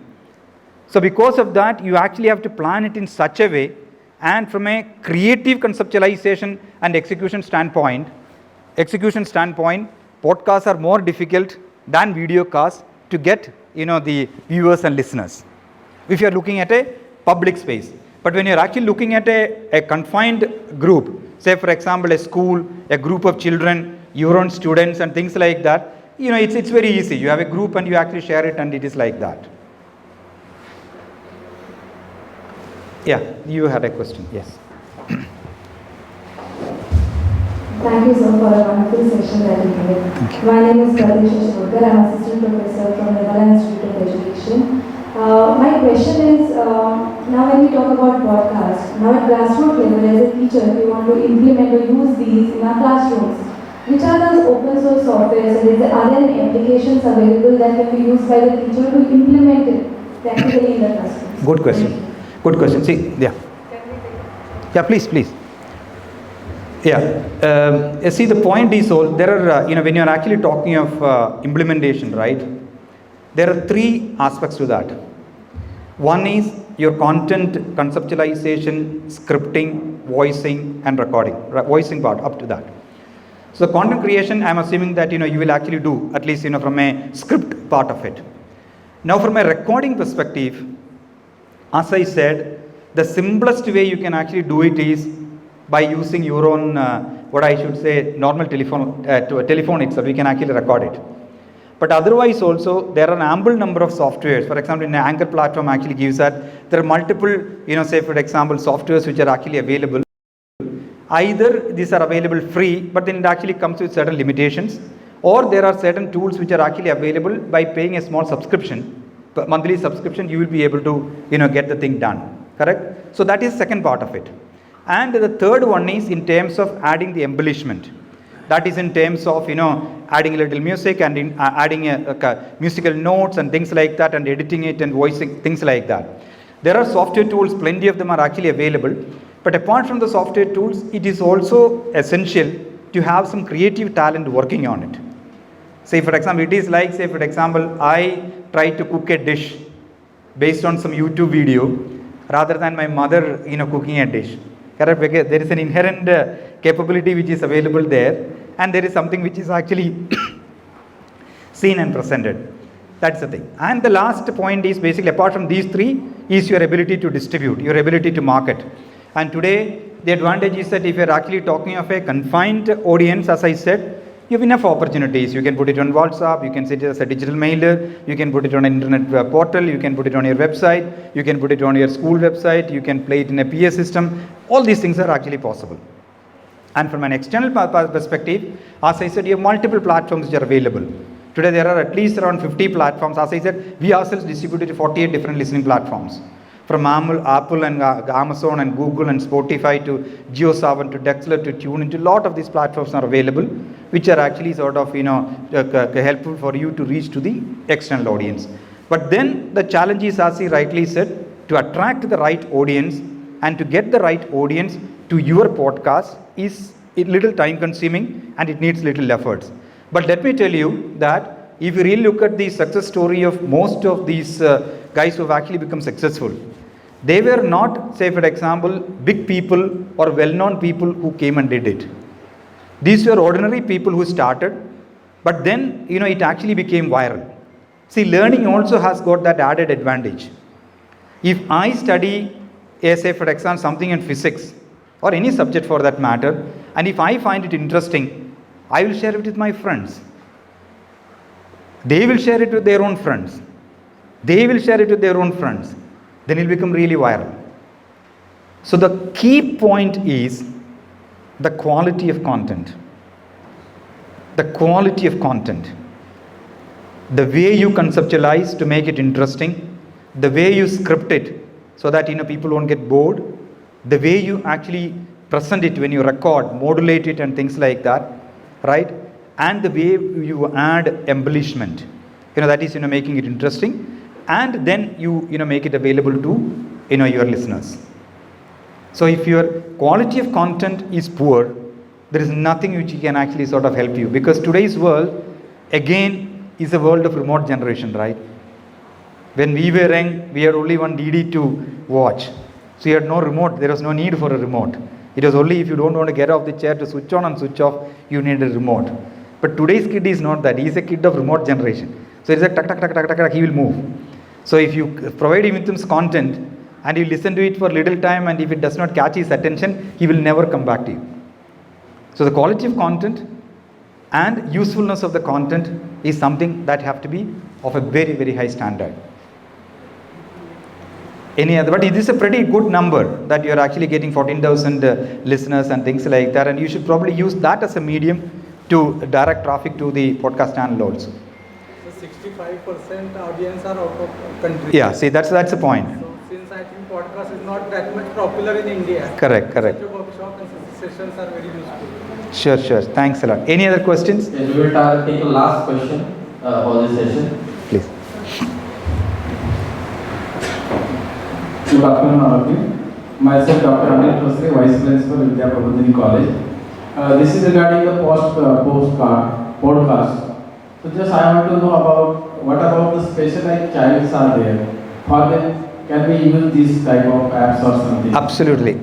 So because of that, you actually have to plan it in such a way, and from a creative conceptualization and execution standpoint, podcasts are more difficult than video casts to get, the viewers and listeners, if you are looking at a public space. But when you're actually looking at a confined group, say for example a school, a group of children, your own students and things like that, it's very easy. You have a group and you actually share it, and it is like that. Yeah, you had a question, yes. Thank you, sir, for a wonderful session that you gave. My name is Parsekar. I'm assistant professor from the Directorate of Higher Education. My question is, now when we talk about podcasts, now at grassroots level as a teacher, we want to implement or use these in our classrooms. Which are those open source softwares, and are there any applications available that can be used by the teacher to implement it practically in the classroom? Good question. Good question. See, yeah. Yeah, please. Yeah. See, the point is, there are, when you're actually talking of implementation, right? There are three aspects to that. One is your content conceptualization, scripting, voicing, and recording. Voicing part up to that. So content creation, I'm assuming that, you will actually do, at least, from a script part of it. Now, from a recording perspective, as I said, the simplest way you can actually do it is by using your own, normal telephone itself. We can actually record it. But otherwise also, there are an ample number of softwares. For example, in an Anchor platform actually gives that there are multiple, say for example, softwares which are actually available. Either these are available free, but then it actually comes with certain limitations, or there are certain tools which are actually available by paying a small subscription, monthly subscription, you will be able to, get the thing done, correct? So that is second part of it. And the third one is in terms of adding the embellishment. That is in terms of, adding a little music and adding musical notes and things like that, and editing it and voicing, things like that. There are software tools, plenty of them are actually available. But apart from the software tools, it is also essential to have some creative talent working on it. Say for example, it is like, say for example, I try to cook a dish based on some YouTube video rather than my mother, cooking a dish. Correct? Because there is an inherent capability which is available there, and there is something which is actually seen and presented. That's the thing. And the last point is basically, apart from these three, is your ability to distribute, your ability to market. And today, the advantage is that if you're actually talking of a confined audience, as I said, you have enough opportunities. You can put it on WhatsApp, you can set it as a digital mailer, you can put it on an internet portal, you can put it on your website, you can put it on your school website, you can play it in a PA system. All these things are actually possible. And from an external perspective, as I said, you have multiple platforms which are available. Today, there are at least around 50 platforms. As I said, we ourselves distributed 48 different listening platforms. From Apple and Amazon and Google and Spotify to JioSaavn to Dexler to TuneIn, to a lot of these platforms are available, which are actually sort of, helpful for you to reach to the external audience. But then the challenge is, as he rightly said, to attract the right audience and to get the right audience to your podcast is little time consuming and it needs little efforts. But let me tell you that if you really look at the success story of most of these guys who have actually become successful, they were not, say for example, big people or well-known people who came and did it. These were ordinary people who started, but then, it actually became viral. See, learning also has got that added advantage. If I study, say for example, something in physics or any subject for that matter, and if I find it interesting, I will share it with my friends. They will share it with their own friends. They will share it with their own friends. Then it will become really viral. So the key point is the quality of content. The quality of content. The way you conceptualize to make it interesting, the way you script it so that people won't get bored, the way you actually present it when you record, modulate it and things like that, right? And the way you add embellishment, that is making it interesting, and then you make it available to your listeners. So if your quality of content is poor, there is nothing which can actually sort of help you, because today's world again is a world of remote generation, right? When we were young, we had only one DD to watch. So you had no remote, there was no need for a remote. It was only if you don't want to get off the chair to switch on and switch off, you need a remote. But today's kid is not that, he is a kid of remote generation. So it's like tuck, tuck, tuck, tuck, tuck, tuck, he will move. So if you provide him with some content and you listen to it for little time, and if it does not catch his attention, he will never come back to you. So the quality of content and usefulness of the content is something that have to be of a very, very high standard. Any other? But it is a pretty good number that you are actually getting 14,000 listeners and things like that, and you should probably use that as a medium to direct traffic to the podcast channel also. So 65% audience are out of country. Yeah, see, that's the point. So since I think podcast is not that much popular in India. Correct. Such a workshop and such sessions are very useful. Sure. Thanks a lot. Any other questions? Yes, we will take a last question for this session. Please. Good afternoon, all of you. Myself, Dr. Anil Tosre, Vice Principal, Vidya Prabodhini College. This is regarding the podcast. So just I want to know about what about the specialized childs are there? For them, can we use these type of apps or something?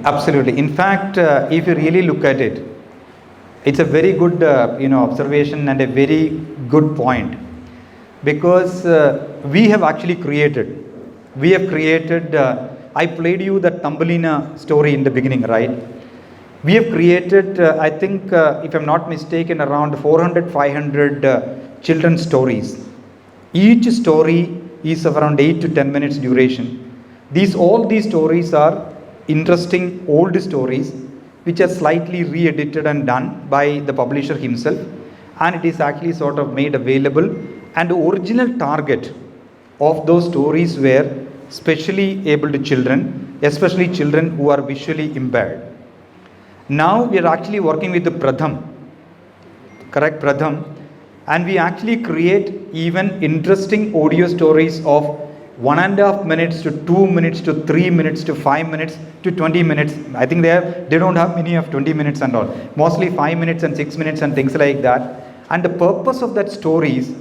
Absolutely. In fact, if you really look at it, it's a very good observation and a very good point, because we have created, I played you the Thumbelina story in the beginning, right? We have created, I think, if I'm not mistaken, around 400-500 children's stories. Each story is of around 8 to 10 minutes duration. All these stories are interesting old stories which are slightly re-edited and done by the publisher himself, and it is actually sort of made available. And the original target of those stories were specially able to children, especially children who are visually impaired. Now we are actually working with the Pratham, and we actually create even interesting audio stories of 1.5 minutes to 2 minutes to 3 minutes to 5 minutes to 20 minutes. I think they don't have many of 20 minutes and all. Mostly 5 minutes and 6 minutes and things like that. And the purpose of that stories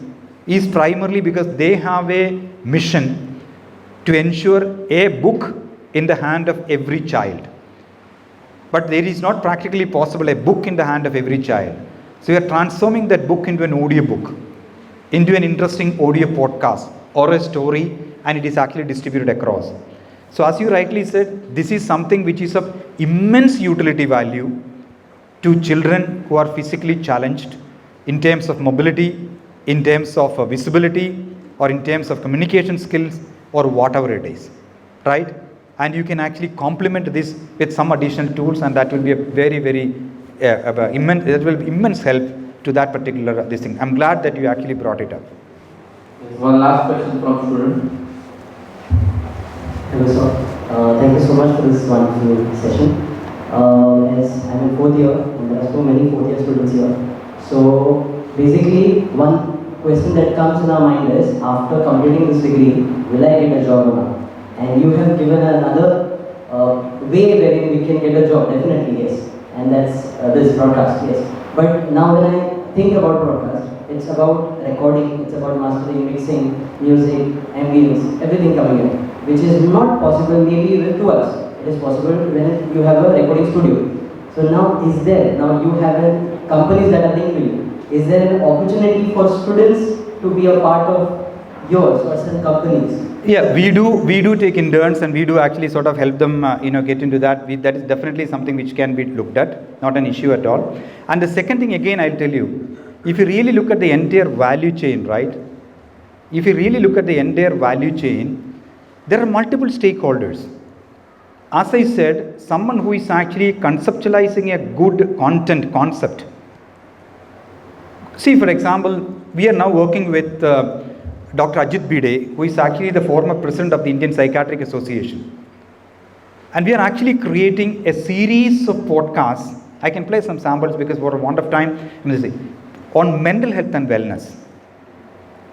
is primarily because they have a mission to ensure a book in the hand of every child. But there is not practically possible a book in the hand of every child. So we are transforming that book into an audio book, into an interesting audio podcast or a story, and it is actually distributed across. So as you rightly said, this is something which is of immense utility value to children who are physically challenged in terms of mobility, in terms of visibility, or in terms of communication skills, or whatever it is, right? And you can actually complement this with some additional tools, and that will be a very, very immense help to that particular this thing. I'm glad that you actually brought it up. One last question from student. Hello sir, thank you so much for this wonderful session. As I'm in 4th year, and there are so many 4th year students here. So basically, one question that comes in our mind is, after completing this degree, will I get a job or not? And you have given another way wherein we can get a job, definitely yes. and that's this broadcast, yes. But now when I think about broadcast, it's about recording, it's about mastering, mixing, music, ambience, everything coming in, which is not possible maybe with 2 hours. It is possible when you have a recording studio. So now you have companies that are linked to you. Is there an opportunity for students to be a part of yours or some companies? Yeah, we do take interns, and we do actually sort of help them, get into that. That is definitely something which can be looked at, not an issue at all. And the second thing again, I'll tell you, if you really look at the entire value chain, right? If you really look at the entire value chain, there are multiple stakeholders. As I said, someone who is actually conceptualizing a good content concept. See, for example, we are now working with Dr. Ajit B.Ed, who is actually the former president of the Indian Psychiatric Association. And we are actually creating a series of podcasts. I can play some samples because for a want of time, on mental health and wellness.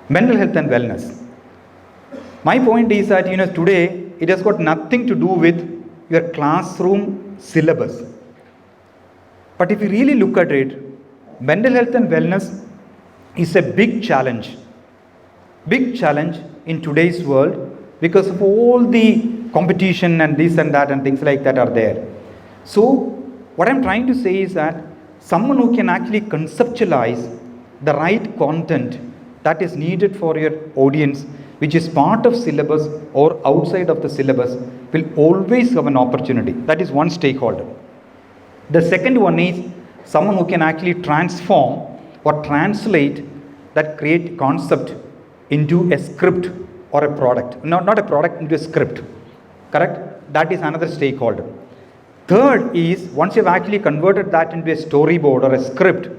Mental health and wellness. My point is that, today it has got nothing to do with your classroom syllabus. But if you really look at it, mental health and wellness is a big challenge. Big challenge in today's world because of all the competition and this and that and things like that are there. So what I'm trying to say is that someone who can actually conceptualize the right content that is needed for your audience, which is part of syllabus or outside of the syllabus, will always have an opportunity. That is one stakeholder. The second one is someone who can actually transform or translate that create concept into a script or a product. Not a product, into a script. Correct? That is another stakeholder. Third is, once you've actually converted that into a storyboard or a script,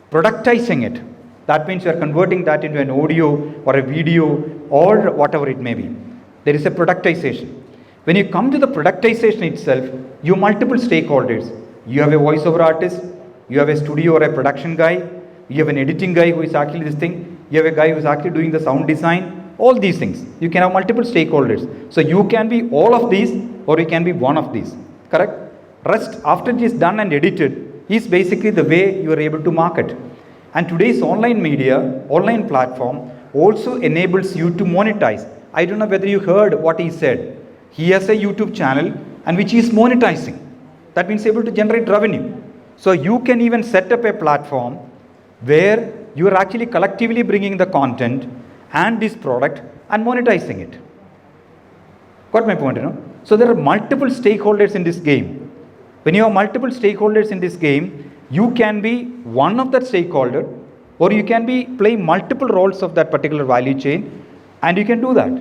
productizing it. That means you're converting that into an audio or a video or whatever it may be. There is a productization. When you come to the productization itself, you have multiple stakeholders. You have a voiceover artist, you have a studio or a production guy, you have an editing guy who is actually this thing, you have a guy who is actually doing the sound design, all these things. You can have multiple stakeholders. So you can be all of these or you can be one of these. Correct? Rest, after it is done and edited, is basically the way you are able to market. And today's online media, online platform also enables you to monetize. I don't know whether you heard what he said. He has a YouTube channel and which he is monetizing. That means able to generate revenue. So you can even set up a platform where you are actually collectively bringing the content and this product and monetizing it. Got my point, So there are multiple stakeholders in this game. When you have multiple stakeholders in this game, you can be one of that stakeholder or you can be playing multiple roles of that particular value chain, and you can do that.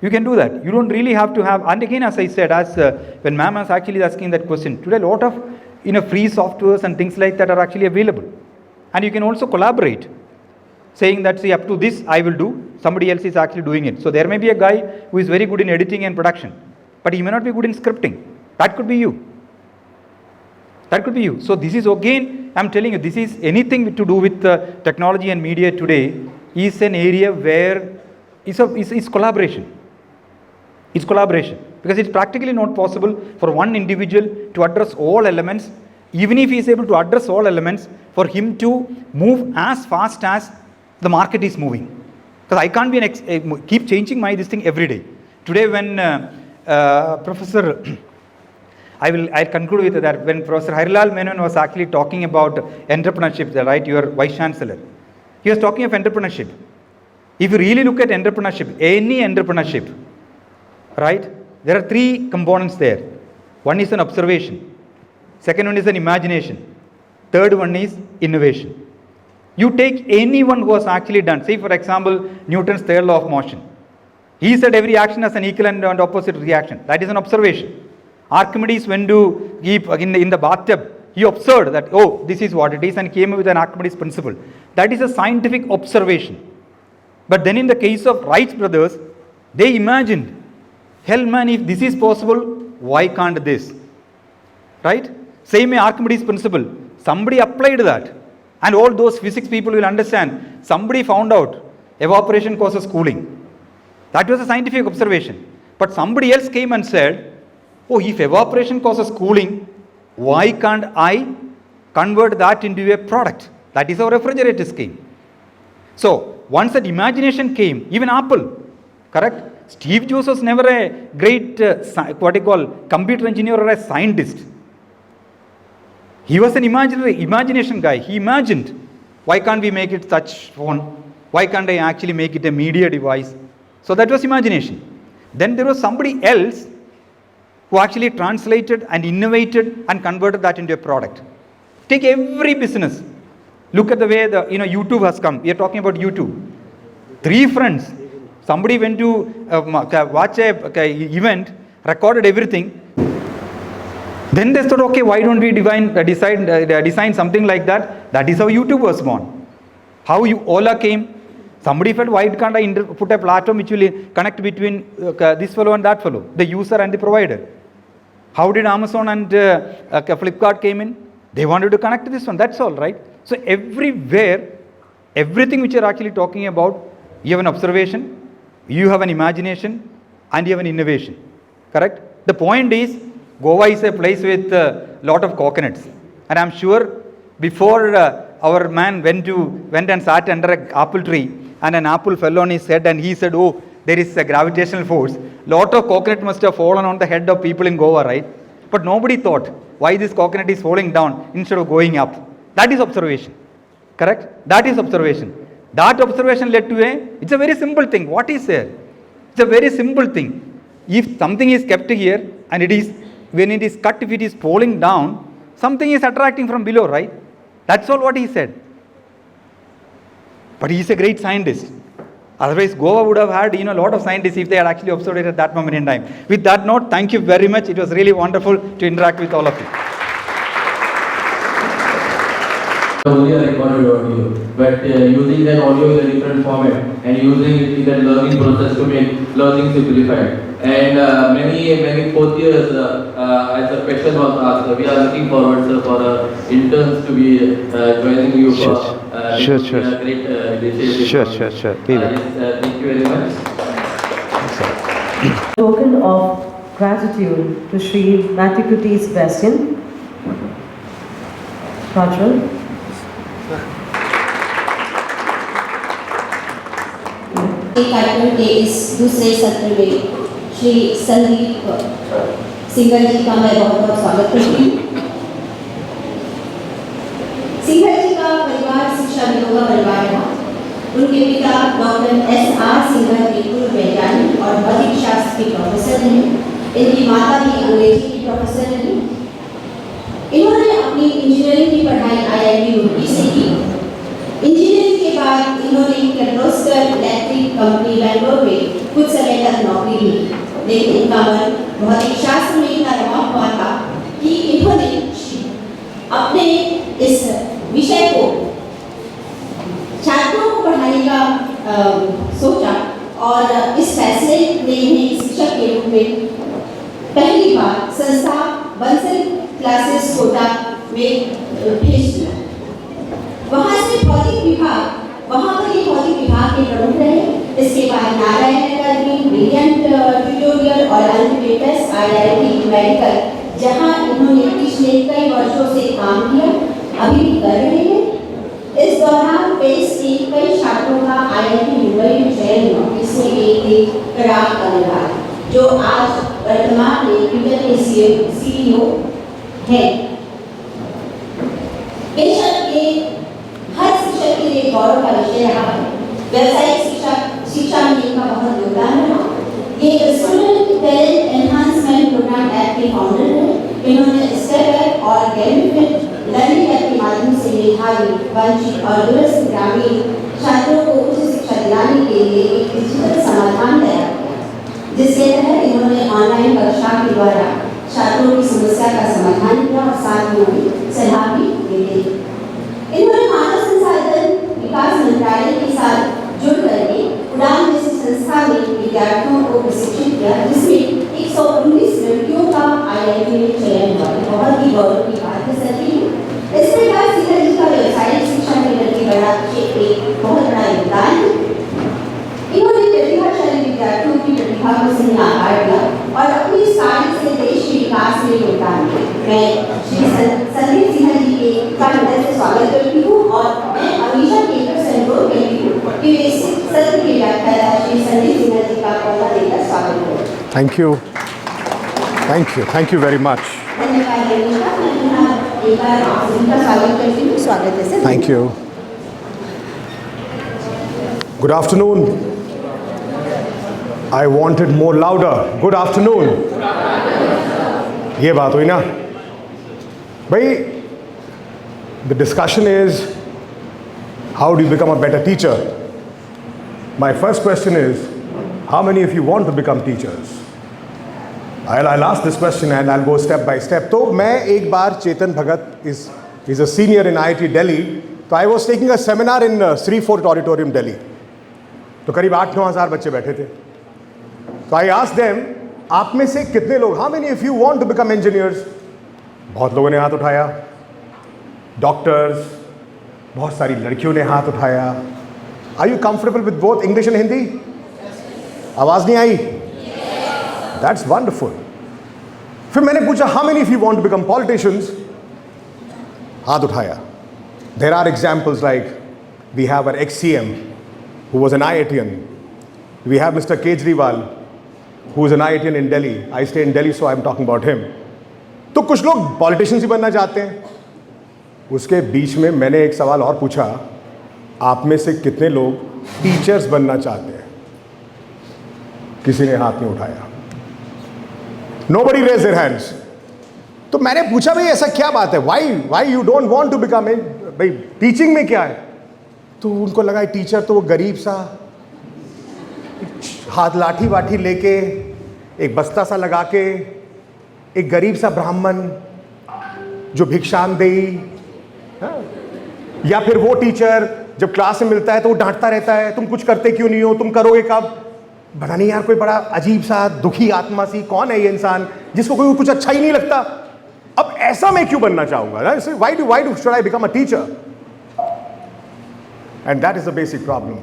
You can do that. You don't really have to have, and again as I said, when ma'am was actually asking that question, today a lot of free softwares and things like that are actually available. And you can also collaborate, saying that, see, up to this I will do, somebody else is actually doing it. So there may be a guy who is very good in editing and production, but he may not be good in scripting. That could be you. That could be you. So this is again, I'm telling you, this is anything to do with technology and media today is an area where it's collaboration. It's collaboration. Because it's practically not possible for one individual to address all elements. Even if he is able to address all elements, for him to move as fast as the market is moving. Because I can't be keep changing this thing every day. Today when Professor... I'll conclude with that. When Professor Harilal Menon was actually talking about entrepreneurship, right, your Vice Chancellor, he was talking of entrepreneurship. If you really look at entrepreneurship, any entrepreneurship, right, there are three components there. One is an observation. Second one is an imagination. Third one is innovation. You take anyone who has actually done, say for example, Newton's third law of motion. He said every action has an equal and opposite reaction. That is an observation. Archimedes went to in the bathtub, he observed that, oh, this is what it is, and came up with an Archimedes principle. That is a scientific observation. But then in the case of Wright brothers, they imagined, hell man, if this is possible, why can't this? Right? Same way Archimedes principle. Somebody applied that. And all those physics people will understand. Somebody found out evaporation causes cooling. That was a scientific observation. But somebody else came and said, oh, if evaporation causes cooling, Why can't I convert that into a product? That is how refrigerators came. So once that imagination came, even Apple, correct? Steve Jobs was never a great computer engineer or a scientist. He was an imagination guy. He imagined, why can't we make it touch phone? Why can't I actually make it a media device? So that was imagination. Then there was somebody else who actually translated and innovated and converted that into a product. Take every business. Look at the way YouTube has come. We are talking about YouTube. 3 friends. Somebody went to watch a event, recorded everything. Then they thought, okay, why don't we design something like that? That is how YouTube was born. How Ola came. Somebody felt, why can't I put a platform which will connect between this fellow and that fellow, the user and the provider? How did Amazon and Flipkart came in? They wanted to connect to this one. That's all, right? So everywhere, everything which you're actually talking about, you have an observation, you have an imagination, and you have an innovation. Correct? The point is, Goa is a place with a lot of coconuts. And I'm sure before our man went and sat under an apple tree, and an apple fell on his head, and he said, oh, there is a gravitational force. Lot of coconut must have fallen on the head of people in Goa, right? But nobody thought why this coconut is falling down instead of going up. That is observation. Correct? That is observation. That observation led to it's a very simple thing. What is there? It's a very simple thing. If something is kept here and when it is cut, if it is falling down, something is attracting from below, right? That's all what he said. But he is a great scientist. Otherwise, Goa would have had a lot of scientists if they had actually observed it at that moment in time. With that note, thank you very much. It was really wonderful to interact with all of you. Only a recorded audio, but using that audio in a different format and using it in that learning process to make learning simplified. And many fourth years, as a question was asked, we are looking forward, sir, for interns to be joining you for Sure. great initiative. Sure. Yes, thank you very much. Token of gratitude to Sri Mathewkutty Sebastin. Rajal. कार्यक्रम के इस दूसरे सत्र में श्री संदीप सिंघल जी का मैं बहुत बहुत स्वागत करती हूँ। सिंघल जी का परिवार शिक्षा विनोद का परिवार था। उनके पिता डॉक्टर S.R. सिंघल एक पूर्व वैज्ञानिक और भौतिक शास्त्र के प्रोफेसर रहे। इनकी माता भी अंग्रेजी की प्रोफेसर रही। इन्होंने अपनी इंजीनियरिंग की पढ़ाई IIT रुड़की से की। इंजीनियरिंग के बाद इन्होंने किर्लोस्कर इलेक्ट्रिक कंपनी बेंगलुरु में कुछ समय तक नौकरी की, लेकिन इनका मन भौतिक शास्त्र में इतना रमा हुआ था कि इन्होंने अपने इस विषय को छात्रों को पढ़ाने का सोचा और इस फैसले ने इन्हें शिक्षक के रूप में पहली बार संस्था बंसल क्लासेस कोटा में भेज दिया। वहाँ से भौतिक विभाग, वहाँ पर ये भौतिक विभाग के प्रमुख रहे। इसके बाद नारायण अकादमी, ब्रिलियंट ट्यूटोरियल और अंत में बेस्ट IIT मेडिकल, जहाँ इन्होंने पिछले कई वर्षों से काम किया, अभी भी कर रहे हैं। इस दौरान पेश के कई छात्रों का IIT मुंबई में चयन हुआ, इसमें एक थी पराग अग्रवाल, जो आज वर्तमान में ट्विटर के CEO हैं। बेशक ये हर शिक्षक के लिए गौरव का विषय रहा है। व्यावसायिक शिक्षा में इनका बहुत योगदान रहा। ये student talent enhancement program app के फाउंडर हैं। इन्होंने स्टेप और गैमिफाइड लर्निंग ऐप के माध्यम से मेधावी, वंचित और दूरस्थ ग्रामीण छात्रों को उच्च शिक्षा दिलाने के लिए एक डिजिटल समाधान तैयार किया, जिसके तहत इन्होंने ऑनलाइन कक्षा के द्वारा छात्रों की समस्या का समाधान किया और साथ में उन्हें सलाह भी देते। इन्होंने मानव संसाधन विकास मंत्रालय के साथ जुड़ करके उड़ान जैसी संस्था में विद्यार्थियों को प्रशिक्षित किया, जिसमें 119 लड़कियों का IIT में चयन हुआ। बहुत ही गौरव की बात है सर जी। इसके बाद सीधा जी का व्यवसायिक शिक्षा में लड़की बड़ा एक बहुत बड़ा योगदान है। इन्होंने प्रतिभाशाली विद्यार्थियों की प्रतिभा को सही आकार दिया और अपनी कार्य से देश के विकास में योगदान दिया। मैं श्री संदीप सिंघल जी के का हृदय से स्वागत करती हूँ और मैं हमेशा केंद्र से अनुरोध करती हूँ कि वे इस सत्र के व्याख्याता श्री संदीप सिंघल जी का पौधा देकर स्वागत करें। Thank you, thank you very much. धन्यवाद रमेशा, मैं एक बार उनका स्वागत करती हूँ, स्वागत है। Thank you. Good afternoon. I wanted more louder. Good afternoon. ये बात हुई ना भाई। The discussion is how do you become a better teacher. My first question is how many of you want to become teachers. I'll ask this question and I'll go step by step. तो मैं एक बार Chetan Bhagat is a senior in IIT Delhi. तो I was taking a seminar in Sri Fort Auditorium, Delhi. तो करीब 8-9 हज़ार बच्चे बैठे थे। तो I asked them, आप में से कितने लोग, how many of you want to become engineers? बहुत लोगों ने हाथ उठाया। डॉक्टर्स, बहुत सारी लड़कियों ने हाथ उठाया। Are you comfortable with both English and Hindi? आवाज़ नहीं आई? That's wonderful. फिर मैंने पूछा how many of you want to become politicians? हाथ उठाया। There are examples like we have our ex-CM who was an IITian. We have Mr. Kejriwal who is an IITian in Delhi. I stay in Delhi so I'm talking about him. तो कुछ लोग politicians ही बनना चाहते हैं। उसके बीच में मैंने एक सवाल और पूछा, आप में से कितने लोग टीचर्स बनना चाहते हैं? किसी ने हाथ नहीं उठाया। Nobody raised their hands. तो मैंने पूछा भाई ऐसा क्या बात है, why you don't want to become भाई टीचिंग में क्या है? तो उनको लगा टीचर तो वो गरीब सा हाथ लाठी वाठी लेके एक बस्ता सा लगा के एक गरीब सा ब्राह्मण जो भिक्षांदेही, या फिर वो टीचर जब क्लास में मिलता है तो वो डांटता रहता है, तुम कुछ करते क्यों नहीं हो, तुम करोगे कब? पता नहीं यार, कोई बड़ा अजीब सा दुखी आत्मा सी, कौन है ये इंसान जिसको कोई कुछ अच्छा ही नहीं लगता। अब ऐसा मैं क्यों बनना चाहूंगा? why do should I become a teacher? And that is the basic problem,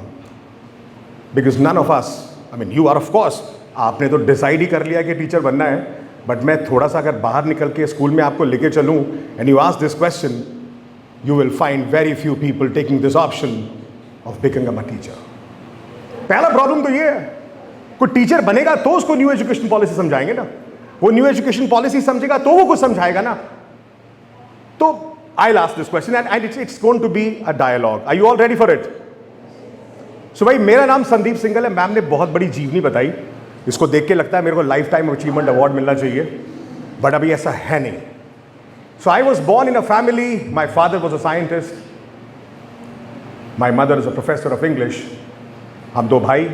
because none of us, I mean you are of course, आपने तो डिसाइड ही कर लिया कि टीचर बनना है, बट मैं थोड़ा सा अगर बाहर निकल के स्कूल में आपको लेके चलूं and you ask this question, you will find very few people taking this option of becoming a teacher. पहला प्रॉब्लम तो ये है, कोई टीचर बनेगा तो उसको न्यू एजुकेशन पॉलिसी समझाएंगे ना, वो न्यू एजुकेशन पॉलिसी समझेगा तो वो कुछ समझाएगा ना। तो I'll ask this question and it's going to be a dialogue. Are you all ready for it? So भाई मेरा नाम संदीप सिंघल है। मैम ने बहुत बड़ी जीवनी बताई, इसको देख के लगता है मेरे को लाइफ टाइम अचीवमेंट अवार्ड मिलना चाहिए, बट अभी ऐसा है नहीं। So I was born in a family, my father was a scientist, my mother is a professor of English, हम दो भाई।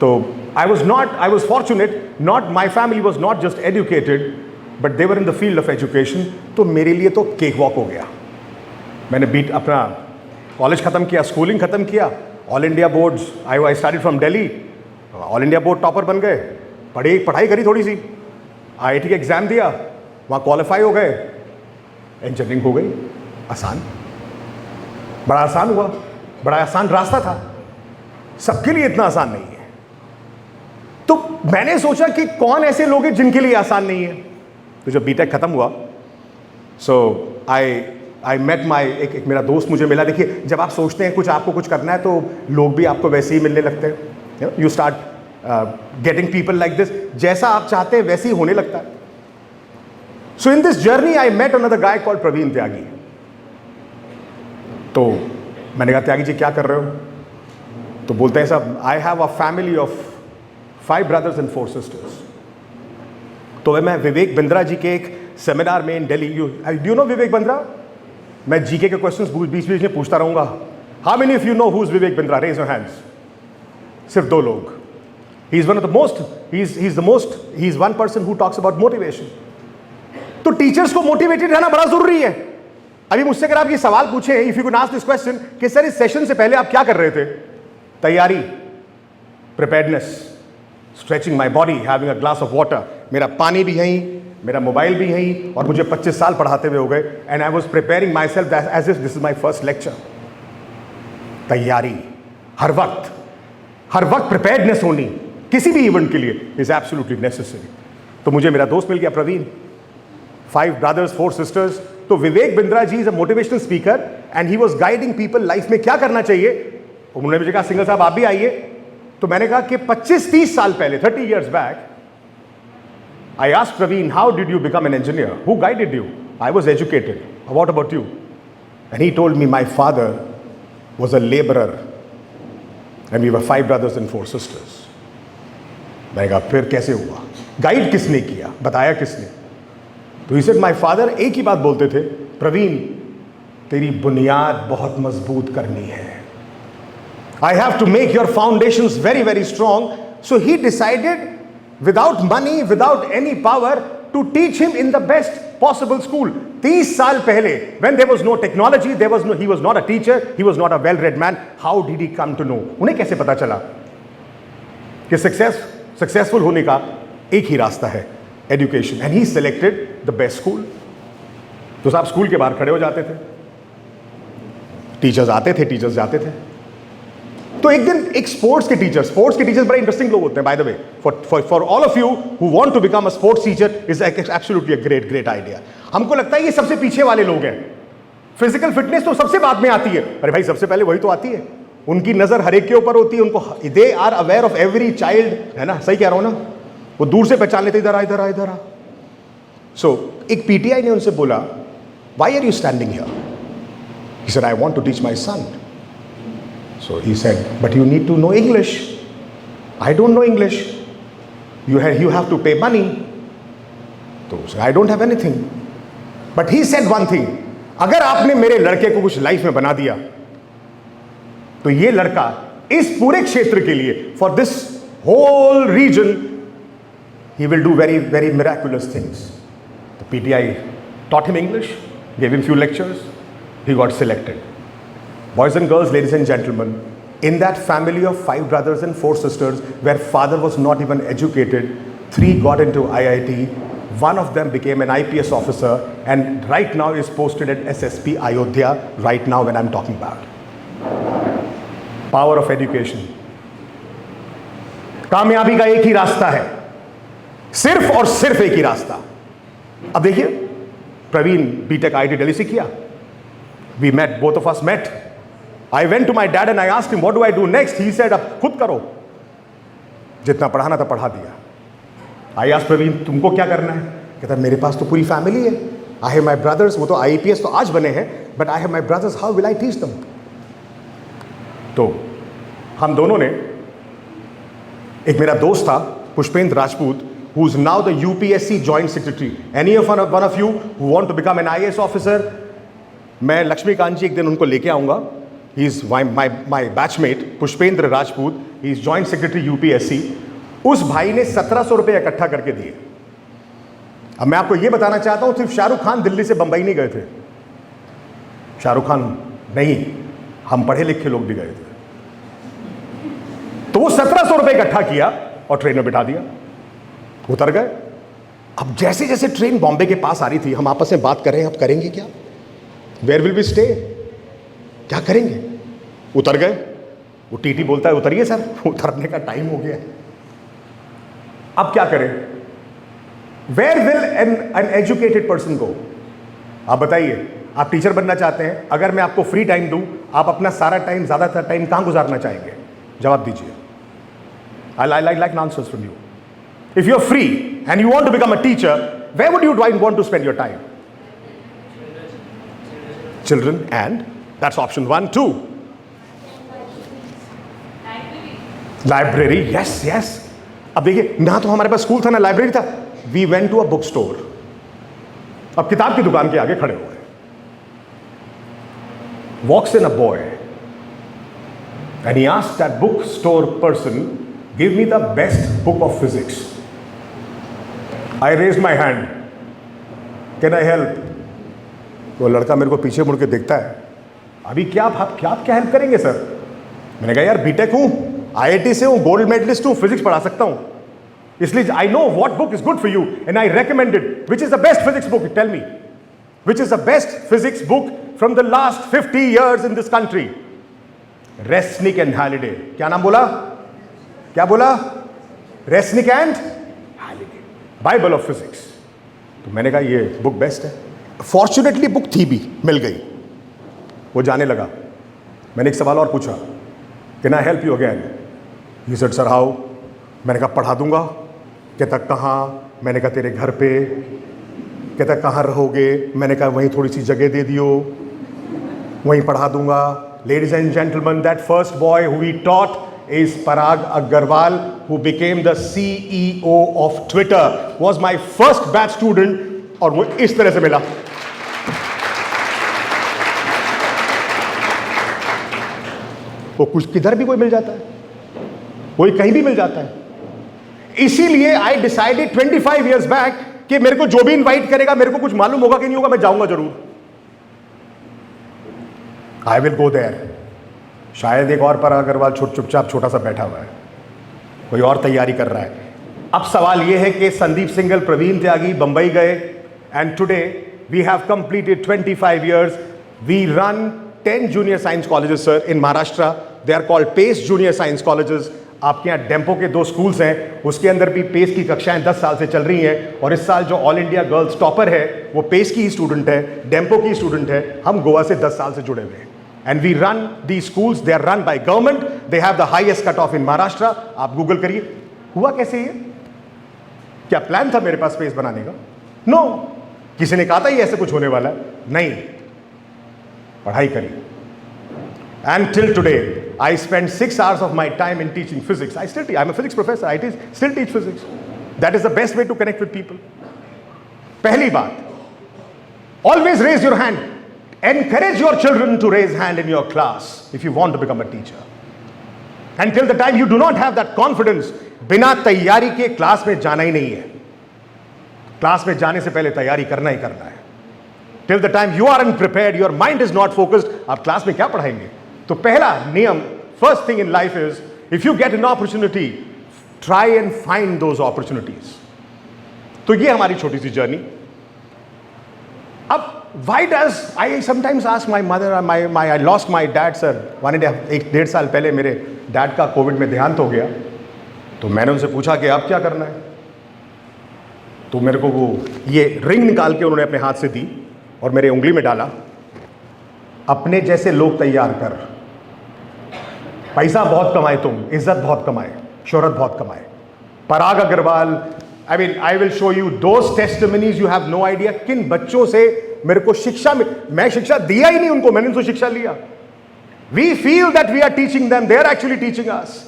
तो I was fortunate, my family was not just educated, but they were in the field of education. तो मेरे लिए तो cake walk हो गया। मैंने अपना कॉलेज ख़त्म किया, स्कूलिंग ख़त्म किया, all India boards, I started from Delhi, all India board topper बन गए, पढ़ाई करी थोड़ी सी, IIT का एग्ज़ाम दिया, वहाँ क्वालिफाई हो गए, इंजीनियरिंग हो गई। आसान, बड़ा आसान हुआ, बड़ा आसान रास्ता था, सबके लिए इतना आसान नहीं है। तो मैंने सोचा कि कौन ऐसे लोग हैं जिनके लिए आसान नहीं है। तो जब B.Tech ख़त्म हुआ, सो आई मेट एक मेरा दोस्त मुझे मिला। देखिए जब आप सोचते हैं आपको कुछ करना है तो लोग भी आपको वैसे ही मिलने लगते हैं। You start getting people like this, जैसा आप चाहते हैं वैसे ही होने लगता है। So in this journey I met another guy called Praveen Tyagi. तो मैंने कहा त्यागी जी क्या कर रहे हो? तो बोलते हैं साहब I have a family of 5 brothers and 4 sisters। तो मैं विवेक बिंद्रा जी के एक सेमिनार में in Delhi, do know Vivek Bindra? मैं जीके के क्वेश्चंस बीच बीच में पूछता रहूंगा। How many of you know who is Vivek Bindra? Raise your hands. सिर्फ 2 लोग। He is one of the most, he is one person who talks about motivation. तो टीचर्स को मोटिवेटेड रहना बड़ा जरूरी है। अभी मुझसे अगर आप ये सवाल पूछे, if you can ask this question कि सर इस सेशन से पहले आप क्या कर रहे थे? तैयारी, preparedness, stretching my body, having a glass of water. मेरा पानी भी यहीं, मेरा मोबाइल भी यहीं, और मुझे 25 साल पढ़ाते हुए हो गए। And I was preparing myself as if this is my first lecture. तैयारी हर वक्त प्रिपेयर्डनेस होनी किसी भी इवेंट के लिए इज एब्सोल्युटली नेसेसरी। तो मुझे मेरा दोस्त मिल गया प्रवीण। 5 brothers, 4 sisters. तो Vivek Bindra ji is a motivational speaker and he was guiding people life में क्या करना चाहिए. उन्होंने मुझे कहा सिंघल साहब आप भी आइए. तो मैंने कहा कि 25-30 साल पहले, 30 years back, I asked Praveen, how did you become an engineer? Who guided you? I was educated. What about you? And he told me my father was a laborer and we were 5 brothers and 4 sisters. मैंने कहा फिर कैसे हुआ? Guide किसने किया? बताया किसने? तो he said my father एक ही बात बोलते थे, प्रवीण तेरी बुनियाद बहुत मजबूत करनी है. I have to make your foundations very, very strong. So he decided, without money, without any power, to teach him in the best possible school. 30 साल पहले, when there was no technology, he was not a teacher, he was not a well-read man. How did he come to know? उन्हें कैसे पता चला कि successful होने का एक ही रास्ता है, education. And he selected the best school. तो साहब स्कूल के बाहर खड़े हो जाते थे, टीचर्स आते थे, टीचर्स जाते थे. तो एक दिन एक स्पोर्ट्स के टीचर्स बड़े इंटरेस्टिंग लोग होते हैं, by the way. For all of you who want to become a sports teacher is absolutely a great idea. हमको लगता है ये सबसे पीछे वाले लोग हैं. फिजिकल फिटनेस तो सबसे बाद में आती है. अरे भाई सबसे पहले वही तो आती है. उनकी नजर हर एक के ऊपर होती है. उनको they are aware of every child, है ना? सही कह रहा हूं ना? वो दूर से पहचान लेते, इधर आ. सो एक पीटीआई ने उनसे बोला, why are you standing here? He said, I want to teach my son. So he said, but you need to know English. I don't know English. You have to pay money. So I don't have anything. But he said one thing. अगर आपने मेरे लड़के को कुछ life में बना दिया, तो ये लड़का इस पूरे क्षेत्र के लिए, for this whole region, he will do very, very miraculous things. The PTI taught him English, gave him few lectures, he got selected. Boys and girls, ladies and gentlemen, in that family of 5 brothers and 4 sisters, where father was not even educated, 3 got into IIT, one of them became an IPS officer, and right now is posted at SSP Ayodhya, right now when I'm talking about. Power of education. कामयाबी का एक ही रास्ता है, सिर्फ और सिर्फ एक ही रास्ता. अब देखिए, प्रवीण बीटेक आईआईटी दिल्ली से किया. We met, both of us met. I went to my dad and I asked him, what do I do next? He said, अब खुद करो, जितना पढ़ाना था पढ़ा दिया. I asked प्रवीण, तुमको क्या करना है? कहता मेरे पास तो पूरी फैमिली है. I have my brothers, वो तो IAPS तो आज बने हैं, but I have my brothers, how will I teach them? तो हम दोनों ने, एक मेरा दोस्त था Pushpendra Rajput, who is now the UPSC Joint Secretary. Any of one of you who want to become an IAS officer, मैं लक्ष्मीकांत जी एक दिन उनको लेके आऊँगा. He is my batchmate, Pushpendra Rajput. He is Joint Secretary UPSC. उस भाई ने 1700 रुपये इकट्ठा करके दिए. अब मैं आपको ये बताना चाहता हूँ, सिर्फ शाहरुख खान दिल्ली से बंबई नहीं गए थे. शाहरुख खान नहीं, हम पढ़े लिखे लोग भी गए थे. तो वो 1700 रुपये इकट्ठा किया और ट्रेन में बिठा दिया, उतर गए. अब जैसे जैसे ट्रेन बॉम्बे के पास आ रही थी, हम आपस में बात कर रहे हैं, अब करेंगे क्या? Where will we stay? क्या करेंगे? उतर गए. वो टीटी बोलता है उतरिए सर, उतरने का टाइम हो गया. अब क्या करें? Where will an educated person go? आप बताइए, आप टीचर बनना चाहते हैं, अगर मैं आपको फ्री टाइम दूं, आप अपना सारा टाइम, ज्यादातर टाइम कहां गुजारना चाहेंगे? जवाब दीजिए. I like answers from you. If you are free and you want to become a teacher, where would you want to spend your time? Children and that's option 1. 2, library. Yes. अब देखिए, ना तो हमारे पास स्कूल था ना library था. We went to a bookstore. अब किताब की दुकान के आगे खड़े हुए. Walks in a boy and he asked that bookstore person, give me the best book of physics. I raised my hand. Can I help? वो लड़का मेरे को पीछे मुड़ के देखता है, अभी क्या हेल्प करेंगे सर? मैंने कहा यार बीटेक हूँ, आईआईटी से हूँ, गोल्ड मेडलिस्ट हूँ, फिजिक्स पढ़ा सकता हूँ, इसलिए I know what book is good for you and I recommended. Which is the best physics book? Tell me, which is the best physics book from the last 50 years in this country? Resnick and Halliday. क्या नाम बोला? क्या बोला? Resnick and Halliday, bible of physics. तो मैंने कहा ये book best है। फॉर्चुनेटली बुक थी भी, मिल गई। वो जाने लगा। मैंने एक सवाल और पूछा, can I help you again? He said sir how? मैंने कहा पढ़ा दूंगा। कहता कहाँ? मैंने कहा तेरे घर पे। कहता कहाँ रहोगे? मैंने कहा वहीं थोड़ी सी जगह दे दियो, वहीं पढ़ा दूंगा। Ladies and gentlemen, that first boy who we taught is Parag Agarwal, who became the CEO of Twitter, was my first batch student, और वो इस तरह से मिला। वो कुछ किधर भी कोई मिल जाता है, कोई कहीं भी मिल जाता है। इसीलिए आई डिसाइडेड 25 years back कि मेरे को जो भी इनवाइट करेगा, मेरे को कुछ मालूम होगा कि नहीं होगा, मैं जाऊंगा जरूर। I will go there. शायद एक और पराग अग्रवाल चुपचाप छोटा सा बैठा हुआ है, कोई और तैयारी कर रहा है। अब सवाल यह है कि संदीप सिंघल, प्रवीण त्यागी बंबई गए, and today we have completed 25 years. We run 10 junior science colleges sir in Maharashtra. They are called PACE junior science colleges. आपके यहाँ डेम्पो के 2 स्कूल्स हैं, उसके अंदर भी पेस की कक्षाएं 10 साल से चल रही हैं, और इस साल जो ऑल इंडिया गर्ल्स टॉपर है वो पेस की ही स्टूडेंट है, डेम्पो की स्टूडेंट है। हम गोवा से 10 साल से जुड़े हुए हैं, and we run the schools. They are run by government. They have the highest cut off in Maharashtra. आप गूगल करिए। हुआ कैसे ये? क्या प्लान था मेरे पास स्पेस बनाने का? नो। किसी ने कहा था ये ऐसे कुछ होने वाला है? नहीं, पढ़ाई करी। And till today I spend 6 hours of my time in teaching physics. I'm a physics professor. I still teach physics. That is the best way to connect with people. पहली बात, always raise your hand. Encourage your children to raise hand in your class if you want to become a teacher. Until the time you do not have that confidence, बिना तैयारी के class में जाना ही नहीं है। Class में जाने से पहले तैयारी करना ही करना है। Till the time you are unprepared, your mind is not focused, आप क्लास में क्या पढ़ाएंगे? तो पहला नियम, first thing in life is, if you get an opportunity, try and find those opportunities. तो ये हमारी छोटी सी जर्नी। अब why does I sometimes ask my mother, I lost my dad sir. 1.5 साल पहले मेरे डैड का कोविड में देहांत हो गया। तो मैंने उनसे पूछा कि अब क्या करना है? तो मेरे को वो ये रिंग निकाल के उन्होंने अपने हाथ से दी और मेरे उंगली में डाला। अपने जैसे लोग तैयार कर, पैसा बहुत कमाए तुम, इज्जत बहुत कमाए, शोहरत बहुत कमाए। Parag Agrawal, I will show you those testimonies, you have no idea किन बच्चों से मेरे को शिक्षा में, मैं शिक्षा दिया ही नहीं उनको, मैंने उनसे शिक्षा लिया। We feel that we are teaching them, they are actually teaching us.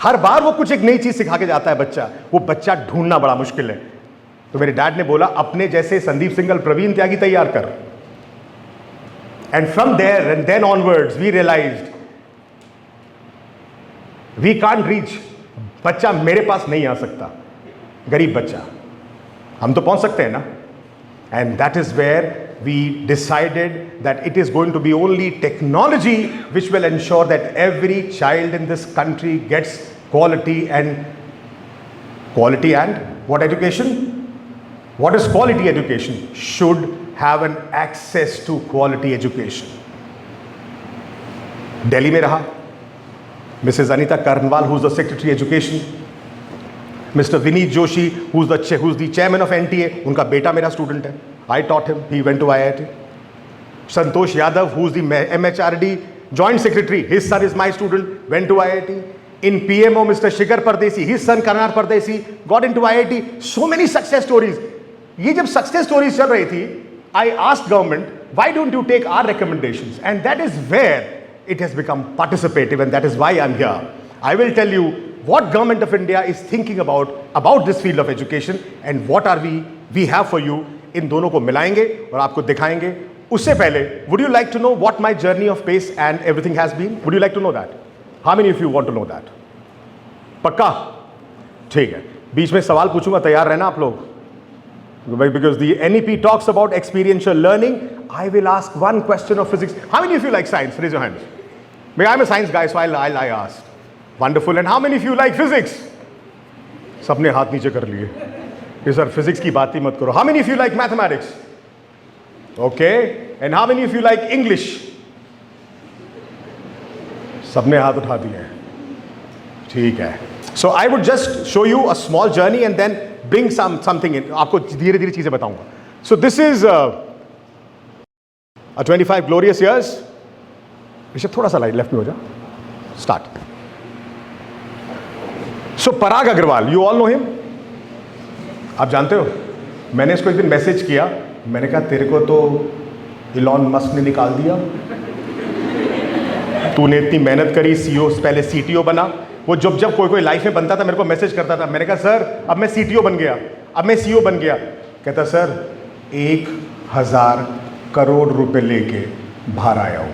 हर बार वो कुछ एक नई चीज सिखा के जाता है बच्चा, वो बच्चा ढूंढना बड़ा मुश्किल है। तो मेरे डैड ने बोला अपने जैसे संदीप सिंघल, प्रवीण त्यागी तैयार कर। And from there and then onwards, we realized we can't reach. बच्चा मेरे पास नहीं आ सकता, गरीब बच्चा, हम तो पहुंच सकते हैं ना। And that is where we decided that it is going to be only technology which will ensure that every child in this country gets quality and what education? What is quality education? Should have an access to quality education. Delhi में रहा, Mrs. Anita Karnwal, who's the Secretary Education, Mr. Vineet Joshi, who's the chairman of NTA, उनका बेटा मेरा student है, I taught him, he went to IIT. Santosh Yadav, who's the MHRD joint secretary, his son is my student, went to IIT. In PMO, Mr. Shikhar Pardesi, his son Karnar Pardesi got into IIT. So many success stories. ये जब success stories चल रही थी, I asked government, why don't you take our recommendations? And that is where it has become participative, and that is why I'm here. I will tell you what government of India is thinking about this field of education and what are we have for you. इन दोनों को मिलाएंगे और आपको दिखाएंगे। उससे पहले, would you like to know what my journey of PACE and everything has been? Would you like to know that? How many of you want to know that? पक्का? ठीक है, बीच में सवाल पूछूंगा, तैयार रहना आप लोग। Because the NEP talks about experiential learning, I will ask one question of physics. How many of you like science? Raise your hands. I'm a science guy, so I ask. Wonderful. And how many of you like physics? सबने हाथ नीचे कर लिए कि sir physics की बात ही मत करो। How many of you like mathematics? Okay. And how many of you like English? सबने हाथ उठा दिए। ठीक है। So I would just show you a small journey and then bring something in. आपको धीरे धीरे चीजें बताऊंगा। So this is a 25 glorious years. Rishabh थोड़ा सा लाइट लेफ्ट में हो जा. Start. So Parag Agarwal, you all know him? आप जानते हो? मैंने इसको एक दिन मैसेज किया, मैंने कहा तेरे को तो इलॉन मस्क ने निकाल दिया, तूने इतनी मेहनत करी, सीईओ पहले सीटीओ बना. वो जब कोई लाइफ में बनता था मेरे को मैसेज करता था. मैंने कहा सर अब मैं सीटीओ बन गया, अब मैं सीईओ बन गया. कहता सर 1000 करोड़ रुपए लेके बाहर आया हूं.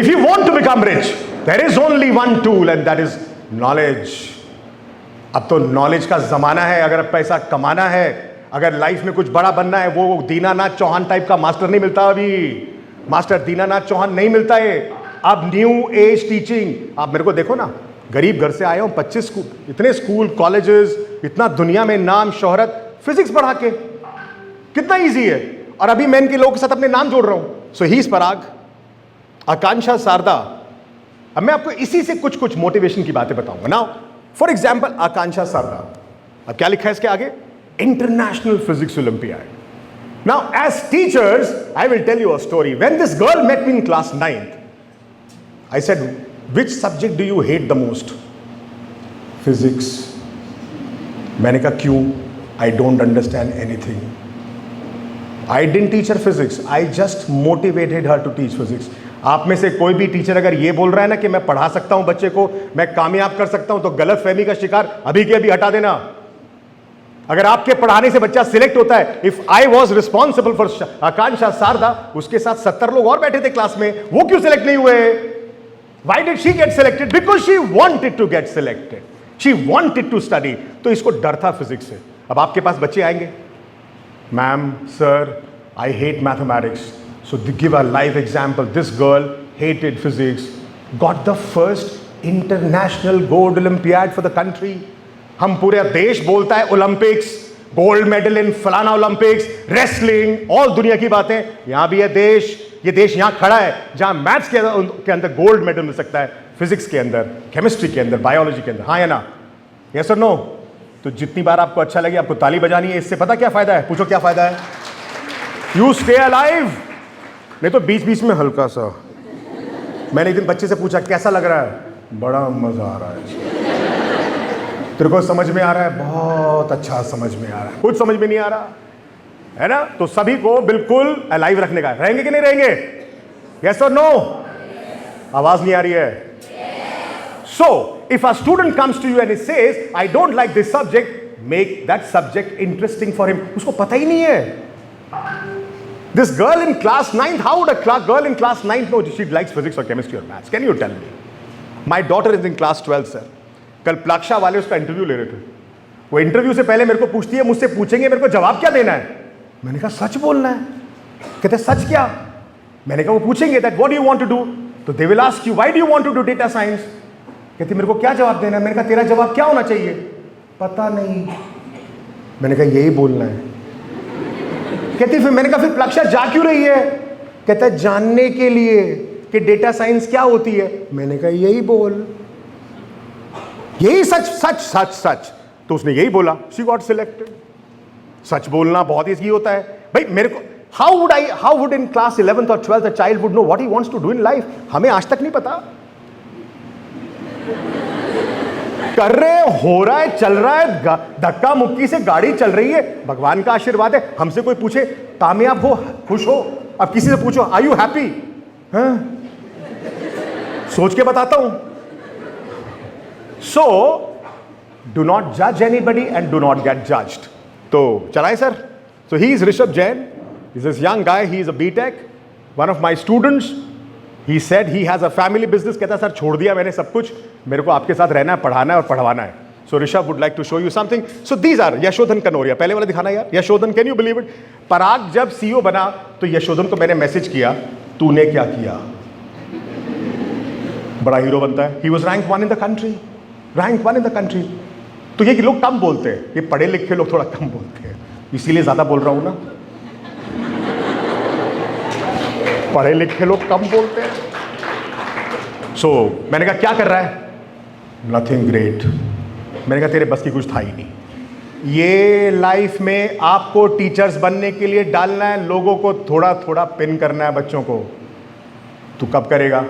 If you want to become rich, there is only one tool and that is knowledge. अब तो नॉलेज का जमाना है. अगर पैसा कमाना है, अगर लाइफ में कुछ बड़ा बनना है, वो दीनानाथ चौहान टाइप का मास्टर नहीं मिलता. अभी मास्टर दीनानाथ चौहान नहीं मिलता है. अब न्यू एज टीचिंग. आप मेरे को देखो ना, गरीब घर से आया हूं, 25 स्कूल, इतने स्कूल कॉलेजेस, इतना दुनिया में नाम शोहरत, फिजिक्स पढ़ा के कितना इजी है. और अभी मैं इनके लोगों के साथ अपने नाम जोड़ रहा हूं. सो ही इज पराग, आकांक्षा शारदा. अब मैं आपको इसी से कुछ कुछ मोटिवेशन की बातें बताऊंगा. Now for example Akanksha Sharda, अब क्या लिखा है इसके आगे? International physics olympiad. Now as teachers I will tell you a story. When this girl met me in class 9th, I said which subject do you hate the most? Physics. मैंने कहा क्यों? I don't understand anything. I didn't teach her physics, I just motivated her to teach physics. आप में से कोई भी teacher अगर ये बोल रहा है ना कि मैं पढ़ा सकता हूं बच्चे को, मैं कामयाब कर सकता हूं, तो गलत फहमी का शिकार अभी के अभी हटा देना. अगर आपके पढ़ाने से बच्चा सिलेक्ट होता है, if I was responsible for Akanksha Sharda, उसके साथ 70 लोग और बैठे थे क्लास में, वो क्यों सिलेक्ट नहीं हुए? Why did she get selected? Because she wanted to get selected. She wanted to study. तो इसको डर था फिजिक्स से. अब आपके पास बच्चे आएंगे, ma'am sir I hate mathematics. So give a live example. This girl hated physics, got the first international gold Olympiad for the country. हम पूरे देश बोलता है ओलंपिक्स, गोल्ड मेडल इन फलाना ओलंपिक्स, रेसलिंग, ऑल दुनिया की बातें. यहां भी है देश, ये देश यहां खड़ा है जहां मैथ्स के अंदर गोल्ड मेडल मिल सकता है, फिजिक्स के अंदर, केमिस्ट्री के अंदर, बायोलॉजी के अंदर. हाँ या ना? यस और नो? तो जितनी बार आपको अच्छा लगे आपको ताली बजानी है. इससे पता क्या फायदा है? पूछो क्या फायदा है? You stay alive. नहीं तो बीच बीच में हल्का सा. मैंने एक दिन बच्चे से पूछा कैसा लग रहा है? बड़ा मजा आ रहा है. तेरे को समझ में आ रहा है? बहुत अच्छा समझ में आ रहा है. कुछ समझ में नहीं आ रहा है ना? तो सभी को बिल्कुल अलाइव रखने का. रहेंगे कि नहीं रहेंगे? यस और नो? आवाज नहीं आ रही है. So if a student comes to you and says I don't like this subject, make that subject interesting for him. उसको पता ही नहीं है. This girl in class 9th, how would a girl in class 9th know she likes physics or chemistry or maths? Can you tell me? My daughter is in class 12, sir. कल प्लाक्षा वाले उसका interview ले रहे थे. वो interview से पहले मेरे को पूछती है, मुझसे पूछेंगे मेरे को जवाब क्या देना है. मैंने कहा सच बोलना है. कहते सच क्या? मैंने कहा वो पूछेंगे that what do you want to do? तो they will ask you why do you want to do data science? कहते मेरे को क्या जवाब देना है. मैंने कहा तेरा जवाब क्या होना चाहिए? पता नहीं. मैंने कहा यही बोलना है. कहती फिर मैंने कहा फिर प्लाक्षा जा क्यों रही है? कहता है जानने के लिए कि डेटा साइंस क्या होती है. मैंने कहा यही बोल, यही सच सच सच सच. तो उसने यही बोला. She got selected. सच बोलना बहुत ईजी होता है भाई. मेरे को how would in class 11th और 12th a child would know what he wants to do in life? हमें आज तक नहीं पता. कर रहे, हो रहा है, चल रहा है, धक्का मुक्की से गाड़ी चल रही है. भगवान का आशीर्वाद है. हमसे कोई पूछे कामयाब हो, खुश हो, अब किसी से पूछो आर यू हैप्पी? सोच के बताता हूं. सो डू नॉट जज anybody and do not gate judged. तो चलाए sir. So he is Rishabh Jain. He's this young guy, he is a B.Tech, one of my students. He said he has a family business. कहता sir छोड़ दिया मैंने सब कुछ, मेरे को आपके साथ रहना है, पढ़ाना है और पढ़वाना है. So Rishabh would like to show you something. So these are Yashodhan Kanoria. पहले वाला दिखाना यार. Yashodhan, can you believe it? पराग जब CEO बना तो यशोधन को मैंने मैसेज किया, तूने क्या किया? बड़ा हीरो बनता है. He was ranked 1 in the country. Ranked 1 in the country. तो ये लोग कम बोलते हैं, ये पढ़े लिखे लोग थोड़ा कम बोलते हैं, इसीलिए ज्यादा बोल रहा हूं ना. पढ़े लिखे लोग कम बोलते हैं. सो मैंने कहा क्या कर रहा है? Nothing great. मैंने कहा तेरे बस की कुछ था ही नहीं. ये लाइफ में आपको टीचर्स बनने के लिए डालना है, लोगों को थोड़ा थोड़ा पिन करना है बच्चों को। तू कब करेगा?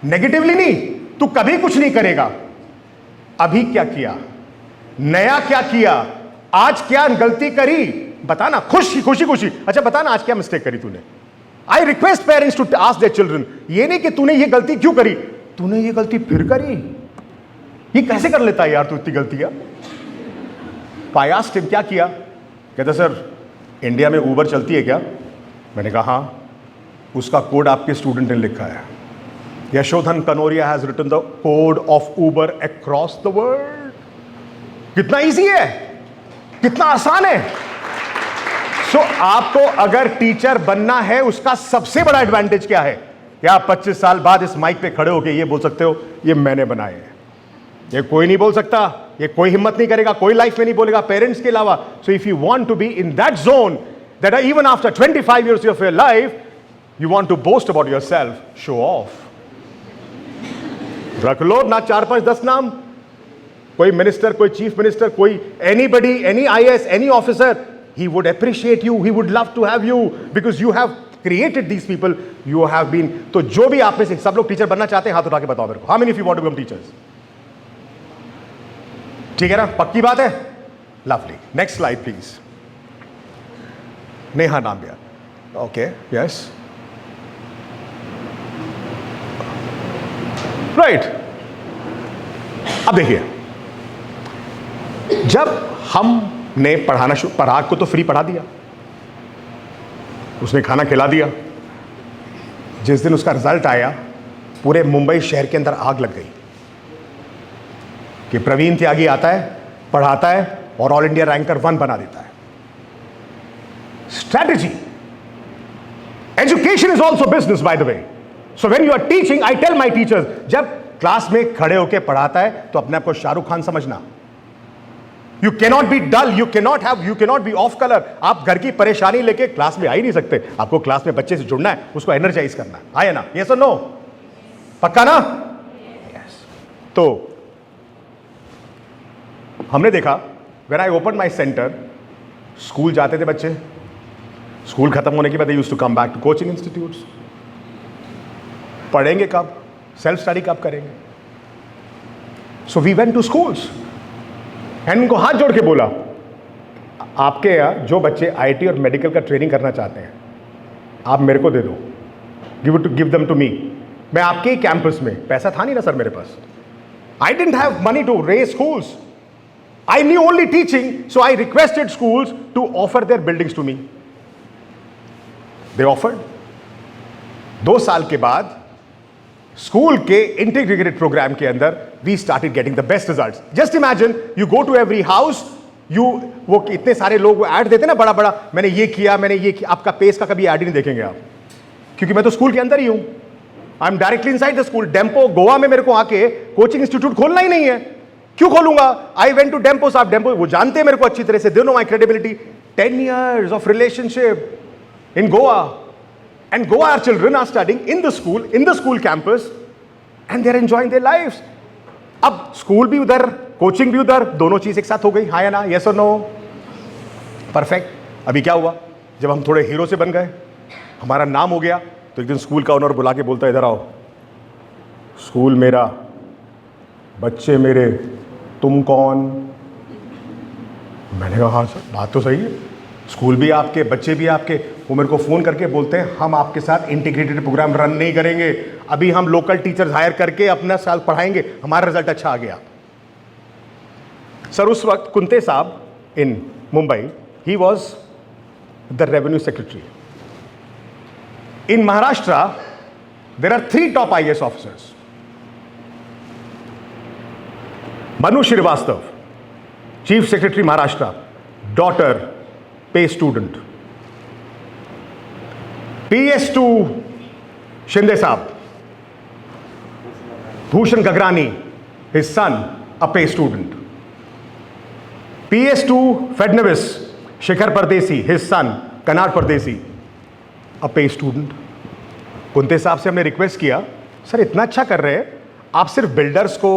नेगेटिवली नहीं, तू कभी कुछ नहीं करेगा। अभी क्या किया, नया क्या किया, आज क्या गलती करी, बताना खुशी खुशी खुशी। अच्छा बताना आज क्या मिस्टेक करी तूने। I request parents to ask their children, ये नहीं कि तूने ये गलती क्यों करी, तूने ये गलती फिर करी, ये कैसे कर लेता है यार तू इतनी गलतियां। पायास टिम क्या किया, कहता सर इंडिया में ऊबर चलती है क्या? मैंने कहा हाँ, उसका कोड आपके स्टूडेंट ने लिखा है। Yashodhan Kanoria has written the code of Uber across the world. कितना इजी है, कितना आसान है। सो आपको अगर टीचर बनना है, उसका सबसे बड़ा एडवांटेज क्या है? क्या आप 25 साल बाद इस माइक पे खड़े होके ये बोल सकते हो ये मैंने बनाए हैं। ये कोई नहीं बोल सकता, ये कोई हिम्मत नहीं करेगा, कोई लाइफ में नहीं बोलेगा पेरेंट्स के अलावा। So if you want to be in that zone that even after 25 years of your life you want to boast about yourself, show off, रख लो ना 4 5 10 नाम, कोई मिनिस्टर, कोई चीफ मिनिस्टर, कोई anybody, any IAS, any officer, he would appreciate you, he would love to have you because you have created these people, you have been। तो जो भी आप में से सब लोग टीचर बनना चाहते हैं हाथ उठा के बताओ मेरे को, how many of you want to become teachers? ठीक है ना, पक्की बात है, lovely. Next slide please. Neha नाम दिया, ओके यस राइट। अब देखिए, जब हमने पढ़ाना पराग को तो फ्री पढ़ा दिया, उसने खाना खिला दिया, जिस दिन उसका रिजल्ट आया पूरे मुंबई शहर के अंदर आग लग गई कि प्रवीण त्यागी आता है, पढ़ाता है और ऑल इंडिया रैंकर 1 बना देता है। Strategy, education is also business by the way. So when you are teaching, I tell my teachers, जब क्लास में खड़े होकर पढ़ाता है तो अपने आप को शाहरुख खान समझना। You cannot be dull, you cannot be off colour. आप घर की परेशानी लेके क्लास में आ ही नहीं सकते। आपको क्लास में बच्चे से जुड़ना है, उसको एनर्जाइज करना है, आया ना? यस और नो? पक्का ना? यस। तो हमने देखा when I open my centre, school जाते थे बच्चे, स्कूल खत्म होने के बाद they used to come back to coaching institutes. पढ़ेंगे कब, सेल्फ स्टडी कब करेंगे? So we went to schools and उनको हाथ जोड़ के बोला, आपके यहाँ जो बच्चे IT और मेडिकल का ट्रेनिंग करना चाहते हैं, आप मेरे को दे दो, गिव देम टू मी। मैं आपके कैंपस में, पैसा था नहीं ना सर मेरे पास, I didn't have money to raise schools, I knew only teaching, so I requested schools to offer their buildings to me. They offered. 2 साल के बाद स्कूल के इंटीग्रेटेड प्रोग्राम के अंदर we started getting the best results. Just imagine, you go to every house, वो इतने सारे लोग ऐड देते ना बड़ा बड़ा, मैंने ये किया, मैंने ये किया। आपका पेस का कभी ऐड ही नहीं देखेंगे आप, क्योंकि मैं तो स्कूल के अंदर ही हूं। I am directly inside the school. Dempo Goa में मेरे को आके कोचिंग इंस्टीट्यूट खोलना ही नहीं है, क्यों खोलूंगा? आई वेंट टू डेम्पो साहब, डेम्पो वो जानते हैं मेरे को अच्छी तरह से, they know my credibility. 10 years of relationship in Goa, and Goa our children are studying in the school campus and they are enjoying their lives. अब स्कूल भी उधर, कोचिंग भी उधर, दोनों चीज एक साथ हो गई, हाँ या ना? यस और नो? परफेक्ट। अभी क्या हुआ, जब हम थोड़े हीरो से बन गए, हमारा नाम हो गया, तो एक दिन स्कूल का ओनर बुला के बोलता है, इधर आओ, स्कूल मेरा, बच्चे मेरे, तुम कौन? मैंने कहा हाँ सर, बात तो सही है, स्कूल भी आपके, बच्चे भी आपके। वो मेरे को फ़ोन करके बोलते हैं, हम आपके साथ इंटीग्रेटेड प्रोग्राम रन नहीं करेंगे, अभी हम लोकल टीचर्स हायर करके अपना साल पढ़ाएंगे, हमारा रिजल्ट अच्छा आ गया। सर उस वक्त कुंते साहब in Mumbai, he was the revenue secretary. In Maharashtra there are 3 top IAS officers. Manu Srivastava, Chief Secretary Maharashtra, daughter, pay student. PS2 Shinde Saab, Bhushan Gagrani, his son, a pay student. PS2 Fadnavis, Shikhar Pardesi, his son, Kannad Pardesi, a pay student. कुंते साहब से हमने request किया, sir इतना अच्छा कर रहे हैं, आप सिर्फ बिल्डर्स को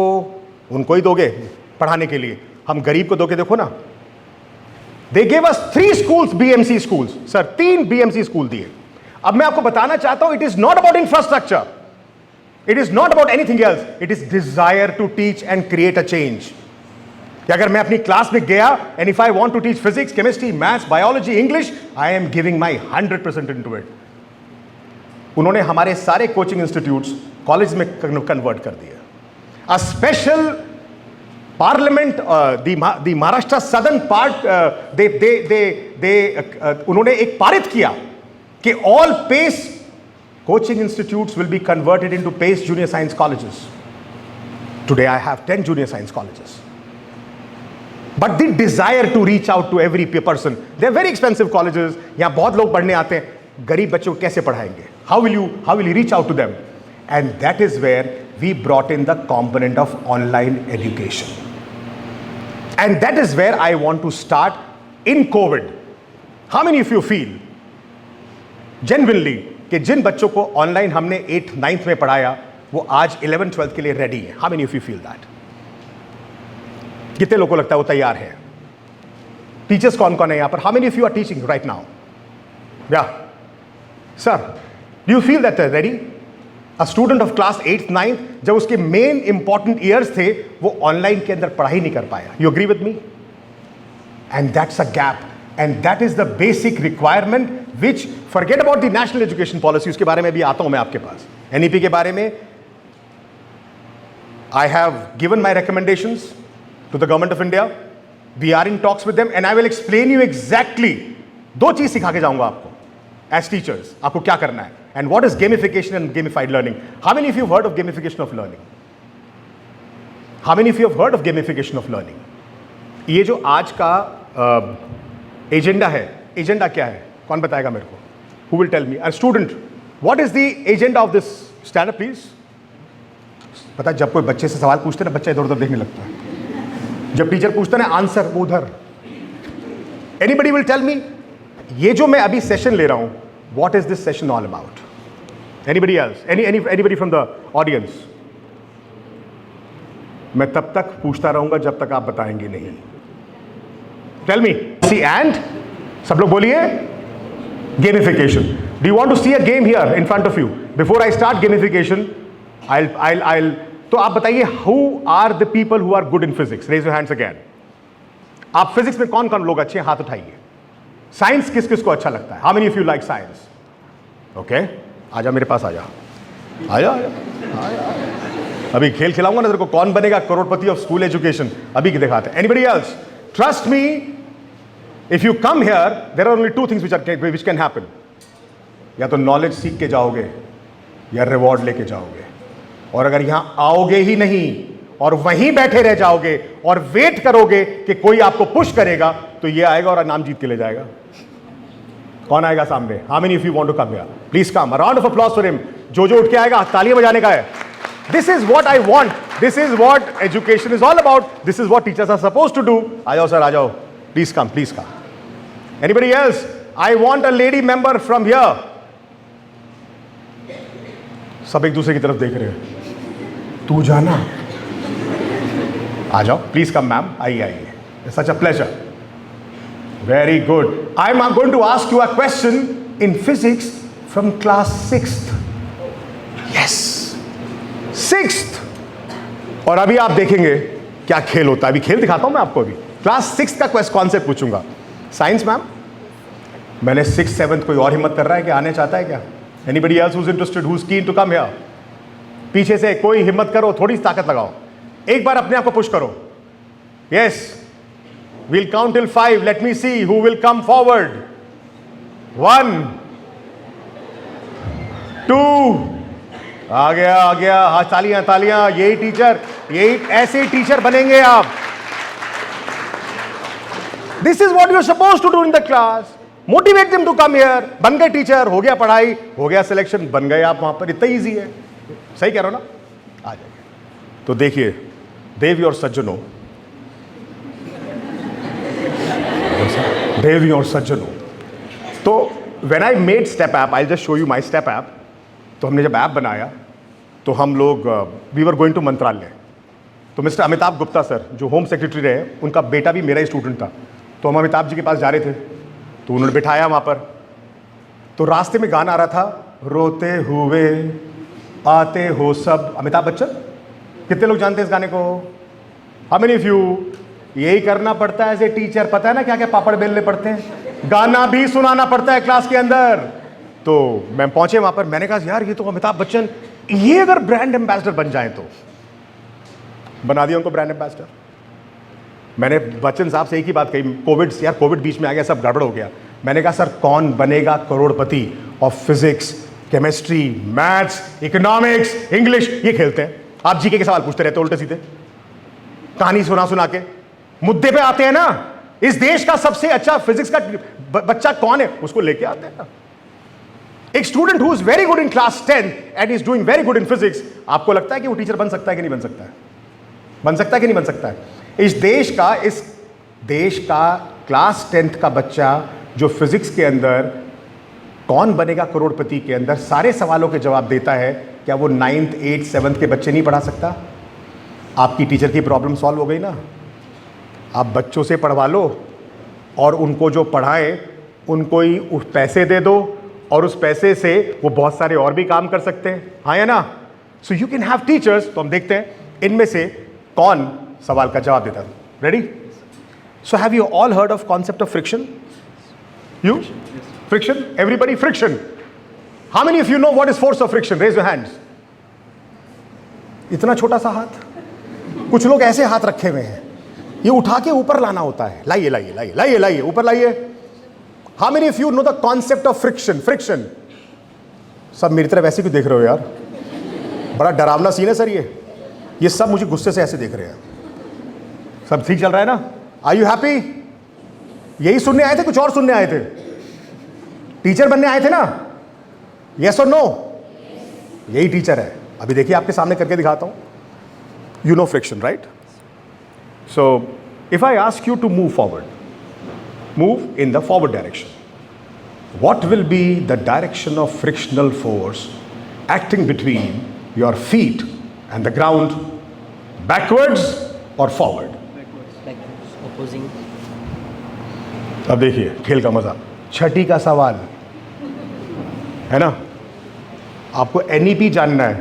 उनको ही दोगे पढ़ाने के लिए, हम गरीब को दोगे देखो ना। They gave us 3 schools, BMC schools. Sir, 3 BMC school दिए. अब मैं आपको बताना चाहता हूं, it is not about infrastructure. It is not about anything else. It is desire to teach and create a change. कि अगर मैं अपनी क्लास में गया and if I want to teach physics, chemistry, maths, biology, English, I am giving my 100% into it. उन्होंने हमारे सारे coaching institutes college में कन्वर्ट कर दिए. A special Parliament, the Maharashtra Southern part, उन्होंने एक पारित किया कि all PACE coaching institutes will be converted into PACE junior science colleges. Today I have 10 junior science colleges. But the desire to reach out to every person, they are very expensive colleges. यहाँ बहुत लोग पढ़ने आते हैं, गरीब बच्चों को कैसे पढ़ाएंगे? How will you reach out to them? And that is where we brought in the component of online education. And that is where I want to start in COVID. How many of you feel genuinely कि जिन बच्चों को online हमने 8th 9th में पढ़ाया वो आज 11th 12th के लिए रेडी है? How many of you feel that? कितने लोगों को लगता है वो तैयार है? टीचर्स कौन कौन है यहां पर? How many of you are teaching right now? Yeah. Sir, do you feel that they're ready? A student of class 8th 9th जब उसके मेन इंपॉर्टेंट ईयर्स थे वो ऑनलाइन के अंदर पढ़ाई नहीं कर पाया. You agree with me? And that's a gap. And that is the basic requirement which, forget about the national education policy, उसके बारे में भी आता हूं मैं आपके पास. NEP के बारे में I have given my recommendations to the government of India. We are in talks with them and I will explain you exactly. 2 चीज सिखा के जाऊंगा आपको as teachers. आपको क्या करना है? And what is gamification and gamified learning? How many of you have heard of gamification of learning? How many of you have heard of gamification of learning? ये जो आज का एजेंडा है, एजेंडा क्या है? कौन बताएगा मेरे को? Who will tell me? A student, what is the agenda of this? Stand up please. पता है जब कोई बच्चे से सवाल पूछते हैं ना, बच्चा इधर उधर देखने लगता है. जब टीचर पूछता है ना आंसर, वो उधर. Anybody will tell me? ये जो मैं अभी सेशन ले रहा हूं, what is this session all about? Anybody else? Anybody from the audience? मैं तब तक पूछता रहूंगा जब तक आप बताएंगे नहीं. Tell me. See, and सब लोग बोलिए gamification. Do you want to see a game here in front of you? Before I start gamification, I'll तो आप बताइए who are the people who are good in physics? Raise your hands again. आप physics में कौन कौन लोग अच्छे हैं? हाथ उठाइए. साइंस किस किस को अच्छा लगता है? How many of you like science? Okay, आजा मेरे पास आजा. आजा अभी खेल खिलाऊंगा ना तेरे को. कौन Banega Crorepati of school education? अभी दिखाते हैं. Anybody else? Trust me, if you come here, there are only 2 things which can happen. या तो नॉलेज सीख के जाओगे या रिवॉर्ड लेके जाओगे. और अगर यहां आओगे ही नहीं और वहीं बैठे रह जाओगे और वेट करोगे कि कोई आपको पुश करेगा, तो ये आएगा और नाम जीत के ले जाएगा. कौन आएगा सामने? How many of you want to come here? Please come. A round of applause for him. जो उठ के आएगा तालियां बजाने का है. This is what I want. This is what education is all about. This is what teachers are supposed to do. आ जाओ sir, आ जाओ. Please come, please come. Anybody else? I want a lady member from here. सब एक दूसरे की तरफ देख रहे हैं. तू जाना. आ जाओ. Please come, ma'am. आइए. It's such a pleasure. Very good. I'm going to ask you a question in physics from class 6th. Yes. 6th. और अभी आप देखेंगे क्या खेल होता है. अभी खेल दिखाता हूं मैं आपको. अभी क्लास 6th का कॉन्सेप्ट पूछूंगा. साइंस मैम, मैंने 6th 7th कोई और हिम्मत कर रहा है कि आने चाहता है क्या? Anybody else who's interested, who's keen to come here? पीछे से कोई हिम्मत करो, थोड़ी सी ताकत लगाओ. एक बार अपने आप को पुश करो. Yes. We'll count till 5. Let me see who will come forward. 1, 2. आ गया. हाँ, तालियां. यही टीचर, यही ऐसे टीचर बनेंगे आप. This is what you're supposed to do in the class. Motivate them to come here. बन गए टीचर, हो गया पढ़ाई, हो गया सिलेक्शन, बन गए आप वहां पर. इतना ईजी है. सही कह रहा हूं ना? आ जाइए. तो देखिए, देवी और सज्जनों, देवी और सज्जनों, तो when I made step app, I'll just show you my step app. तो हमने जब ऐप बनाया तो हम लोग we were going to मंत्रालय. तो मिस्टर अमिताभ गुप्ता सर जो होम सेक्रेटरी रहे, उनका बेटा भी मेरा ही स्टूडेंट था. तो हम अमिताभ जी के पास जा रहे थे, तो उन्होंने बिठाया वहाँ पर, तो रास्ते में गाना आ रहा था, रोते हुए आते हो सब। अमिताभ बच्चन, कितने लोग जानते हैं इस गाने को? How many of you? यही करना पड़ता है एज ए टीचर, पता है ना क्या क्या पापड़ बेलने पड़ते हैं, गाना भी सुनाना पड़ता है क्लास के अंदर। तो मैं पहुंचे वहां पर, मैंने कहा यार ये तो अमिताभ बच्चन, ये अगर ब्रांड एम्बेसडर बन जाए तो। बना दिया उनको ब्रांड एम्बेसडर। मैंने बच्चन साहब से एक ही बात कही, कोविड बीच में आ गया, सब गड़बड़ हो गया। मैंने कहा sir Kaun Banega Crorepati of physics, chemistry, maths, economics, English, ये खेलते हैं, आप जीके के सवाल पूछते रहते उल्टे सीधे, कहानी सुना सुना के। मुद्दे पे आते हैं ना, इस देश का सबसे अच्छा फिजिक्स का बच्चा कौन है, उसको लेके आते हैं ना। एक student who is very good in class 10 and is doing very good in physics, आपको लगता है कि वो टीचर बन सकता है कि नहीं बन सकता है? बन सकता है कि नहीं बन सकता है? इस देश का क्लास 10th का बच्चा जो फिजिक्स के अंदर कौन बनेगा करोड़पति के अंदर सारे सवालों के जवाब देता है, क्या वो 9th, 8th, 7th के बच्चे नहीं पढ़ा सकता? आपकी टीचर की प्रॉब्लम सॉल्व हो गई ना। आप बच्चों से पढ़वा लो और उनको जो पढ़ाएं उनको ही पैसे दे दो, और उस पैसे से वो बहुत सारे और भी काम कर सकते हैं, हाँ या ना? So you can have teachers. तो हम देखते हैं इनमें से कौन सवाल का जवाब देता है। Ready? So have you all heard of concept of friction? You? Friction? Everybody, friction. How many of you know what is force of friction? Raise your hands. इतना छोटा सा हाथ, कुछ लोग ऐसे हाथ रखे हुए हैं, ये उठा के ऊपर लाना होता है। लाइए लाइए लाइए लाइए लाइए, ऊपर लाइए। How many of you know the concept of friction? Friction. सब मेरी तरफ ऐसे क्यों देख रहे हो यार? बड़ा डरावना सीन है सर ये सब मुझे गुस्से से ऐसे देख रहे हैं। सब ठीक चल रहा है ना? Are you happy? यही सुनने आए थे, कुछ और सुनने आए थे? टीचर बनने आए थे ना? यस और नो? यही टीचर है। अभी देखिए आपके सामने करके दिखाता हूं। You know friction, right? So if I ask you to move forward, move in the forward direction, what will be the direction of frictional force acting between your feet and the ground? Backwards or forward? Backwards, opposing. अब देखिए खेल का मजा। छठी का सवाल है ना, आपको एनईपी जानना है,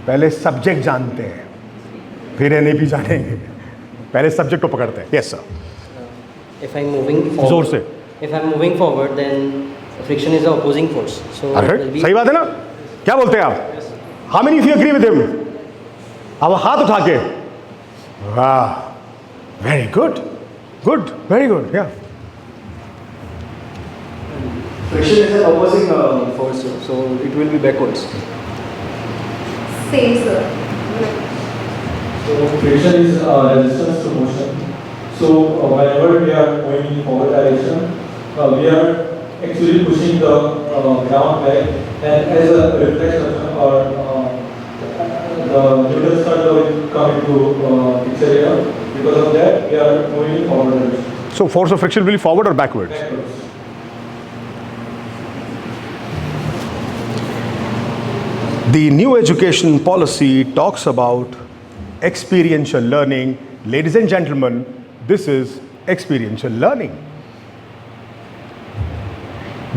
पहले सब्जेक्ट जानते हैं फिर एनईपी जानेंगे। पहले सब्जेक्ट को पकड़ते हैं। Yes sir. If I'm moving forward, जोर से। If I'm moving forward, then friction is the opposing force. So it will be. सही बात है ना? क्या बोलते हैं आप? How many of you agree with him? अब हाथ उठा के, वाह, very good, good, very good, या। Friction is an opposing force, so it will be backwards. Same, sir. So friction is resistance to motion. So whenever we are going in forward direction, we are actually pushing the ground back, and as a reflection or the Newton's third law will come into picture here. Because of that, we are moving in forward direction. So force of friction will be forward or backwards? Backwards. The new education policy talks about experiential learning. Ladies and gentlemen, this is experiential learning.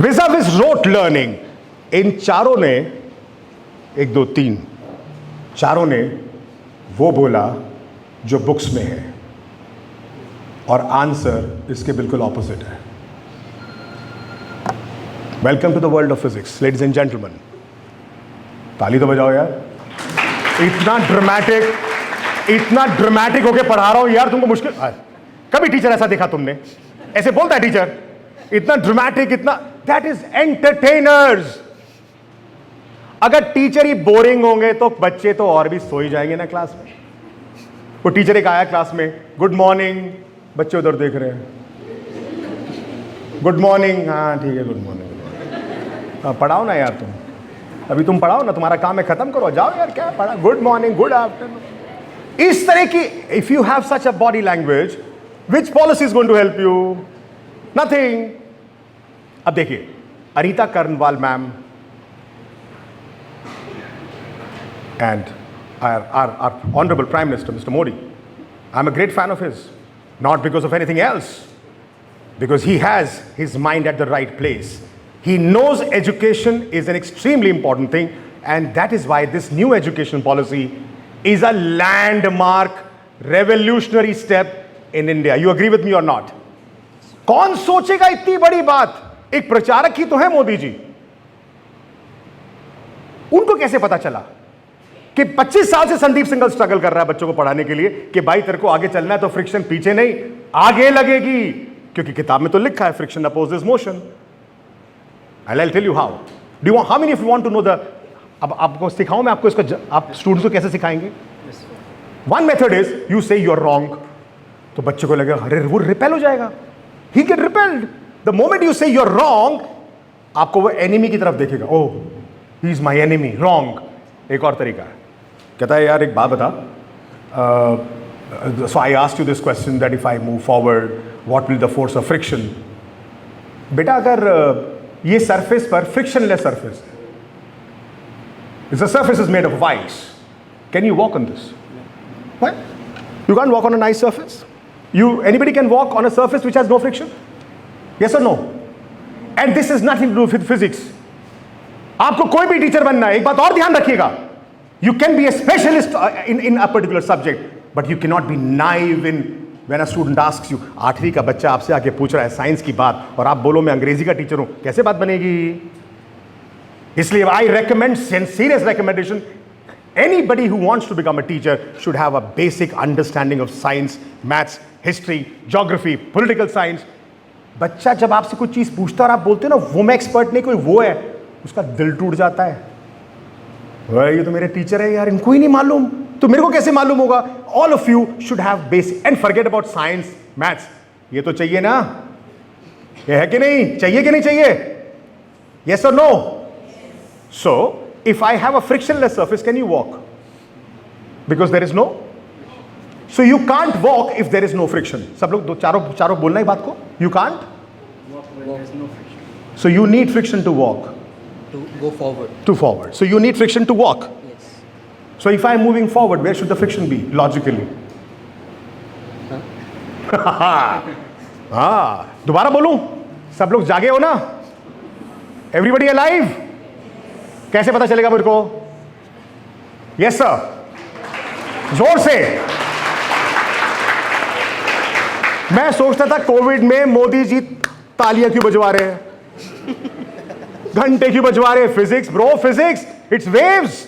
Vis-a-vis rote learning. इन चारों ने, 1, 2, 3, चारों ने वो बोला जो books में है, और आंसर इसके बिल्कुल ऑपोजिट है। Welcome to the world of physics, ladies and gentleman. ताली तो बजाओ यार। इतना ड्रामेटिक होके पढ़ा रहा हूं यार, तुमको मुश्किल। कभी टीचर ऐसा देखा तुमने? ऐसे बोलता है टीचर, इतना ड्रामेटिक, इतना। That is entertainers. अगर टीचर ही बोरिंग होंगे तो बच्चे तो और भी सो ही जाएंगे ना क्लास में। वो टीचर एक आया क्लास में, गुड मॉर्निंग, बच्चे उधर देख रहे हैं, गुड मॉर्निंग, हाँ ठीक है, गुड मॉर्निंग। पढ़ाओ ना यार, तुम अभी तुम पढ़ाओ ना, तुम्हारा काम है, खत्म करो, जाओ यार, क्या पढ़ा, गुड मॉर्निंग, गुड आफ्टरनून। इस तरह की, if you have such a body language, which policy is going to help you? Nothing. अब देखिए, Anita Karnwal ma'am and our Honorable Prime Minister, Mr. Modi. I'm a great fan of his, not because of anything else, because he has his mind at the right place. He knows education is an extremely important thing, and that is why this new education policy is a landmark, revolutionary step in India. You agree with me or not? कौन सोचेगा इतनी बड़ी बात? एक प्रचारक ही तो है मोदी जी. उनको कैसे पता चला कि 25 साल से संदीप सिंघल स्ट्रगल कर रहा है बच्चों को पढ़ाने के लिए कि भाई तेरे को आगे चलना है तो फ्रिक्शन पीछे नहीं आगे लगेगी, क्योंकि किताब में तो लिखा है friction opposes motion. I'll tell you how. Do you want, how many of you want to know the, अब आपको सिखाऊं मैं आपको इसका, आप स्टूडेंट्स को कैसे सिखाएंगे? One method is you say you're wrong. तो बच्चे को लगेगा अरे वो रिपेल हो जाएगा. He get repelled. The moment you say you're wrong, आपको वो एनिमी की तरफ देखेगा. Oh, he is my enemy. Wrong. एक और तरीका है, कहता है यार एक बात बता. So I asked you this question that if I move forward, what will the force of friction? बेटा अगर ये सरफेस पर फ्रिक्शनलेस सरफेस है, the surface is made of ice. Can you walk on this? What? You can't walk on an ice surface. Anybody can walk on a surface which has no friction? Yes or no? And this is nothing to do with physics. आपको कोई भी teacher बनना है, एक बात और ध्यान रखिएगा. You can be a specialist in a particular subject, but you cannot be naive in when a student asks you, 8वीं का बच्चा आपसे आके पूछ रहा है साइंस की बात और आप बोलो मैं अंग्रेजी का टीचर हूं, कैसे बात बनेगी? इसलिए I recommend, serious recommendation, anybody who wants to become a teacher should have a basic understanding of science, maths, history, geography, political science. बच्चा जब आपसे कुछ चीज पूछता है और आप बोलते हो ना वो मैं एक्सपर्ट नहीं, कोई वो है, उसका दिल टूट जाता है. ये तो मेरे टीचर है यार, इनको ही नहीं मालूम तो मेरे को कैसे मालूम होगा? All of you should have basic, and forget about science, maths. ये तो चाहिए ना? ये है कि नहीं? चाहिए कि नहीं चाहिए? Yes or no? So, if I have a frictionless surface, can you walk? Because there is no. So you can't walk if there is no friction. सब लोग दो चारों बोलना ही बात को. You can't walk when there is no friction. So you need friction to walk. To go forward. To forward. So you need friction to walk. Yes. So if I am moving forward, where should the friction be logically? हाँ, दोबारा बोलूं? सब लोग जागे हो ना? Everybody alive? कैसे पता चलेगा मेरे को? Yes sir. जोर से. मैं सोचता था कोविड में मोदी जी तालियां क्यों बजवा रहे हैं, घंटे क्यों बजवा रहे हैं? Physics bro, physics, it's waves.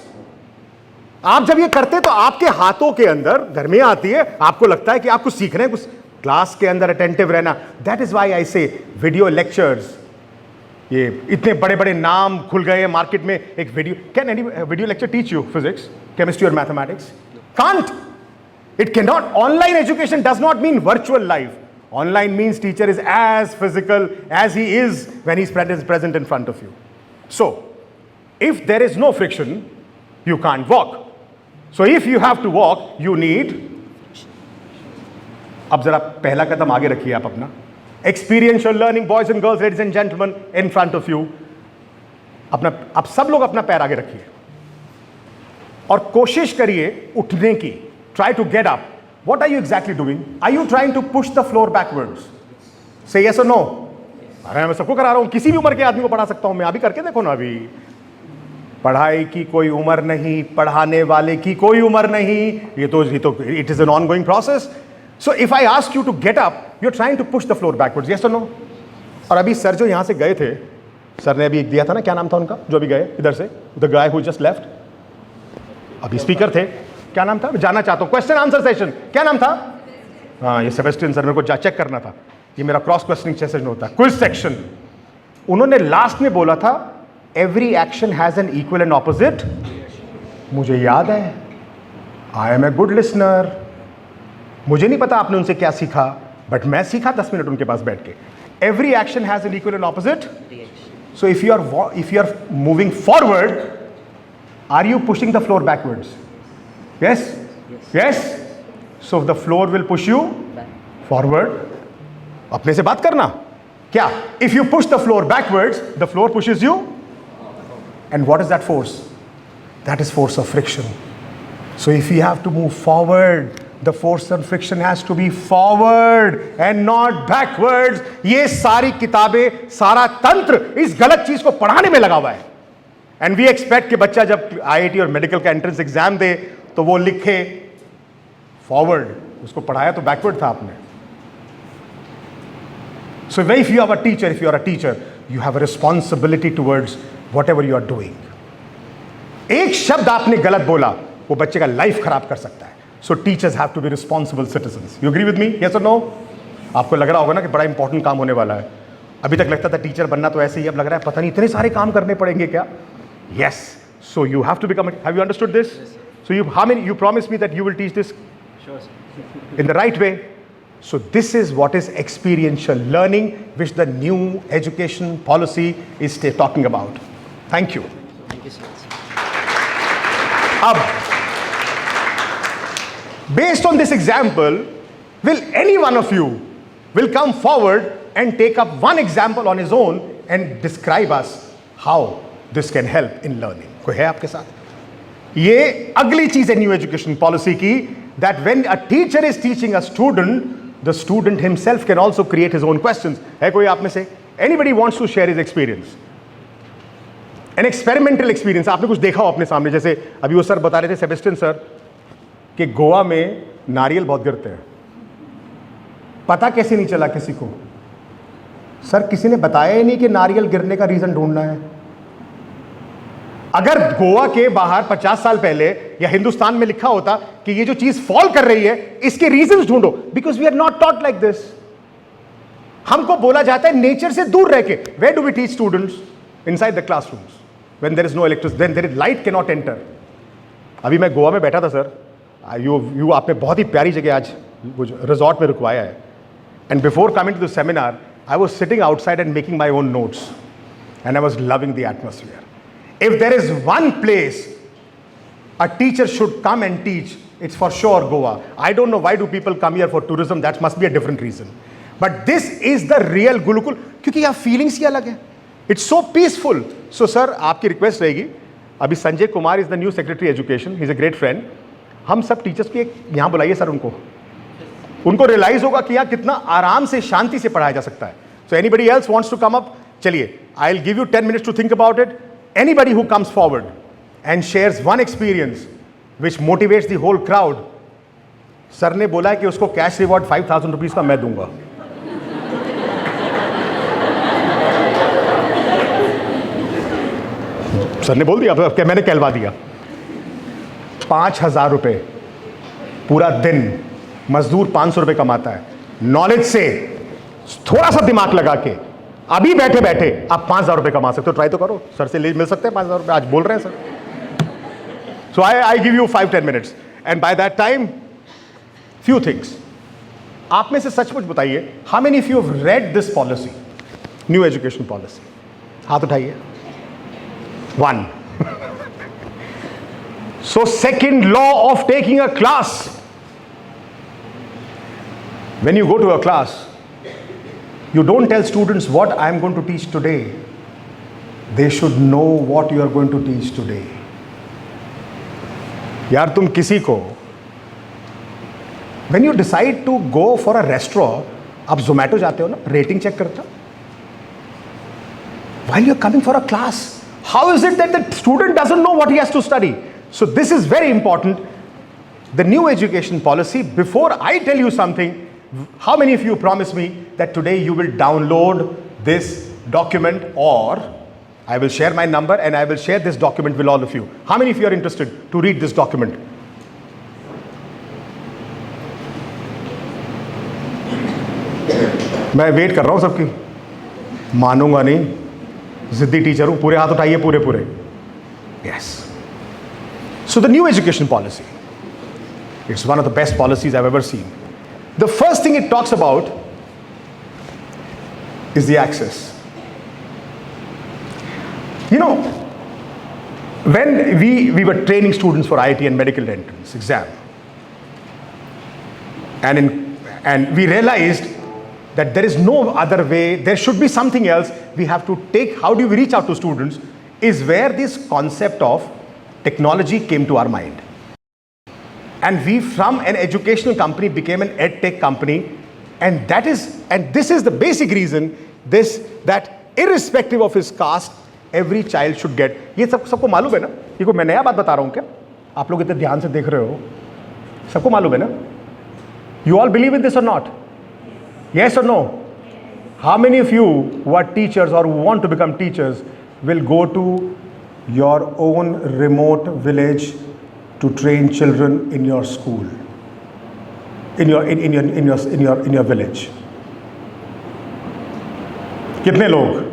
आप जब ये करते तो आपके हाथों के अंदर गर्मी आती है, आपको लगता है कि आपको सीखना है, कुछ क्लास के अंदर अटेंटिव रहना. दैट इज व्हाई आई से वीडियो लेक्चर्स. ये इतने बड़े बड़े नाम खुल गए हैं मार्केट में. एक video, can any video lecture teach you physics, chemistry और mathematics? Can't. It cannot. Online education does not mean virtual life. Online means teacher is as physical as he is when he's present in front of you. So, if there is no friction, you can't walk. So, if you have to walk, you need. अब जरा पहला कदम आगे रखिए आप अपना. Experiential learning, boys and girls, ladies and gentlemen, in front of you. अपना, आप सब लोग अपना पैर आगे रखिए और कोशिश करिए उठने की. Try to get up. What are you exactly doing? Are you trying to push the floor backwards? Say yes or no. अरे मैं सबको करा रहा हूं, किसी भी उम्र के आदमी को पढ़ा सकता हूं मैं. अभी करके देखो ना. अभी पढ़ाई की कोई उम्र नहीं, पढ़ाने वाले की कोई उम्र नहीं. ये तो it is an ongoing process. So if I ask you to get up, you're trying to push the floor backwards. Yes or no? और अभी सर जो यहां से गए थे, सर ने अभी एक दिया था ना, क्या नाम था उनका जो अभी गए इधर से? The guy who just left. अभी स्पीकर थे, क्या नाम था? जानना चाहता हूं. क्वेश्चन आंसर सेशन, क्या नाम था? हाँ, ये सेबेस्टिन सर, मेरे को चेक करना था. ये मेरा क्रॉस क्वेश्चनिंग सेशन होता है, क्विज सेक्शन. उन्होंने लास्ट में बोला था every action has an equal and opposite. मुझे याद है, I am a good listener. मुझे नहीं पता आपने उनसे क्या सीखा, बट मैं सीखा 10 मिनट उनके पास बैठ के. Every action has an equal and opposite. So if you are moving forward, are you pushing the floor backwards? Yes? Yes? So the floor will push you forward. अपने से बात करना. क्या? If you push the floor backwards, the floor pushes you. And what is that force? That is force of friction. So if you have to move forward, the force and friction has to be forward and not backwards. ये सारी किताबें, सारा तंत्र इस गलत चीज को पढ़ाने में लगा हुआ है. And we expect कि बच्चा जब IIT और मेडिकल का एंट्रेंस एग्जाम दे तो वो लिखे फॉरवर्ड. उसको पढ़ाया तो बैकवर्ड था आपने. So if you are a teacher, if you are a teacher, you have a responsibility towards whatever you are doing. एक शब्द आपने गलत बोला, वो बच्चे का लाइफ खराब कर सकता है. So teachers have to be responsible citizens. You agree with me? Yes or no? आपको लग रहा होगा ना कि बड़ा इंपॉर्टेंट काम होने वाला है. अभी तक लगता था टीचर बनना तो ऐसे ही, अब लग रहा है पता नहीं इतने सारे काम करने पड़ेंगे क्या. Yes. So you have to become. Have you understood this? So you promised me that you will teach this in the right way. So this is what is experiential learning, which the new education policy is talking about. Thank you. Thank you so much. Based on this example, will any one of you will come forward and take up one example on his own and describe us how this can help in learning? कोई है आपके साथ? ये अगली चीज है new education policy की, that when a teacher is teaching a student, the student himself can also create his own questions. है कोई आप में से? Anybody wants to share his experience? An experimental experience. आपने कुछ देखा हो अपने सामने, जैसे अभी वो सर बता रहे थे, सेबेस्टिन सर, कि गोवा में नारियल बहुत गिरते हैं. पता कैसे नहीं चला किसी को? सर किसी ने बताया ही नहीं कि नारियल गिरने का रीजन ढूंढना है. अगर गोवा के बाहर 50 साल पहले या हिंदुस्तान में लिखा होता कि ये जो चीज फॉल कर रही है इसके रीजंस ढूंढो, because we are not taught like this. हमको बोला जाता है नेचर से दूर रह के. Where do we teach students? Inside the classrooms. When there is no electricity, then there is light can not enter. अभी मैं गोवा में बैठा था सर, यू आपने बहुत ही प्यारी जगह आज रिजॉर्ट में रुकवाया है. And before coming to the seminar I was sitting outside and making my own notes and I was loving the atmosphere. If there is one place a teacher should come and teach, it's for sure Goa. I don't know why do people come here for tourism, that must be a different reason. But this is the real Gurukul, क्योंकि यहाँ feelings ही अलग है. It's so peaceful. So sir, आपकी request रहेगी, अभी Sanjay Kumar is the new Secretary Education, he's a great friend. हम सब teachers के यहाँ बुलाइए सर उनको realize होगा कि यहाँ कितना आराम से शांति से पढ़ाया जा सकता है. So anybody else wants to come up? चलिए, I'll give you 10 minutes to think about it. Anybody who comes forward and shares one experience which motivates the whole crowd. Sir ने बोला है कि उसको कैश रिवॉर्ड 5,000 रुपीज का मैं दूंगा. Sir ने बोल दिया, अब क्या मैंने कहलवा दिया. 5,000 रुपए पूरा दिन. मजदूर 500 रुपए कमाता है. नॉलेज से थोड़ा सा दिमाग लगा के अभी बैठे बैठे आप 5,000 रुपए कमा सकते हो. ट्राई तो करो. सर से मिल सकते हैं 5,000 रुपए. आज बोल रहे हैं sir. So I give you 5-10 minutes and by that time few things. आप में से सचमुच बताइए, how many of you have read this policy, new education policy? हाथ उठाइए. 1. So second law of taking a class. When you go to a class, you don't tell students what I am going to teach today. They should know what you are going to teach today. यार तुम किसी को when you decide to go for a restaurant, आप Zomato जाते हो ना, rating check करते हो. While you are coming for a class, how is it that the student doesn't know what he has to study? So this is very important. The new education policy, before I tell you something, how many of you promise me that today you will download this document, or I will share my number and I will share this document with all of you? How many of you are interested to read this document? मैं wait कर रहा हूं सबकी. मानूंगा नहीं, जिद्दी teacher हूं. पूरे हाथ उठाइए, पूरे पूरे. Yes. So the new education policy, it's one of the best policies I've ever seen. The first thing it talks about is the access. You know, when we were training students for IIT and medical entrance exam, and we realized that there is no other way, there should be something else. We have to take, how do we reach out to students, is where this concept of technology came to our mind. And we from an educational company became an ed tech company. And this is the basic reason that irrespective of his caste, every child should get. ये सबको मालूम है ना? ये कोई मैं नया बात बता रहा हूँ क्या? आप लोग इतने ध्यान से देख रहे हो, सबको मालूम है ना? You all believe in this or not? Yes or no? How many of you who are teachers or who want to become teachers will go to your own remote village to train children in your school, in your village? कितने लोग?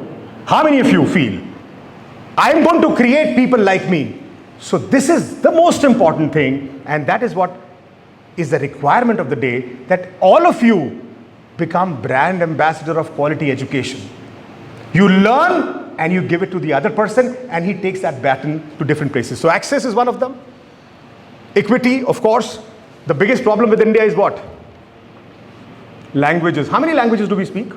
How many of you feel I am going to create people like me? So this is the most important thing, and that is what is the requirement of the day, that all of you become brand ambassador of quality education. You learn and you give it to the other person, and he takes that baton to different places. So access is one of them. Equity, of course. The biggest problem with India is what? Languages. How many languages do we speak?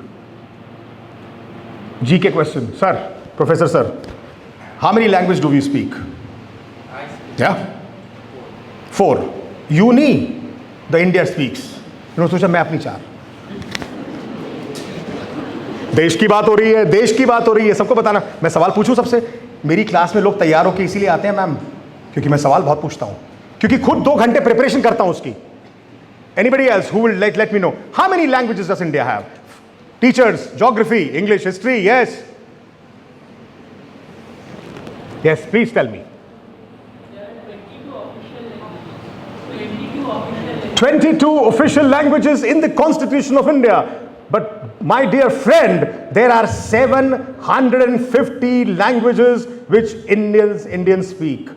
GK question. Sir, Professor Sir, how many languages do we speak? Yeah? 4. Uni, the India speaks. सोचा मैं अपनी 4. देश की बात हो रही है, सबको बताना. मैं सवाल पूछूं सबसे? मेरी क्लास में लोग तैयार होकर इसीलिए आते हैं मैम, क्योंकि मैं सवाल बहुत पूछता हूं, क्योंकि खुद 2 घंटे प्रिपरेशन करता हूं उसकी. Anybody else who will let me know, how many languages does India have? Teachers, geography, English, history, yes. Yes, please tell me. 22 official languages in the Constitution of India. But my dear friend, there are 750 languages which Indians speak.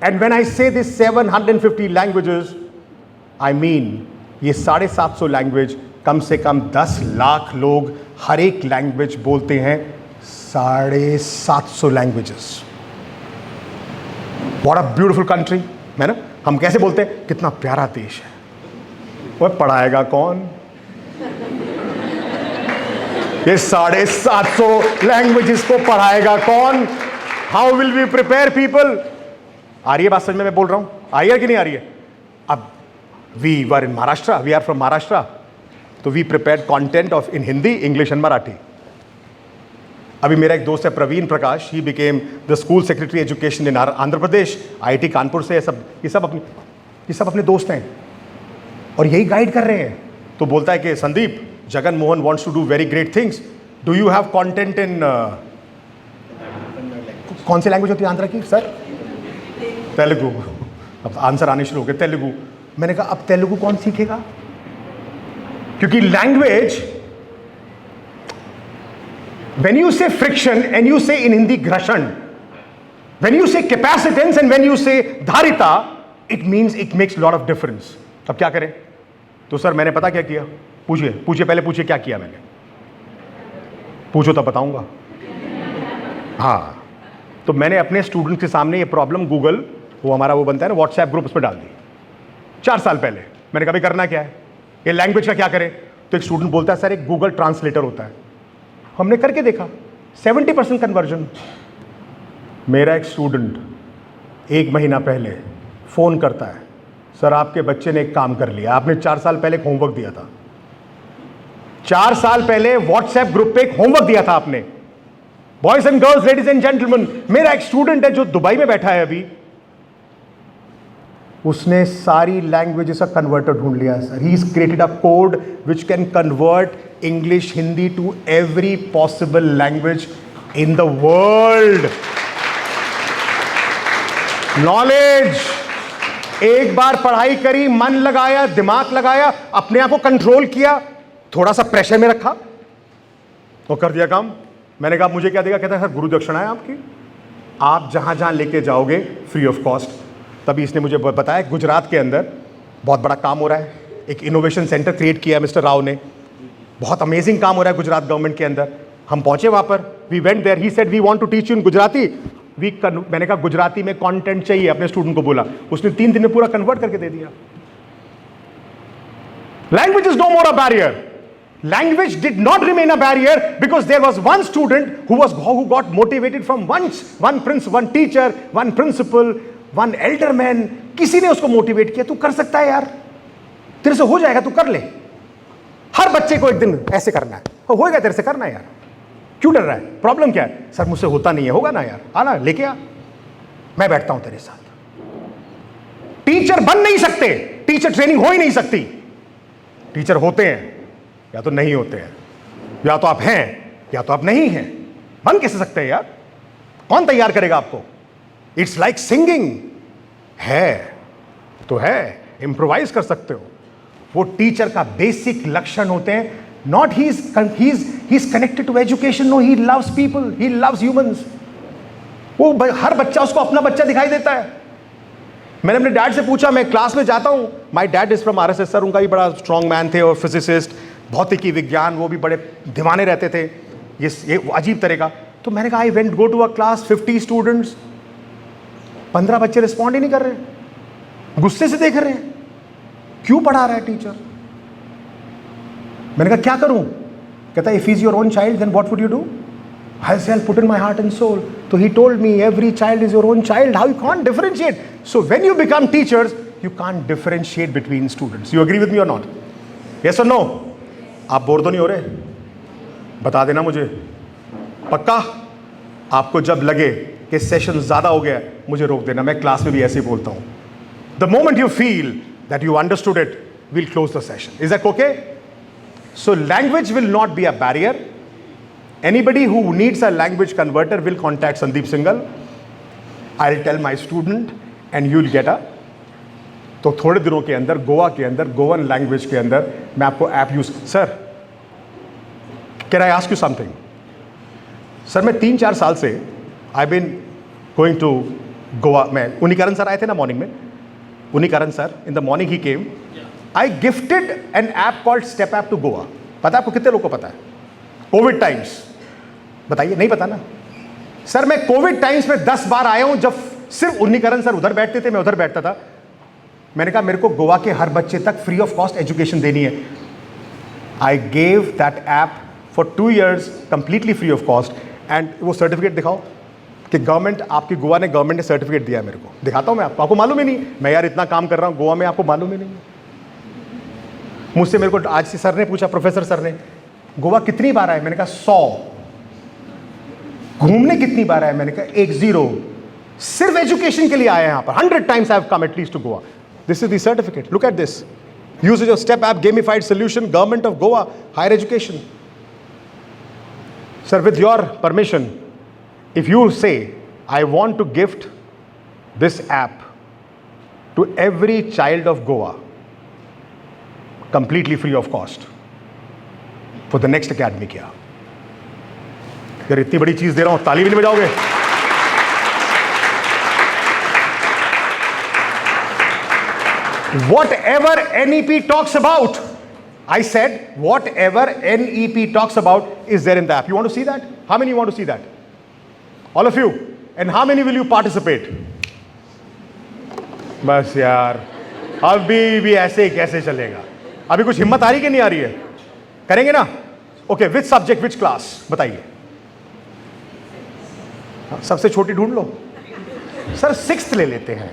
And when I say this 750 languages, I mean ये 750 language, कम से कम 10 लाख लोग हर एक language बोलते हैं. 750 languages. What a beautiful country, है ना? हम कैसे बोलते हैं, कितना प्यारा देश है. वो पढ़ाएगा कौन? ये 750 लैंग्वेजेस को पढ़ाएगा कौन? How will we prepare people? आ रही है बात समझ में? मैं बोल रहा हूं, आ रही है कि नहीं आ रही है? अब we were in Maharashtra, we are from Maharashtra, so we prepared content in Hindi, English and Marathi. अभी मेरा एक दोस्त है Praveen Prakash, he became the school secretary education in Andhra Pradesh, IIT Kanpur से. ये सब अपने दोस्त हैं और यही गाइड कर रहे हैं. तो बोलता है कि Sandeep, Jagan Mohan wants to do very great things. Do you have content in कौन सी लैंग्वेज होती है आंध्र की सर? तेलुगु. अब आंसर आने शुरू हो गए, तेलुगु. मैंने कहा अब तेलुगु कौन सीखेगा? क्योंकि language, when you say friction and you say in Hindi घर्षण, when you say capacitance and when you say धारिता, it means it makes a lot of difference. अब क्या करें? तो सर मैंने पता क्या किया? पूछिए पहले पूछिए क्या किया मैंने. पूछो तब बताऊंगा. हाँ, तो मैंने अपने स्टूडेंट के सामने ये प्रॉब्लम गूगल, वो हमारा वो बनता है ना व्हाट्सएप ग्रुप, उस पर डाल दी 4 साल पहले. मैंने कहा भाई करना क्या है, ये लैंग्वेज का क्या करें? तो एक स्टूडेंट बोलता है सर एक गूगल ट्रांसलेटर होता है. हमने करके देखा, 70% कन्वर्जन. मेरा एक स्टूडेंट 1 महीना पहले फ़ोन करता है, सर आपके बच्चे ने एक काम कर लिया, आपने 4 साल पहले एक होमवर्क दिया था. 4 साल पहले व्हाट्सएप ग्रुप पे एक होमवर्क दिया था आपने. Boys and girls, ladies and gentleman, मेरा एक स्टूडेंट है जो दुबई में बैठा है अभी, उसने सारी लैंग्वेजेस का कन्वर्टर ढूंढ लिया sir. He is created a code which can convert English, Hindi to every possible language in the world. Knowledge, एक बार पढ़ाई करी, मन लगाया, दिमाग लगाया, अपने आप को कंट्रोल किया, थोड़ा सा प्रेशर में रखा और कर दिया काम. मैंने कहा मुझे क्या देगा? कहता है सर गुरु दक्षिणा है आपकी, आप जहां जहां लेके जाओगे फ्री ऑफ कॉस्ट. तभी इसने मुझे बताया गुजरात के अंदर बहुत बड़ा काम हो रहा है, एक इनोवेशन सेंटर क्रिएट किया है मिस्टर राव ने. बहुत अमेजिंग काम हो रहा है गुजरात गवर्नमेंट के अंदर. हम पहुंचे वहां पर, we went there, he said we want to teach you in Gujarati. मैंने कहा गुजराती में कंटेंट चाहिए, अपने स्टूडेंट को बोला, उसने 3 दिन में पूरा कन्वर्ट करके दे दिया. Language is no more a barrier. Language did not remain a barrier because there was one student who got motivated from one teacher, one principal, one elder man, किसी ने उसको मोटिवेट किया, तू कर सकता है यार, तेरे से हो जाएगा, तू कर ले। हर बच्चे को एक दिन ऐसे करना है, होएगा तेरे से, करना है यार, क्यों डर रहा है, प्रॉब्लम क्या है? सर मुझसे होता नहीं है, होगा ना यार, आना लेके आ, मैं बैठता हूं तेरे साथ। टीचर बन नहीं सकते, टीचर ट्रेनिंग हो ही नहीं सकती। टीचर होते हैं या तो नहीं होते हैं, या तो आप हैं या तो आप नहीं हैं। बन कैसे सकते हैं यार? कौन तैयार करेगा आपको? इट्स लाइक सिंगिंग, है तो है, इम्प्रोवाइज कर सकते हो। वो टीचर का बेसिक लक्षण होते हैं, not he is connected to education, no, he loves people, he loves humans. वो हर बच्चा उसको अपना बच्चा दिखाई देता है। मैंने अपने डैड से पूछा, मैं क्लास में जाता हूं, my dad is from RSS sir, उनका भी बड़ा स्ट्रॉन्ग मैन थे और फिजिसिस्ट, भौतिकी विज्ञान, वो भी बड़े दीवाने रहते थे, ये अजीब तरह का। तो मैंने कहा I went go to a class 50 students, 15 बच्चे रिस्पॉन्ड ही नहीं कर रहे, गुस्से से देख रहे हैं, क्यों पढ़ा रहा है टीचर? मैंने कहा क्या करूं? कहता if is your own child then what would you do? I said, I'll put in my heart and soul. So he told me, every child is your own child. How you can't differentiate? So when you become teachers, you can't differentiate between students. You agree with me or not? Yes or no? आप bore तो नहीं हो रहे? बता देना मुझे, पक्का? आपको जब लगे कि सेशन ज़्यादा हो गया, मुझे रोक देना, मैं क्लास में भी ऐसे ही बोलता हूँ. The moment you feel that you understood it, we'll close the session. Is that okay? So language will not be a barrier. Anybody who needs a language converter will contact Sandeep Singhal. I'll tell my student and you'll get a. तो थोड़े दिनों के अंदर गोवा के अंदर Goan language के अंदर मैं आपको app use. Sir can I ask you something? Sir मैं 3-4 साल से I been going to Goa. मैं उनिकरण सर आए थे ना मॉर्निंग में, Unikaran sir in the morning he came. I gifted an app called step app to Goa. पता है आपको कितने लोगों को पता है? कोविड टाइम्स, बताइए, नहीं पता ना? सर मैं कोविड टाइम्स में 10 बार आया हूं, जब सिर्फ उन्नीकरण सर उधर बैठते थे, मैं उधर बैठता था. मैंने कहा मेरे को गोवा के हर बच्चे तक फ्री ऑफ कॉस्ट एजुकेशन देनी है. I gave that app for 2 years completely free of cost. And वो सर्टिफिकेट दिखाओ कि गवर्नमेंट, आपकी गोवा ने, गवर्नमेंट ने सर्टिफिकेट दिया है मेरे को. दिखाता हूं मैं आपको मालूम ही नहीं. मैं यार इतना काम कर रहा हूं गोवा में, आपको मालूम ही नहीं. मुझसे मेरे को आज से सर ने पूछा, प्रोफेसर सर ने, गोवा कितनी बार आए? मैंने कहा 100. घूमने कितनी बार आए? मैंने कहा 10. सिर्फ एजुकेशन के लिए आए यहां पर. 100 times I have come at least to Goa. This is the certificate. Look at this. Usage of step app, gamified solution, government of Goa, higher education. Sir, with your permission, if you say I want to gift this app to every child of Goa completely free of cost for the next academic year. यार इतनी बड़ी चीज दे रहा हूं, ताली भी नहीं बजाओगे? Whatever NEP talks about, I said whatever NEP talks about is there in the app. You want to see that? How many want to see that? All of you. And how many will you participate? बस यार अभी भी ऐसे ही कैसे चलेगा? अभी कुछ हिम्मत आ रही कि नहीं आ रही है? करेंगे ना? Okay, which subject, which class, बताइए. सबसे छोटी ढूंढ लो. सर 6th ले लेते हैं.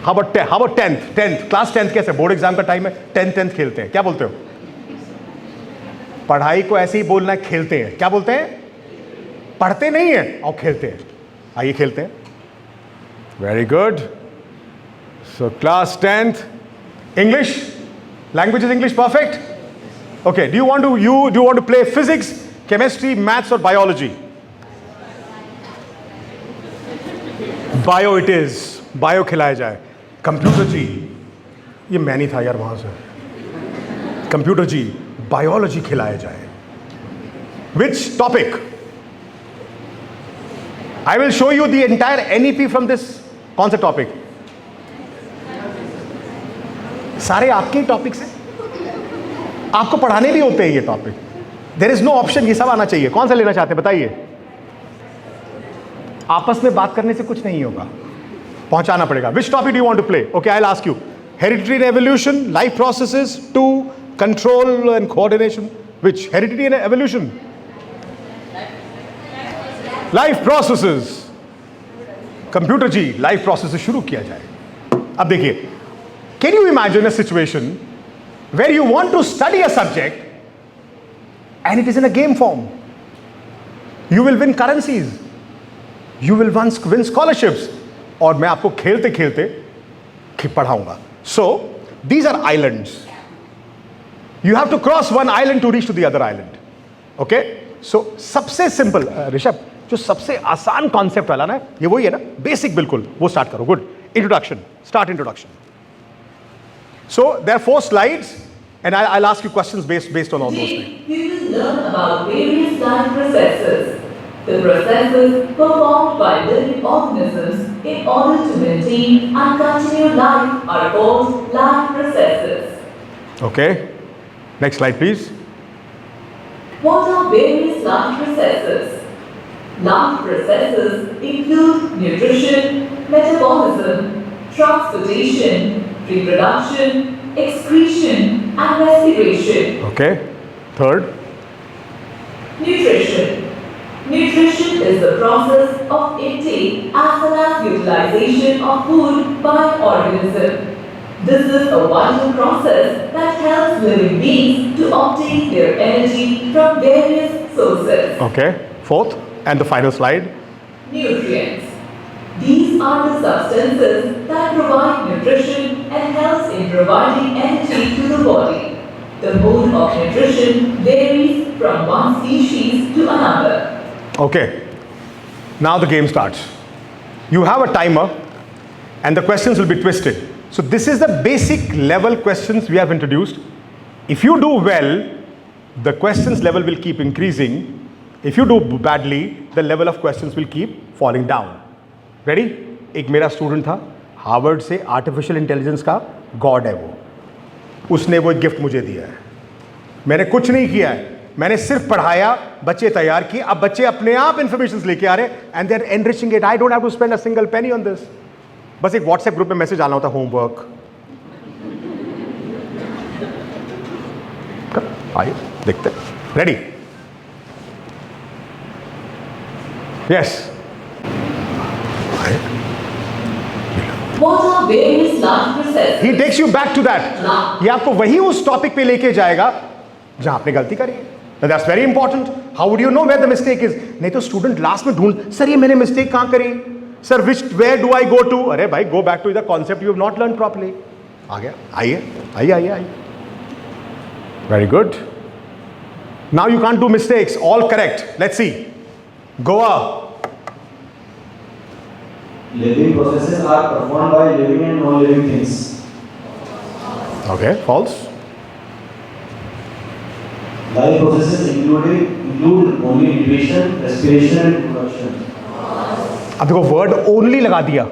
How about 10th? Class 10th कैसे? बोर्ड एग्जाम का टाइम है, 10th खेलते हैं. क्या बोलते हो? पढ़ाई को ऐसे ही बोलना है, खेलते हैं. क्या बोलते हैं? पढ़ते नहीं है और खेलते हैं. आइए खेलते हैं. Very good. So class 10th English, language is English, perfect. Okay, do you want to play physics, chemistry, maths or biology? Bio it is. Bio खिलाया जाए. कंप्यूटर जी, ये मैं नहीं था यार वहां से. कंप्यूटर जी, बायोलॉजी खिलाया जाए. Which topic? I will show you the entire NEP from this. कौन सा टॉपिक? सारे आपके ही टॉपिक्स हैं. आपको पढ़ाने भी होते हैं ये topic. There is no option, ये सब आना चाहिए. कौन सा लेना चाहते हैं बताइए? आपस में बात करने से कुछ नहीं होगा, पहुंचाना पड़ेगा. Which topic do you want to play? Okay, I will ask you. Heredity and evolution, life processes, 2 control and coordination. Which? Heredity and evolution, life processes. Computer जी लाइव प्रोसेस से शुरू किया जाए। अब देखिए, can you imagine a situation where you want to study a subject and it is in a game form? You will win currencies, you will win scholarships, और मैं आपको खेलते खेलते पढ़ाऊंगा। So these are islands, you have to cross one island to reach to the other island. Okay? So सबसे simple Rishabh, जो सबसे आसान कॉन्सेप्ट वाला ना, ये वही है ना, बेसिक बिल्कुल, वो स्टार्ट करो। Good, introduction, start introduction. So there are 4 slides and I'll ask you questions based on all those things. We will learn about various life processes. The processes performed by living organisms in order to maintain and continue life are called life processes. Okay? Next slide, please. What are various life processes? Life processes include nutrition, metabolism, transportation, reproduction, excretion, and respiration. Okay. Third. Nutrition. Nutrition is the process of intake as well as utilization of food by an organism. This is a vital process that helps living beings to obtain their energy from various sources. Okay. Fourth and the final slide. Nutrients. These are the substances that provide nutrition and helps in providing energy to the body. The mode of nutrition varies from one species to another. Okay. Now the game starts. You have a timer and the questions will be twisted. So this is the basic level questions we have introduced. If you do well, the questions level will keep increasing. If you do badly, the level of questions will keep falling down. Ready? एक मेरा student था Harvard से, artificial intelligence का God है वो, उसने वो gift मुझे दिया है। मैंने कुछ नहीं किया है, मैंने सिर्फ पढ़ाया, बच्चे तैयार किए, अब बच्चे अपने आप इंफॉर्मेशन लेके आ रहे and they are enriching it. I don't have to spend a single penny on this. बस एक व्हाट्सएप ग्रुप में मैसेज आना होता, होमवर्क। आइए देखते हैं। Ready? Yes. What are various life processes? He takes you back to that. ये आपको वही उस टॉपिक पे लेके जाएगा जहां आपने गलती करी है। That's very important. How would you know where the mistake is? नहीं तो स्टूडेंट लास्ट में ढूंढ, सर ये मैंने मिस्टेक कहां करी, sir where do I go to? अरे भाई, go back to the concept you have not learned properly. आ गया, आइए आइए आइए आइए। Very good. Now you can't do mistakes, all correct. Let's see. Goa. Living processes are performed by living and non-living things. Okay, false. Life processes include only nutrition, respiration and reproduction. अब देखो word only लगा दिया,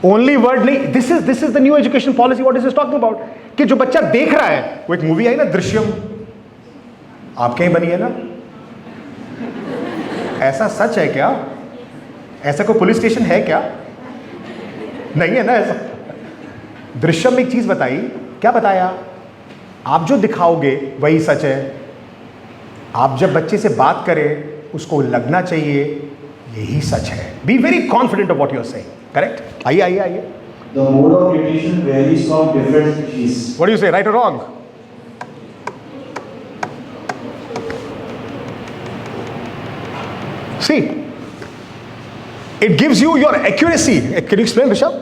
only word नहीं। This is the new education policy. What is this talking about? कि जो बच्चा देख रहा है, वो एक मूवी आई ना दृश्यम, आपके ही बनी है ना, ऐसा सच है क्या? ऐसा कोई पुलिस स्टेशन है क्या? नहीं है ना ऐसा। दृश्यम में एक चीज बताई, क्या बताया? आप जो दिखाओगे वही सच है। आप जब बच्चे से बात करें, उसको लगना चाहिए यही सच है। Be very confident of what you are saying. Correct? आइए आइए आइए। The mode of nutrition varies from different species. What do you say, right or wrong? See, it gives you your accuracy. Can you explain, Rishabh?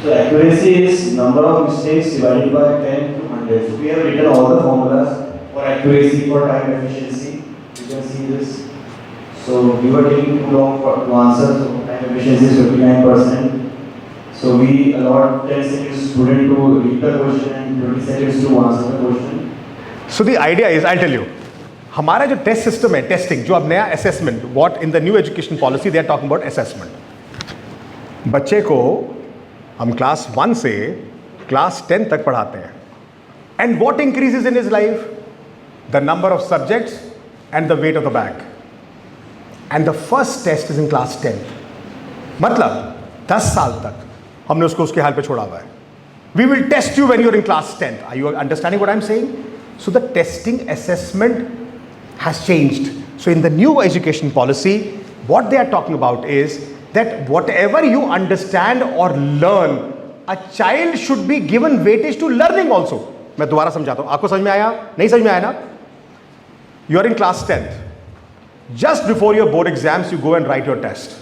So accuracy is number of mistakes divided by 10 to 100. So we have written all the formulas for accuracy, for time efficiency. You can see this. So we were taking too long to answer, so time efficiency is 59%. So we allowed 10 seconds student to read the question and 20 seconds to answer the question. So the idea is, I'll tell you, हमारा जो test system है, testing, जो अब नया assessment, what in the new education policy they are talking about assessment. बच्चे को हम class 1 से क्लास 10 तक पढ़ाते हैं, and what increases in his life? The number of subjects and the weight of the bag, and the first test is in class 10। मतलब 10 साल तक हमने उसको उसके हाल पे छोड़ा हुआ है। We will test you when you are in class 10। Are you understanding what I am saying? So the testing assessment has changed. So in the new education policy, what they are talking about is that whatever you understand or learn, a child should be given weightage to learning also. मैं दोबारा समझाता हूं, आपको समझ में आया? नहीं समझ में आया ना? You are in class 10th. Just before your board exams, you go and write your test.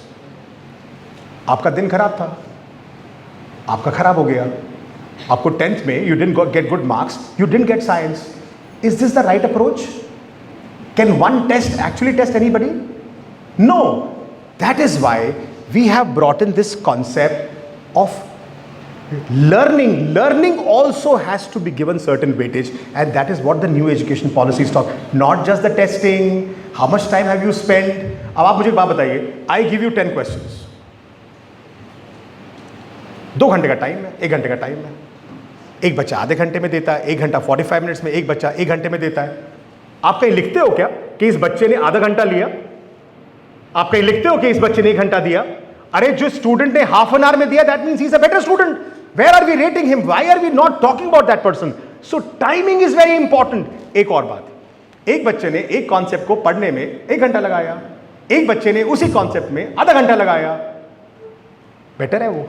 आपका दिन खराब था, आपका खराब हो गया, आपको 10th में you didn't get good marks, you didn't get science. Is this the right approach? Can one test actually test anybody? No. That is why we have brought in this concept of learning. Learning also has to be given certain weightage, and that is what the new education policies talk. Not just the testing, how much time have you spent. अब आप मुझे एक बात बताइए, I give you 10 questions. 2 घंटे का time है, 1 घंटे का टाइम है. एक बच्चा आधे घंटे में देता है, 1 घंटा 45 मिनट्स में, एक बच्चा 1 घंटे में देता है. आप कहीं लिखते हो क्या कि इस बच्चे ने आधा घंटा लिया? आप कहीं लिखते हो कि इस बच्चे ने 1 घंटा दिया? अरे जो स्टूडेंट ने हाफ एन आवर में दिया, that means he is a better student. Where are we rating him? Why are we not talking about that person? So timing is very important. एक और बात, एक बच्चे ने एक कॉन्सेप्ट को पढ़ने में 1 घंटा लगाया, एक बच्चे ने उसी कॉन्सेप्ट में आधा घंटा लगाया. बेटर है वो.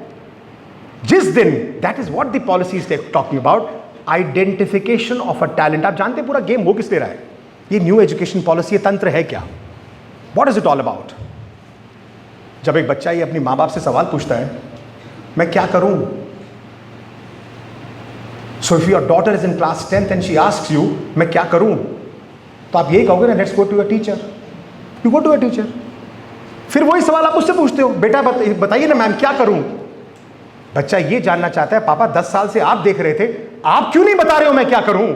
जिस दिन, that is what the policy is talking about, identification of a talent. आप जानते हैं पूरा गेम हो किस ले रहा है? ये न्यू एजुकेशन पॉलिसी, ये तंत्र है क्या? What is it all about? जब एक बच्चा ये अपनी माँ बाप से सवाल पूछता है, मैं क्या करूं? So if your daughter is in class 10th and she asks you, मैं क्या करूं, तो आप यही कहोगे ना, let's go to a teacher. You go to a teacher. फिर वही सवाल आप उससे पूछते हो, बेटा बताइए ना मैम क्या करूं. बच्चा ये जानना चाहता है, पापा 10 साल से आप देख रहे थे, आप क्यों नहीं बता रहे हो मैं क्या करूं?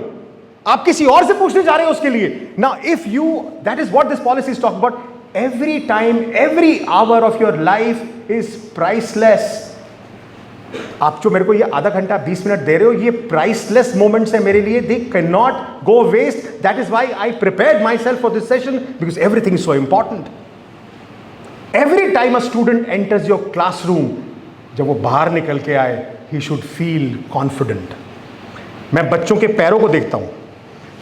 आप किसी और से पूछने जा रहे हो उसके लिए. Now if you, that is what this policy is talk about. Every time, every hour of your life is priceless. आप जो मेरे को ये आधा घंटा 20 मिनट दे रहे हो, ये प्राइसलेस मोमेंट्स है मेरे लिए. They can not go waste. That is why I prepared myself for this session, because everything is so important. Every time a student enters your classroom, जब वो बाहर निकल के आए, ही शुड फील कॉन्फिडेंट. मैं बच्चों के पैरों को देखता हूं.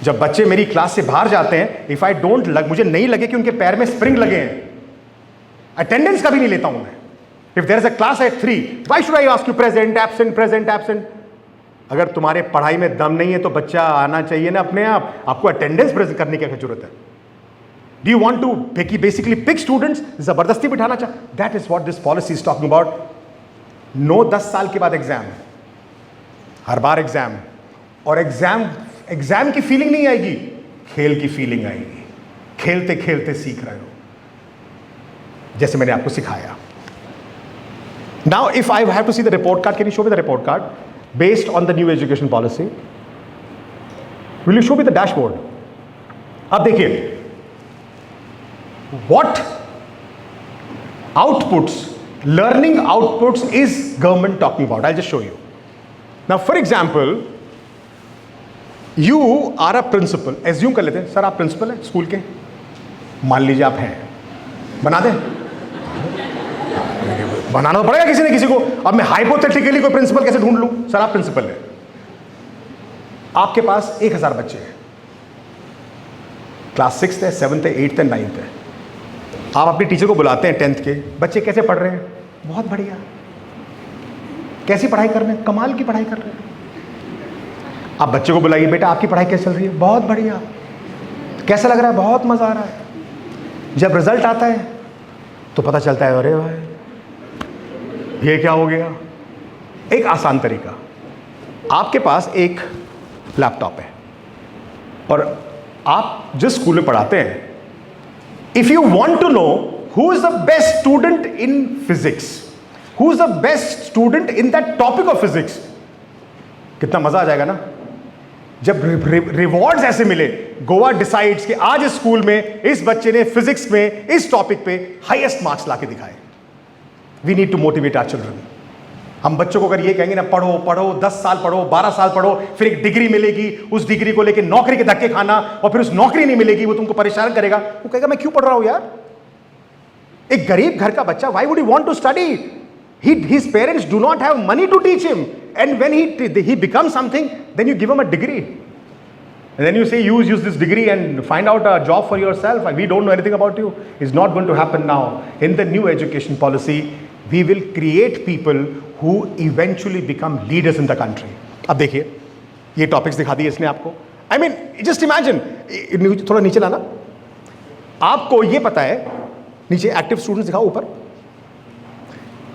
जब बच्चे मेरी क्लास से बाहर जाते हैं, इफ आई डोंट मुझे नहीं लगे कि उनके पैर में स्प्रिंग लगे हैं, अटेंडेंस कभी नहीं लेता हूं मैं. If there is a class at 3, why should I ask you present, absent, present, absent? अगर तुम्हारे पढ़ाई में दम नहीं है तो बच्चा आना चाहिए ना अपने आप. आपको अटेंडेंस प्रेजेंट करने की क्या जरूरत है? Do you want to basically pick students, जबरदस्ती बिठाना चाह? That is what this policy is talking about. 9-10 साल के बाद एग्जाम, हर बार एग्जाम, और एग्जाम की फीलिंग नहीं आएगी, खेल की फीलिंग आएगी. खेलते खेलते सीख रहे हो, जैसे मैंने आपको सिखाया. Now if I have to see the report card, can you show me the report card based on the new education policy? Will you show me the dashboard? अब देखिए, what outputs, learning outputs is government talking about. I'll just show you. Now for example, you are a principal. Assume कर लेते हैं, sir आप principal हैं school के, मान लीजिए आप हैं, बना दें? बनाना तो पड़ेगा किसी ने किसी को. अब मैं हाइपोथेटिकली कोई प्रिंसिपल कैसे ढूंढ लूं? सर आप प्रिंसिपल हैं, आपके पास 1000 बच्चे हैं, क्लास 6th है, 7th है, 8th है, 9th है. आप अपनी टीचर को बुलाते हैं 10th के, बच्चे कैसे पढ़ रहे हैं? बहुत बढ़िया. कैसी पढ़ाई कर रहे हैं? कमाल की पढ़ाई कर रहे हैं. आप बच्चे को बुलाइए, बेटा आपकी पढ़ाई कैसे चल रही है? बहुत बढ़िया. कैसा लग रहा है? बहुत मज़ा आ रहा है. जब रिजल्ट आता है तो पता चलता है, अरे भाई ये क्या हो गया. एक आसान तरीका, आपके पास एक लैपटॉप है और आप जिस स्कूल में पढ़ाते हैं, if you want to know who is the best student in physics, who is the best student in that topic of physics, कितना मजा आ जाएगा ना जब रिवॉर्ड्स ऐसे मिले. गोवा डिसाइड्स कि आज इस स्कूल में इस बच्चे ने फिजिक्स में इस टॉपिक पे हाईएस्ट मार्क्स लाके दिखाए. We need to motivate our children. हम बच्चों को अगर ये कहेंगे ना, पढ़ो पढ़ो, 10 साल पढ़ो, 12 साल पढ़ो, फिर एक डिग्री मिलेगी, उस डिग्री को लेके नौकरी के धक्के खाना, और फिर उस नौकरी नहीं मिलेगी, वो तुमको परेशान करेगा. वो कहेगा मैं क्यों पढ़ रहा हूं यार. एक गरीब घर का बच्चा, why would he want to study? His parents do not have money to teach him, and when he becomes something, then you give him a degree. And then you say use this degree and find out a job for yourself, and we don't know anything about you. It's not going to happen now. In the new education policy, we will create people who eventually become leaders in the country. अब देखिए, ये topics दिखा दिए इसने आपको. I mean, just imagine, थोड़ा नीचे लाना. आपको ये पता है, नीचे active students दिखाओ ऊपर.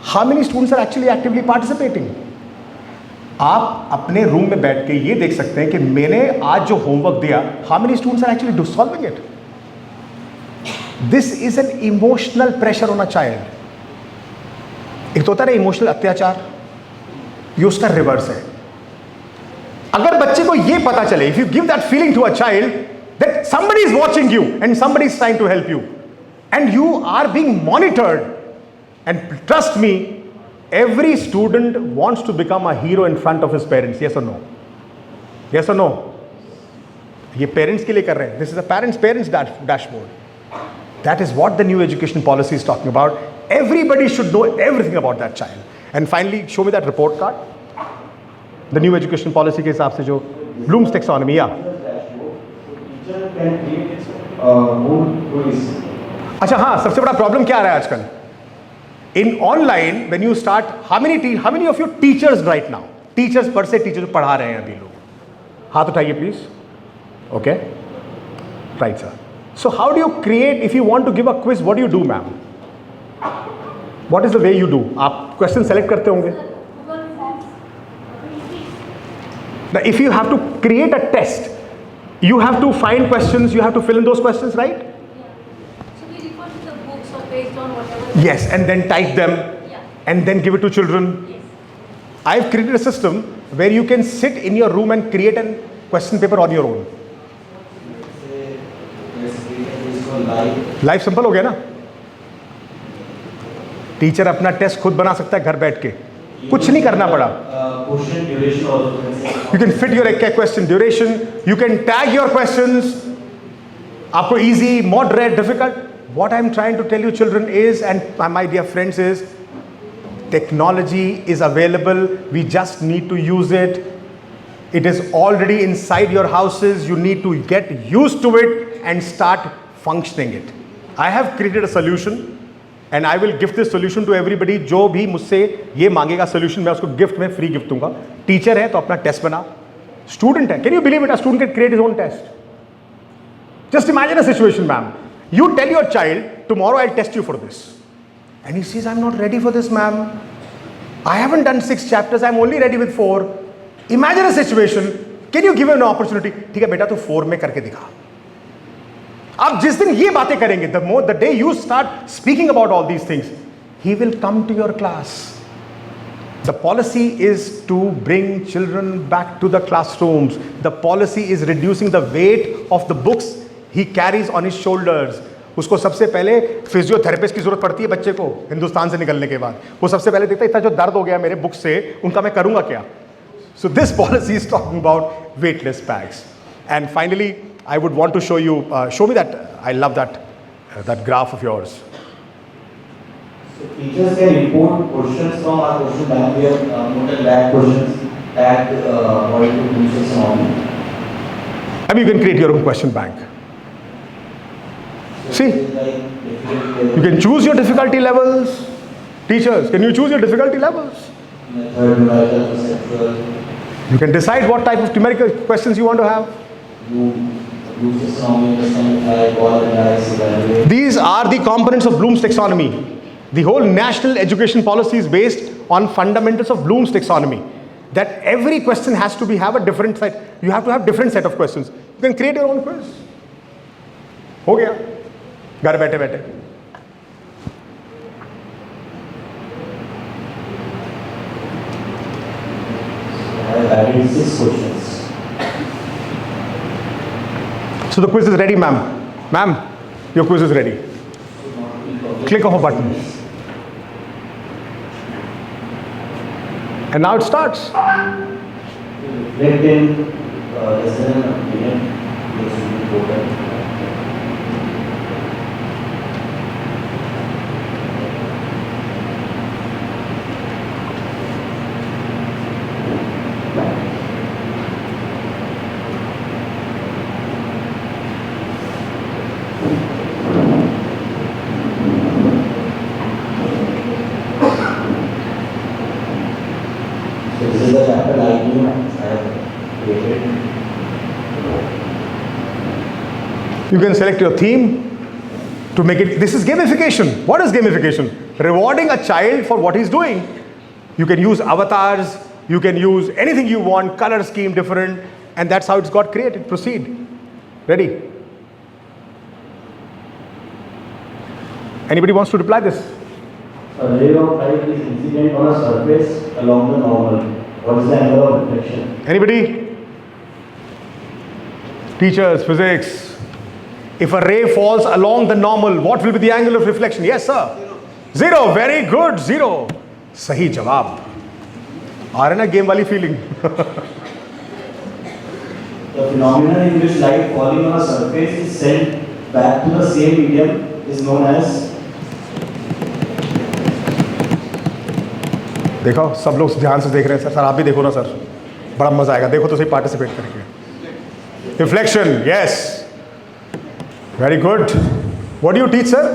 How many students are actually actively participating? आप अपने रूम में बैठ के ये देख सकते हैं कि मैंने आज जो होमवर्क दिया, how many students are actually solving it? This is an emotional pressure on a child. एक तो होता है इमोशनल अत्याचार, ये उसका रिवर्स है. अगर बच्चे को ये पता चले, if you give that feeling to a child that somebody is watching you and somebody is trying to help you and you are being monitored, and trust me, every student wants to become a hero in front of his parents. Yes or no? Yes or no? ये parents के लिए कर रहे हैं. This is a parents dashboard. That is what the new education policy is talking about. Everybody should know everything about that child. And finally, show me that report card. The new education policy के हिसाब से जो Bloom's taxonomy, yeah. Teacher can create its own quiz. अच्छा हाँ, सबसे बड़ा problem क्या आ रहा है आजकल? In online, when you start, how many of you teachers right now? Teachers per se, teachers पढ़ा रहे हैं अभी लोग. हाथ उठाइए please. Okay. Right sir. So how do you create, if you want to give a quiz, what do you do ma'am? What is the way you do? आप question select करते होंगे. Now if you have to create a test, you have to find questions, you have to fill in those questions, right? Yes, and then type them, and then give it to children. I've created a system where you can sit in your room and create a question paper on your own. Life simple हो गया ना? Teacher अपना test खुद बना सकता है घर बैठ के, कुछ नहीं करना पड़ा. You can fit your question duration, you can tag your questions. आपको easy, moderate, difficult. What I'm trying to tell you children is, and my dear friends, is technology is available. We just need to use it. It is already inside your houses. You need to get used to it and start functioning it. I have created a solution and I will give this solution to everybody. जो भी मुझसे ये मांगेगा solution, मैं उसको gift में free gift दूंगा. Teacher है तो अपना test बना. Student है, can you believe it? A student can create his own test. Just imagine a situation, ma'am. You tell your child, tomorrow I'll test you for this. And he says, I'm not ready for this, ma'am. I haven't done 6 chapters, I'm only ready with 4. Imagine a situation, can you give him an opportunity? ठीक है बेटा तू 4 में करके दिखा. आप जिस दिन ये बातें करेंगे, the day you start speaking about all these things, he will come to your class. The policy is to bring children back to the classrooms. The policy is reducing the weight of the books he carries on his shoulders. उसको सबसे पहले physiotherapist की जरूरत पड़ती है बच्चे को हिंदुस्तान से निकलने के बाद. वो सबसे पहले देखता है इतना जो दर्द हो गया मेरे बुक से, उनका मैं करूंगा क्या. So this policy is talking about weightless bags. And finally, I would want to show you, show me that, I love that graph of yours. So teachers can import questions from our question bank. We have more than lakh questions tagged according to teachers only. I mean, you can create your own question bank. See, you can choose your difficulty levels. Teachers, can you choose your difficulty levels? You can decide what type of numerical questions you want to have. These are the components of Bloom's taxonomy. The whole national education policy is based on fundamentals of Bloom's taxonomy. That every question has to have a different set. You have to have different set of questions. You can create your own quiz. हो गया घर बैठे बैठे. I have added 6 questions. So the quiz is ready, ma'am. Ma'am, your quiz is ready. Click on a button. And now it starts. LinkedIn, less than a minute. You can select your theme to make it. This is gamification. What is gamification? Rewarding a child for what he's doing. You can use avatars, you can use anything you want, color scheme different, and that's how it's got created. Proceed. Ready? Anybody wants to reply this? A ray of light is incident on a surface along the normal. What is the angle of reflection? Anybody? Teachers, physics. If a ray falls along the normal, what will be the angle of reflection? Yes, sir. Zero. Very good. Zero. सही जवाब. आ रहा ना game वाली feeling. The phenomenon in which light falling on a surface is sent back to the same medium is known as. देखो सब लोग ध्यान से देख रहे हैं सर. सर आप भी देखो ना सर. बड़ा मजा आएगा. देखो तो सही पार्टिसिपेट करके. Reflection. Yes. Very good. What do you teach, sir?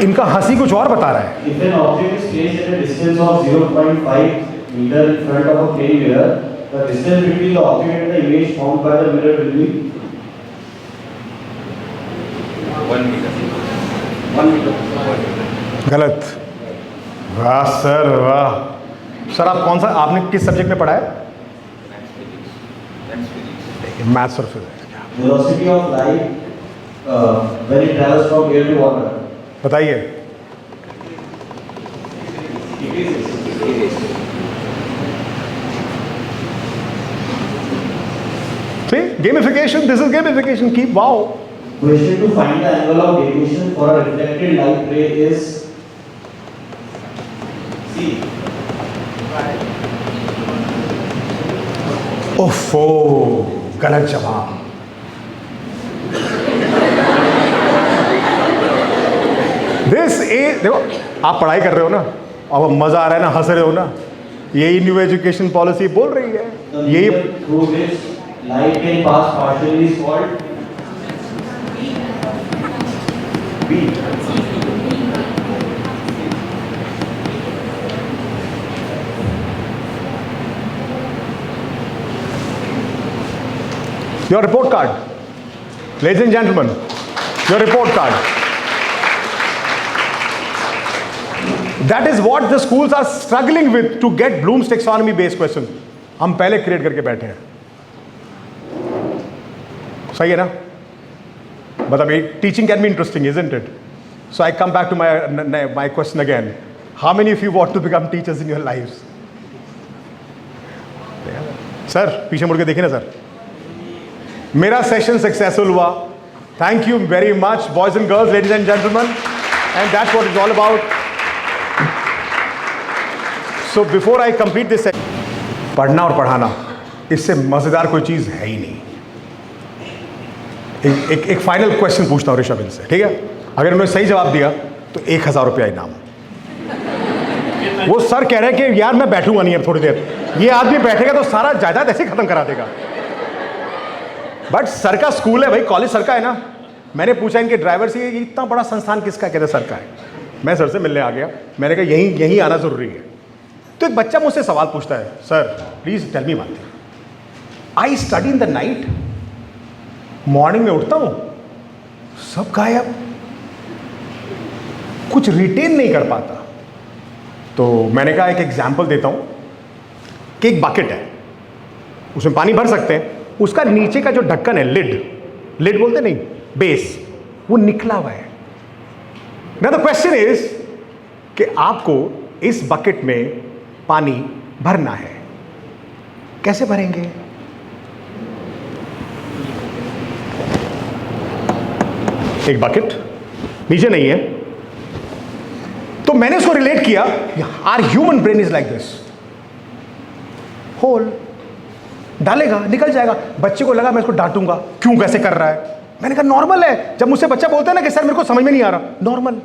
इनका हंसी कुछ और बता रहा है. If an object is placed at a distance of 0.5 meter in front of a plane mirror, the distance between the object and the image formed by the mirror will be 1 meter. 1 meter. गलत. वाह sir वाह. Sir आप कौन सा, आपने किस subject में पढ़ा है? मैथ्स और physics. Velocity of light when it travels from air to water. बताइए. See, gamification. This is gamification. Keep wow. Question to find the angle of deviation for a reflected light ray is C. ओफो, गलत जवाब. This is, देखो आप पढ़ाई कर रहे हो ना, अब मजा आ रहा है ना, हंस रहे हो ना. यही न्यू एजुकेशन पॉलिसी बोल रही है. यही through which light can pass partially is called B. Your report card. Ladies and gentlemen, your report card. That is what the schools are struggling with to get Bloom's taxonomy based question. हम पहले create करके बैठे हैं. सही है ना? But teaching can be interesting, isn't it? So I come back to my question again. How many of you want to become teachers in your lives? Sir पीछे मुड़ के देखिए ना सर. मेरा सेशन सक्सेसफुल हुआ. Thank you very much boys and girls, ladies and gentleman, and that's what is all about. So before I complete this, पढ़ना और पढ़ाना, इससे मजेदार कोई चीज है ही नहीं. एक फाइनल क्वेश्चन पूछता हूँ ऋषभ इनसे, ठीक है? अगर उन्होंने सही जवाब दिया तो 1000 रुपया इनाम. वो सर कह रहे हैं कि यार मैं बैठूंगा नहीं अब थोड़ी देर. ये आदमी बैठेगा तो सारा जायदाद ऐसे खत्म करा देगा. बट सर का स्कूल है भाई, कॉलेज सर का है ना. मैंने पूछा इनके ड्राइवर से, ये इतना बड़ा संस्थान किसका? कहते सर का है. मैं सर से मिलने आ गया. मैंने कहा यहीं आना जरूरी है. तो एक बच्चा मुझसे सवाल पूछता है, sir please tell me one thing, I study in the night, morning में उठता हूं सब गायब, कुछ रिटेन नहीं कर पाता. तो मैंने कहा एक एग्जाम्पल देता हूं कि एक बकेट है, उसमें पानी भर सकते हैं, उसका नीचे का जो ढक्कन है, लिड बोलते नहीं, बेस, वो निकला हुआ है. नाउ द क्वेश्चन इज कि आपको इस बकेट में पानी भरना है, कैसे भरेंगे? एक बकेट नीचे नहीं है, तो मैंने उसको रिलेट किया, our human brain is like this, hole डालेगा निकल जाएगा. बच्चे को लगा मैं इसको डांटूंगा, क्यों कैसे कर रहा है? मैंने कहा नॉर्मल है. जब मुझसे बच्चा बोलता है ना कि सर मेरे को समझ में नहीं आ रहा, नॉर्मल.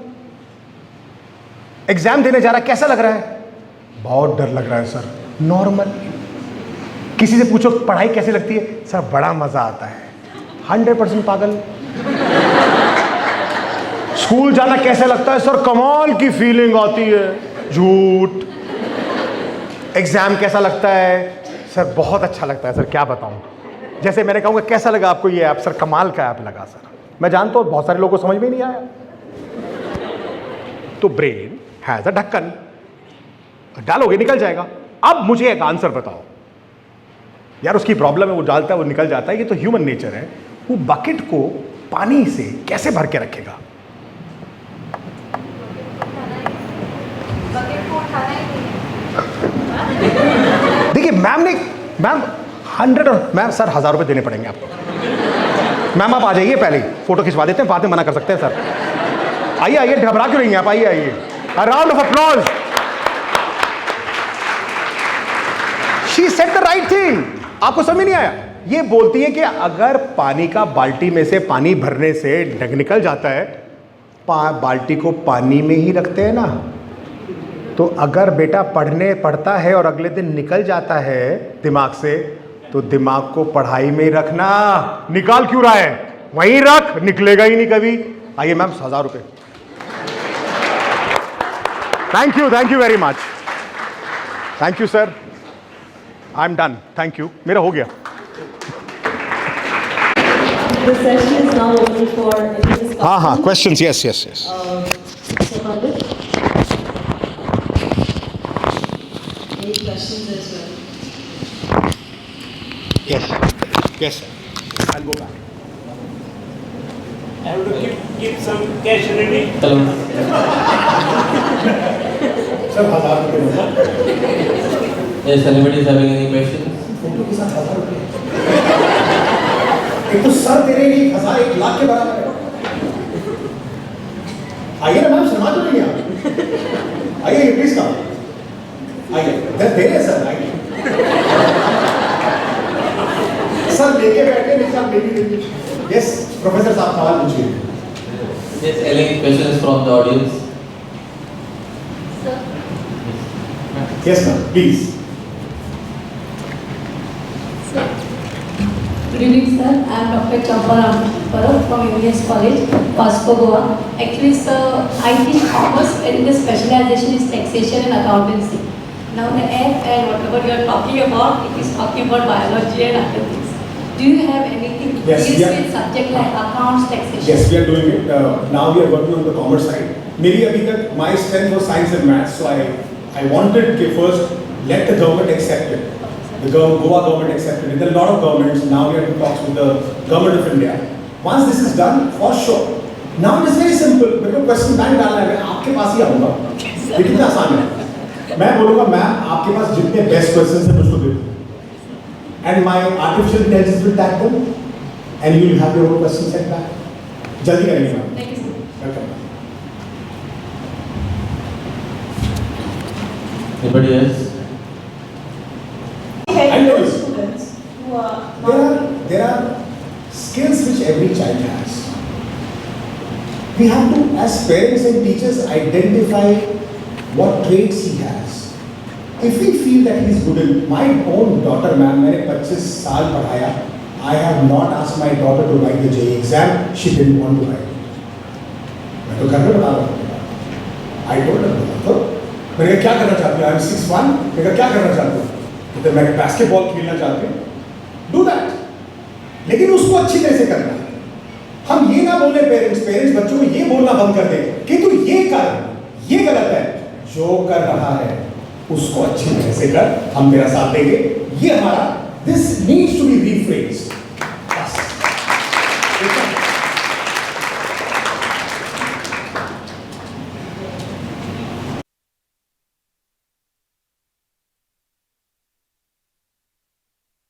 एग्जाम देने जा रहा है, कैसा लग रहा है? बहुत डर लग रहा है सर, नॉर्मल. किसी से पूछो पढ़ाई कैसी लगती है? सर बड़ा मजा आता है. 100% पागल. स्कूल जाना कैसे लगता है? सर कमाल की फीलिंग आती है. झूठ. एग्जाम कैसा लगता है? सर बहुत अच्छा लगता है सर, क्या बताऊं। जैसे मैंने कहूँगा कैसा लगा आपको ये ऐप? सर कमाल का ऐप लगा सर। मैं जानता हूँ बहुत सारे लोगों को समझ में नहीं आया। तो ब्रेन हैज अ ढक्कन, डालोगे निकल जाएगा। अब मुझे एक आंसर बताओ यार, उसकी प्रॉब्लम है, वो डालता है वो निकल जाता है, ये तो ह्यूमन नेचर है। वो बकेट को पानी से कैसे भर के रखेगा? देखिए मैम 100 और मैम सर 1000 रुपये देने पड़ेंगे आपको। मैम आप आ जाइए, पहले फोटो खिंचवा देते हैं, बाद में मना कर सकते हैं सर। आइए आइए, घबरा क्यों नहीं है आप? आइए आइए, अ round of applause. She said the right thing. आपको समझ नहीं आया? ये बोलती है कि अगर पानी का बाल्टी में से पानी भरने से ढक निकल जाता है, बाल्टी को पानी में ही रखते हैं ना। तो अगर बेटा पढ़ता है और अगले दिन निकल जाता है दिमाग से, तो दिमाग को पढ़ाई में ही रखना। निकाल क्यों रहा है? वहीं रख, निकलेगा ही नहीं कभी। आइए मैम 1000 रुपये। Thank you very much. Thank you sir, I am done, thank you, मेरा हो गया। The session is now open for any discussion. हाँ, questions, yes. So Pandit, any questions as well? Yes, I'll go back. I have to keep some cash ready. Hello. Sir, 1000 रुपये। Yes, anybody is having any questions? Photo के साथ 1000 रुपये। एक तो sir तेरे लिए 1000 1 लाख के बराबर है। आइए ना मैम, शर्मा तो नहीं आप। आइए प्लीज कम। आइए, दे रहे सर, आइए। सर लेके बैठे नहीं सर, लेके। यस प्रोफेसर साहब, सवाल पूछिए। Yes, any questions from the audience? Yes ma'am, please. Good evening, sir. I am Dr. Champa from UNS College, Vasco, Goa. Actually, sir, I think commerce and the specialization is taxation and accountancy. Now, the app and whatever you are talking about, it is talking about biology and other things. Do you have anything Yes, with subject like accounts, taxation? Yes, we are doing it. Now we are working on the commerce side. मेरी अभी तक my strength was science and maths, so I wanted to first let the government accept it. The Goa government accepted it. There are a lot of governments. Now we are in talks with the government of India. Once this is done, for sure. Now it is very simple. मेरे को question bank डालना है, मैं आपके पास ही आऊँगा। ये कितना आसान है। मैं बोलूँगा मैम आपके पास जितने बेस्ट क्वेश्चन हैं मुझको दे दो। And my artificial intelligence will tag them, and you will have your own question set back. जल्दी करेंगे ma'am. Thank you, sir. Welcome. Anybody else? Students who are There are skills which every child has. We have to, as parents and teachers, identify what traits he has. If we feel that he is good in, my own daughter, ma'am, मैंने 25 साल पढ़ाया. I have not asked my daughter to write the JEE exam. She didn't want to write it. मैं तो घर में बता रहा हूँ. I told her, तो मैंने क्या करना चाहती हूँ? I am 6'1". मैंने क्या करना चाहती हूँ? तो मैं बास्केटबॉल खेलना चाहते हैं, डू दैट, लेकिन उसको अच्छी तरह से करना है। हम ये ना बोले पेरेंट्स बच्चों को ये बोलना बंद कर दें कि तू ये कर, ये गलत है। जो कर रहा है उसको अच्छी तरह से कर, हम तेरा साथ देंगे। ये हमारा दिस नीड्स